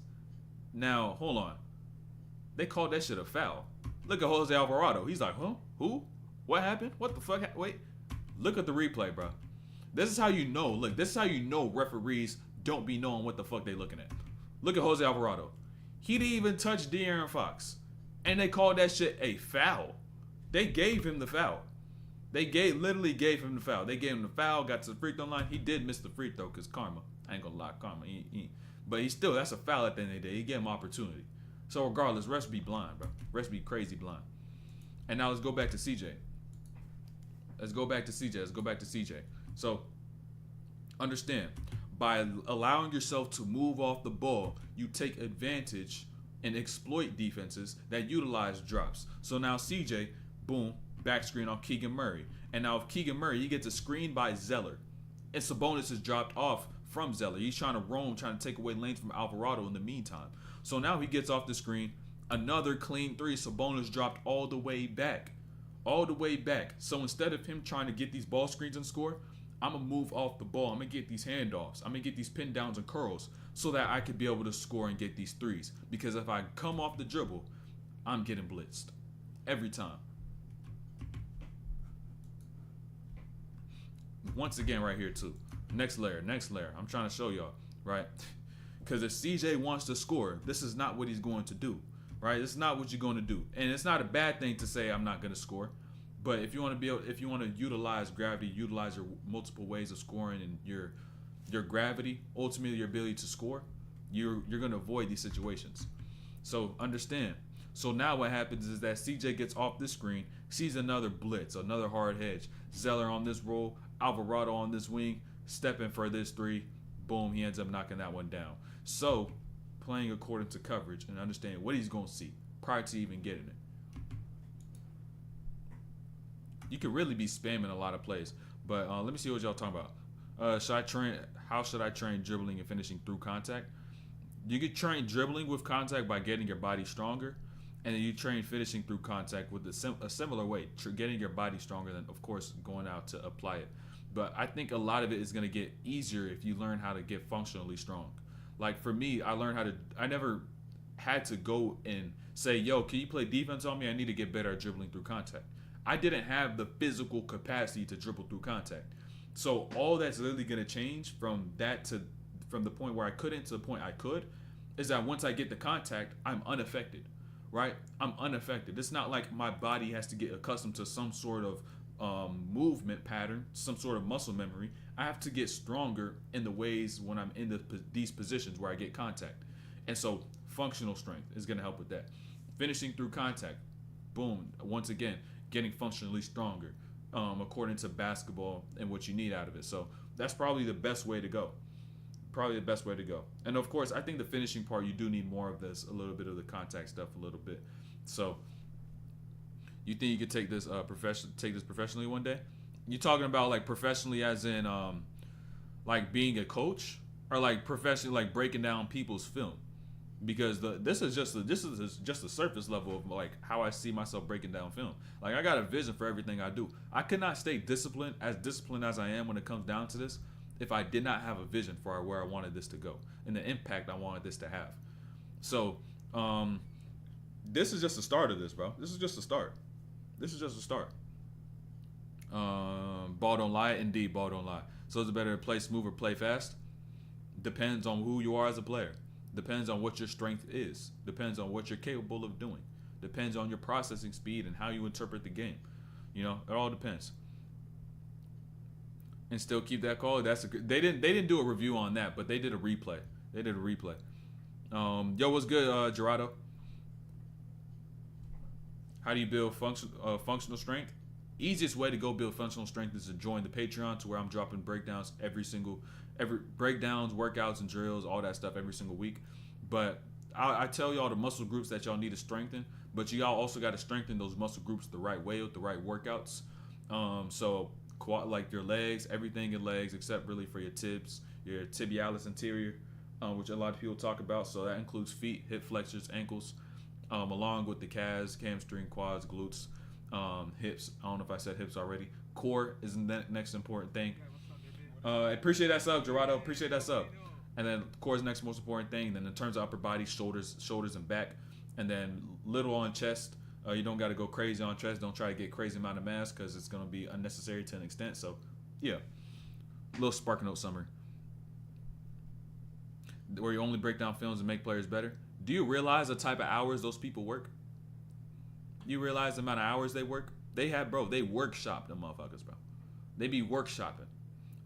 Now, hold on. They called that shit a foul. Look at Jose Alvarado. He's like, huh? Who? What happened? What the fuck? Wait. Look at the replay, bro. This is how you know. Look, this is how you know referees don't be knowing what the fuck they looking at. Look at Jose Alvarado. He didn't even touch De'Aaron Fox. And they called that shit a foul. They gave him the foul. They literally gave him the foul. They gave him the foul, got to the free throw line. He did miss the free throw because karma. I ain't gonna lie, karma. But he still, that's a foul at the end of the day. He gave him opportunity. So regardless, refs be blind, bro. Refs be crazy blind. And now let's go back to CJ. Let's go back to CJ. So understand, by allowing yourself to move off the ball, you take advantage and exploit defenses that utilize drops. So now CJ, boom, back screen on Keegan Murray. And now if Keegan Murray, he gets a screen by Zeller. And Sabonis is dropped off from Zeller. He's trying to roam, trying to take away lanes from Alvarado in the meantime. So now he gets off the screen. Another clean three. Sabonis dropped all the way back. All the way back. So instead of him trying to get these ball screens and score, I'm going to move off the ball. I'm going to get these handoffs. I'm going to get these pin downs and curls so that I could be able to score and get these threes. Because if I come off the dribble, I'm getting blitzed. Every time. Once again right here too. Next layer. I'm trying to show y'all, right? Because if CJ wants to score, this is not what he's going to do, right? This is not what you're going to do. And it's not a bad thing to say I'm not going to score. But if you want to utilize gravity, utilize your multiple ways of scoring and your gravity, ultimately your ability to score, you're going to avoid these situations. So understand. So now what happens is that CJ gets off this screen, sees another blitz, another hard hedge. Zeller on this roll, Alvarado on this wing, stepping for this three. Boom, he ends up knocking that one down. So playing according to coverage and understanding what he's going to see prior to even getting it. You could really be spamming a lot of plays. But let me see what y'all talking about. How should I train dribbling and finishing through contact? You could train dribbling with contact by getting your body stronger. And then you train finishing through contact with a similar way. Getting your body stronger than, of course, going out to apply it. But I think a lot of it is going to get easier if you learn how to get functionally strong. Like for me, I never had to go and say, yo, can you play defense on me? I need to get better at dribbling through contact. I didn't have the physical capacity to dribble through contact. So all that's literally going to change from the point where I couldn't to the point I could is that once I get the contact, I'm unaffected, right? I'm unaffected. It's not like my body has to get accustomed to some sort of movement pattern, some sort of muscle memory. I have to get stronger in the ways when I'm in these positions where I get contact. And so functional strength is going to help with that. Finishing through contact, boom, once again, getting functionally stronger according to basketball and what you need out of it. So that's probably the best way to go. And of course, I think the finishing part, you do need more of this, a little bit of the contact stuff, a little bit. So You think you could take this professionally one day? You talking about like professionally as in like being a coach, or like professionally like breaking down people's film? Because this is just the surface level of like how I see myself breaking down film. Like I got a vision for everything I do. I could not stay disciplined as I am when it comes down to this if I did not have a vision for where I wanted this to go and the impact I wanted this to have. So this is just the start of this, bro. This is just a start. Ball don't lie. Indeed, ball don't lie. So is it better to play smooth or play fast? Depends on who you are as a player. Depends on what your strength is. Depends on what you're capable of doing. Depends on your processing speed and how you interpret the game. You know, it all depends. And still keep that call. They didn't do a review on that, but they did a replay. Yo, what's good, Gerardo? How do you build functional strength? Easiest way to go build functional strength is to join the Patreon, to where I'm dropping breakdowns every breakdowns, workouts, and drills, all that stuff every single week. But I tell y'all the muscle groups that y'all need to strengthen, but y'all also got to strengthen those muscle groups the right way with the right workouts. So like your legs, everything in legs except really for your tibialis anterior, which a lot of people talk about. So that includes feet, hip flexors, ankles, along with the calves, hamstring, quads, glutes, hips. I don't know if I said hips already. Core is the next important thing. Appreciate that sub, Gerardo. Appreciate that sub. And then core is the next most important thing. Then in terms of upper body, shoulders and back. And then little on chest. You don't got to go crazy on chest. Don't try to get crazy amount of mass because it's going to be unnecessary to an extent. So, yeah. Little spark note summary. Where you only break down films and make players better. Do you realize the type of hours those people work? You realize the amount of hours they work? They workshop them motherfuckers, bro. They be workshopping.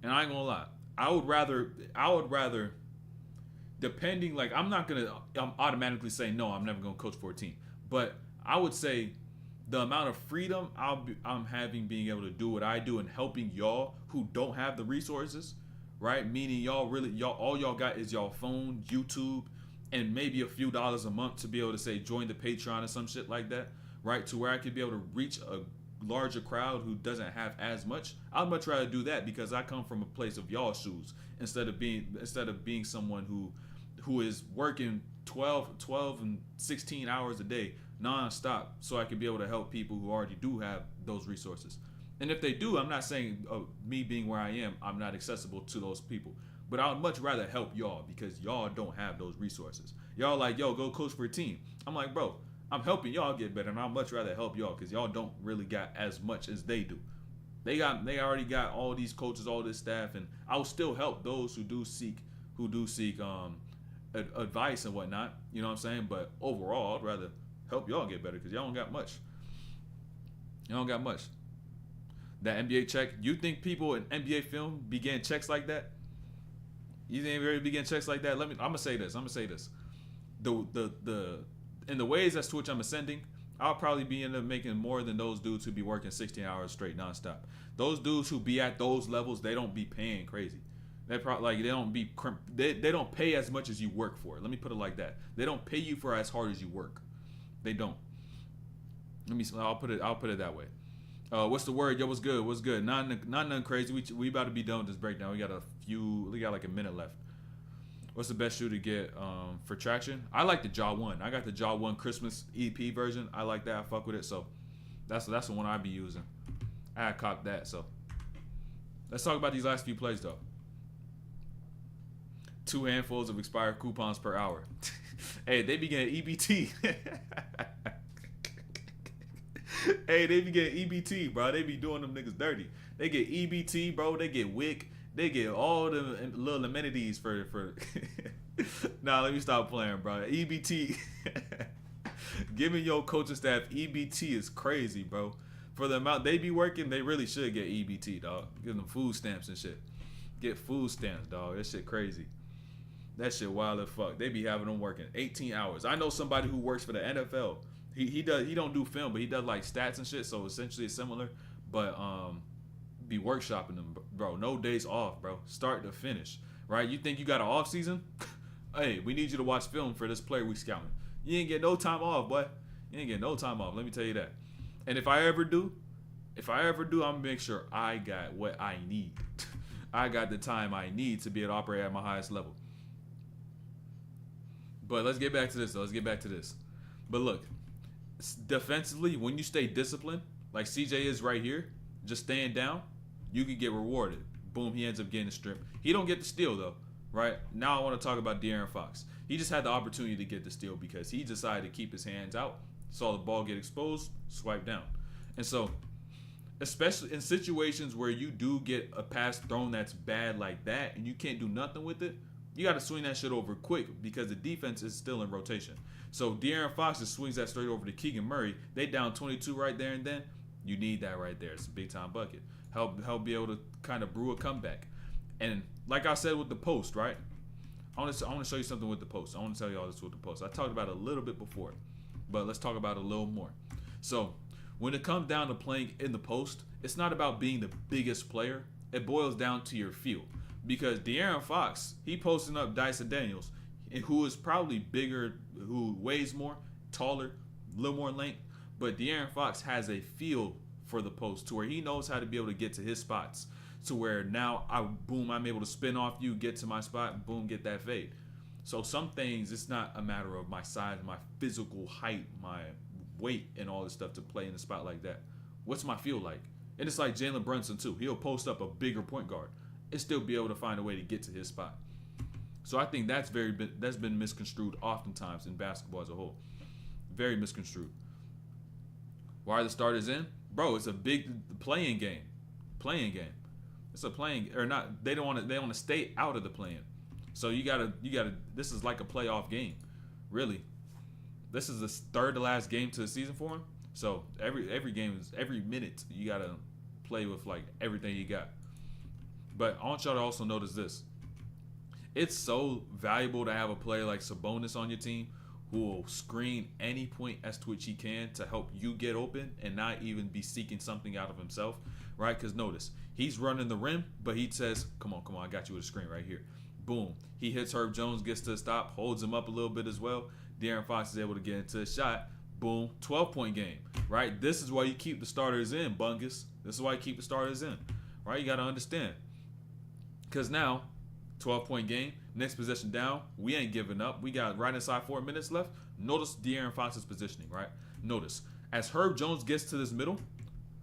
And I ain't gonna lie. I would rather, depending, like, I'm automatically saying, no, I'm never gonna coach for a team. But I would say the amount of freedom I'm having being able to do what I do and helping y'all who don't have the resources, right? Meaning all y'all got is y'all phone, YouTube, and maybe a few dollars a month to be able to say join the Patreon or some shit like that, right? To where I could be able to reach a larger crowd who doesn't have as much. I'd much rather do that because I come from a place of y'all shoes instead of being someone who is working 12 and 16 hours a day non-stop, so I can be able to help people who already do have those resources. And if they do, I'm not saying me being where I am, I'm not accessible to those people. But I would much rather help y'all because y'all don't have those resources. Y'all like, yo, go coach for a team. I'm like, bro, I'm helping y'all get better, and I'd much rather help y'all because y'all don't really got as much as they do. They already got all these coaches, all this staff, and I'll still help those who do seek advice and whatnot. You know what I'm saying? But overall, I'd rather help y'all get better because y'all don't got much. That NBA check, you think people in NBA film began checks like that? You think they really began checks like that? I'm gonna say this. The in the ways as to which I'm ascending, I'll probably be end up making more than those dudes who be working 16 hours straight nonstop. Those dudes who be at those levels, they don't be paying crazy. They probably they don't pay as much as you work for. Let me put it like that. They don't pay you for as hard as you work. They don't. I'll put it that way. What's the word? Yo, what's good? What's good? Not nothing crazy. We about to be done with this breakdown. We got like a minute left. What's the best shoe to get for traction? I like the Jaw 1. I got the Jaw 1 Christmas EP version. I like that. I fuck with it. So that's the one I be using. I copped that. So let's talk about these last few plays though. 2 handfuls of expired coupons per hour. Hey, they be getting EBT. Hey, they be getting EBT, bro. They be doing them niggas dirty. They get EBT, bro. They get WIC. They get all the little amenities for Nah, let me stop playing, bro. EBT. Giving your coaching staff EBT is crazy, bro. For the amount they be working, they really should get EBT, dog. Give them food stamps and shit. Get food stamps, dog. That shit crazy. That shit wild as fuck. They be having them working 18 hours. I know somebody who works for the NFL. He don't do film, but he does like stats and shit. So essentially it's similar, but be workshopping them, bro. No days off, bro. Start to finish, right? You think you got an off season? Hey, we need you to watch film for this player we scouting. You ain't get no time off, boy. You ain't get no time off. Let me tell you that. And if I ever do, I'm gonna make sure I got what I need. I got the time I need to be able to operate at my highest level. But let's get back to this. But look, defensively, when you stay disciplined, like CJ is right here, just staying down, you can get rewarded. Boom, he ends up getting a strip. He don't get the steal though, right? Now I want to talk about De'Aaron Fox. He just had the opportunity to get the steal because he decided to keep his hands out, saw the ball get exposed, swipe down. And so, especially in situations where you do get a pass thrown that's bad like that and you can't do nothing with it, you got to swing that shit over quick because the defense is still in rotation. So De'Aaron Fox just swings that straight over to Keegan Murray. They down 22 right there and then. You need that right there. It's a big time bucket. Help be able to kind of brew a comeback. And like I said with the post, right? I want to show you something with the post. I want to tell you all this with the post. I talked about it a little bit before, but let's talk about it a little more. So when it comes down to playing in the post, it's not about being the biggest player. It boils down to your feel. Because De'Aaron Fox, he posting up Dyson Daniels, who is probably bigger, who weighs more, taller, a little more length. But De'Aaron Fox has a feel for the post to where he knows how to be able to get to his spots. To where now, I'm able to spin off you, get to my spot, boom, get that fade. So some things, it's not a matter of my size, my physical height, my weight, and all this stuff to play in a spot like that. What's my feel like? And it's like Jalen Brunson too. He'll post up a bigger point guard and still be able to find a way to get to his spot. So I think that's been misconstrued oftentimes in basketball as a whole. Very misconstrued. Why are the starters in? Bro, it's a big playing game. It's a playing or not. They want to stay out of the play-in. So you gotta. This is like a playoff game, really. This is the third to last game to the season for him. So every game is every minute you gotta play with like everything you got. But I want y'all to also notice this. It's so valuable to have a player like Sabonis on your team who will screen any point as to which he can to help you get open and not even be seeking something out of himself, right? Because notice, he's running the rim, but he says, come on, I got you with a screen right here. Boom. He hits Herb Jones, gets to a stop, holds him up a little bit as well. De'Aaron Fox is able to get into a shot. Boom. 12-point game, right? This is why you keep the starters in, Bungus. This is why you keep the starters in, right? You got to understand. Because now, 12-point game, next possession down, we ain't giving up. We got right inside 4 minutes left. Notice De'Aaron Fox's positioning, right? Notice, as Herb Jones gets to this middle,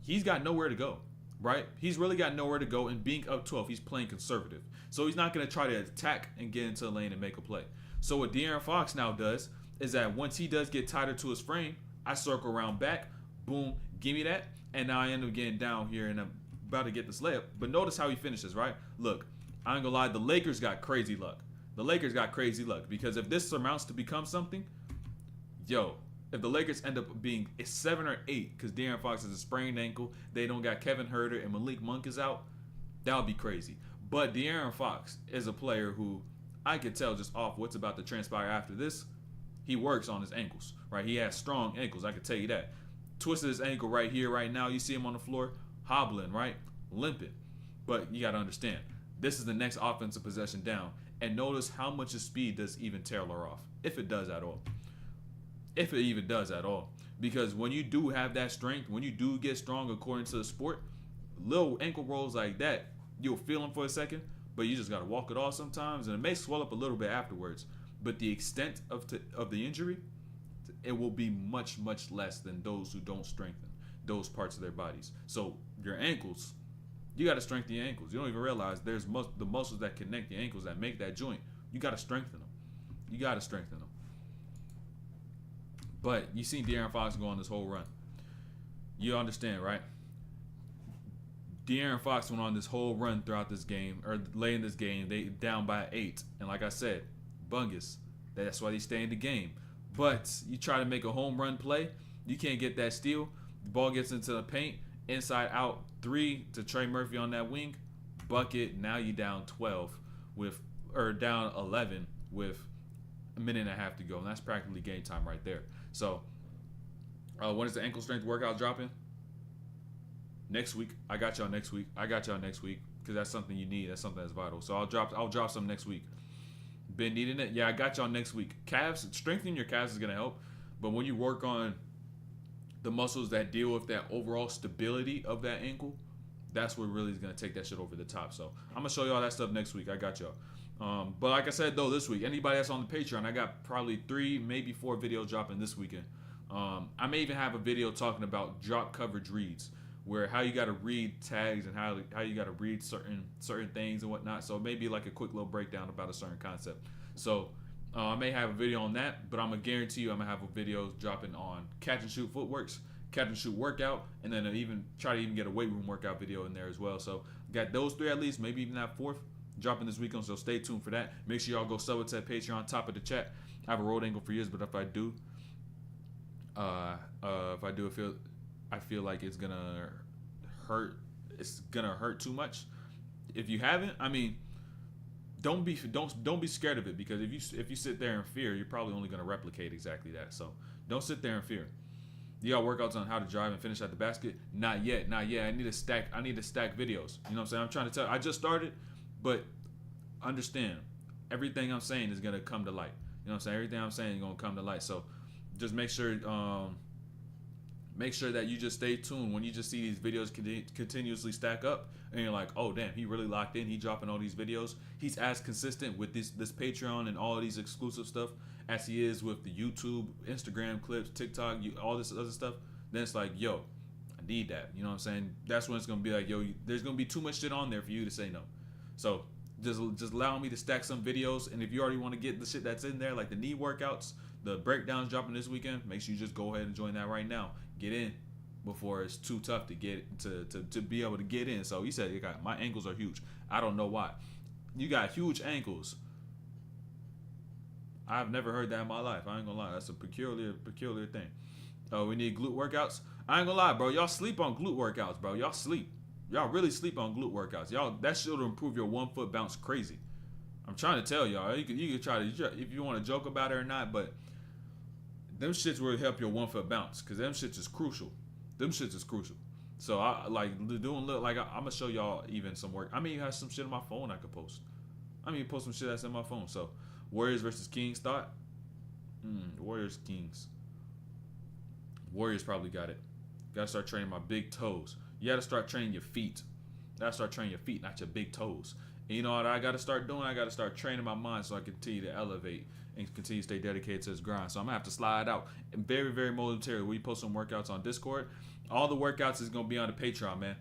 he's got nowhere to go, right? He's really got nowhere to go, and being up 12, he's playing conservative. So he's not going to try to attack and get into the lane and make a play. So what De'Aaron Fox now does is that once he does get tighter to his frame, I circle around back, boom, give me that, and now I end up getting down here, and I'm about to get this layup. But notice how he finishes, right? Look, I ain't gonna lie, the Lakers got crazy luck. Because if this amounts to become something, if the Lakers end up being 7 or 8, because De'Aaron Fox has a sprained ankle, they don't got Kevin Huerter and Malik Monk is out, that would be crazy. But De'Aaron Fox is a player who I could tell just off what's about to transpire after this, he works on his ankles, right? He has strong ankles, I can tell you that. Twisted his ankle right here, right now. You see him on the floor, hobbling, right? Limping. But you got to understand, this is the next offensive possession down. And notice how much of speed does even Taylor off, if it does at all. If it even does at all. Because when you do have that strength, when you do get strong according to the sport, little ankle rolls like that, you'll feel them for a second, but you just got to walk it off sometimes, and it may swell up a little bit afterwards. But the extent of the injury, it will be much, much less than those who don't strengthen those parts of their bodies. So your ankles, you got to strengthen your ankles. You don't even realize there's the muscles that connect your ankles that make that joint. You got to strengthen them. But you seen De'Aaron Fox go on this whole run. You understand, right? De'Aaron Fox went on this whole run throughout this game, or late in this game. They down by 8. And like I said, Bungus, that's why they stay in the game. But you try to make a home run play, you can't get that steal. The ball gets into the paint, inside out 3 to Trey Murphy on that wing, bucket. Now you down 12 down 11 with a minute and a half to go, and that's practically game time right there. So, when is the ankle strength workout dropping? Next week. I got y'all next week because that's something you need. That's something that's vital. So I'll drop some next week. Been needing it. Yeah, I got y'all next week. Calves, strengthening your calves is gonna help, but when you work on the muscles that deal with that overall stability of that ankle, that's what really is going to take that shit over the top. So I'm going to show y'all that stuff next week. I got y'all. But like I said, though, this week, anybody that's on the Patreon, I got probably 3, maybe 4 videos dropping this weekend. I may even have a video talking about drop coverage reads, where how you got to read tags and how you got to read certain things and whatnot. So maybe like a quick little breakdown about a certain concept. So I may have a video on that, but I'm going to guarantee you I'm going to have a video dropping on catch and shoot footworks, catch and shoot workout, and then even try to even get a weight room workout video in there as well. So got those 3 at least, maybe even that 4th dropping this weekend. So stay tuned for that. Make sure y'all go sub it to that Patreon, top of the chat. I have a road angle for years, but if I do, I feel like it's gonna hurt. It's gonna hurt too much. If you haven't, I mean, don't be scared of it, because if you sit there in fear, you're probably only gonna replicate exactly that. So don't sit there in fear. You got workouts on how to drive and finish at the basket? Not yet. I need to stack videos. You know what I'm saying? I'm trying to tell. I just started, but understand, everything I'm saying is gonna come to light. You know what I'm saying? Everything I'm saying is gonna come to light. So just make sure that you just stay tuned when you just see these videos continuously stack up, and you're like, oh damn, he really locked in. He dropping all these videos. He's as consistent with this Patreon and all of these exclusive stuff as he is with the YouTube, Instagram clips, TikTok, all this other stuff. Then it's like, yo, I need that. You know what I'm saying? That's when it's gonna be like, yo, there's gonna be too much shit on there for you to say no. So just allow me to stack some videos, and if you already want to get the shit that's in there, like the knee workouts, the breakdowns dropping this weekend, make sure you just go ahead and join that right now. Get in before it's too tough to get to be able to get in. So he said, my ankles are huge. I don't know why. You got huge ankles. I've never heard that in my life. I ain't gonna lie. That's a peculiar thing. Oh, we need glute workouts. I ain't gonna lie, bro. Y'all sleep on glute workouts, bro. Y'all sleep. Y'all really sleep on glute workouts. Y'all, that shit will improve your 1 foot bounce crazy. I'm trying to tell y'all. You can try to, if you want to joke about it or not, but them shits will help your 1 foot bounce, because them shits is crucial. So I like doing I'm gonna show y'all even some work. I mean, you have some shit on my phone I could post. Post some shit that's in my phone. So Warriors versus Kings thought. Warriors Kings. Warriors probably got it. Gotta start training my big toes. You gotta start training your feet. Gotta start training your feet, not your big toes. And you know what I gotta start doing? I gotta start training my mind so I can continue to elevate and continue to stay dedicated to this grind. So I'm gonna have to slide out. And very, very momentarily, we post some workouts on Discord. All the workouts is gonna be on the Patreon, man.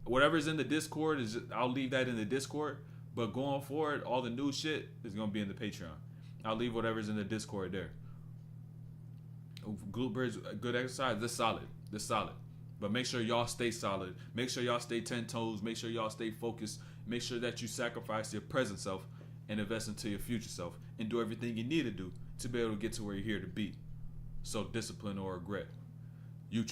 Whatever's in the Discord I'll leave that in the Discord. But going forward, all the new shit is gonna be in the Patreon. I'll leave whatever's in the Discord there. Glute bridge, good exercise. This solid. But make sure y'all stay solid. Make sure y'all stay 10 toes. Make sure y'all stay focused. Make sure that you sacrifice your present self and invest into your future self, and do everything you need to do to be able to get to where you're here to be. So discipline or regret.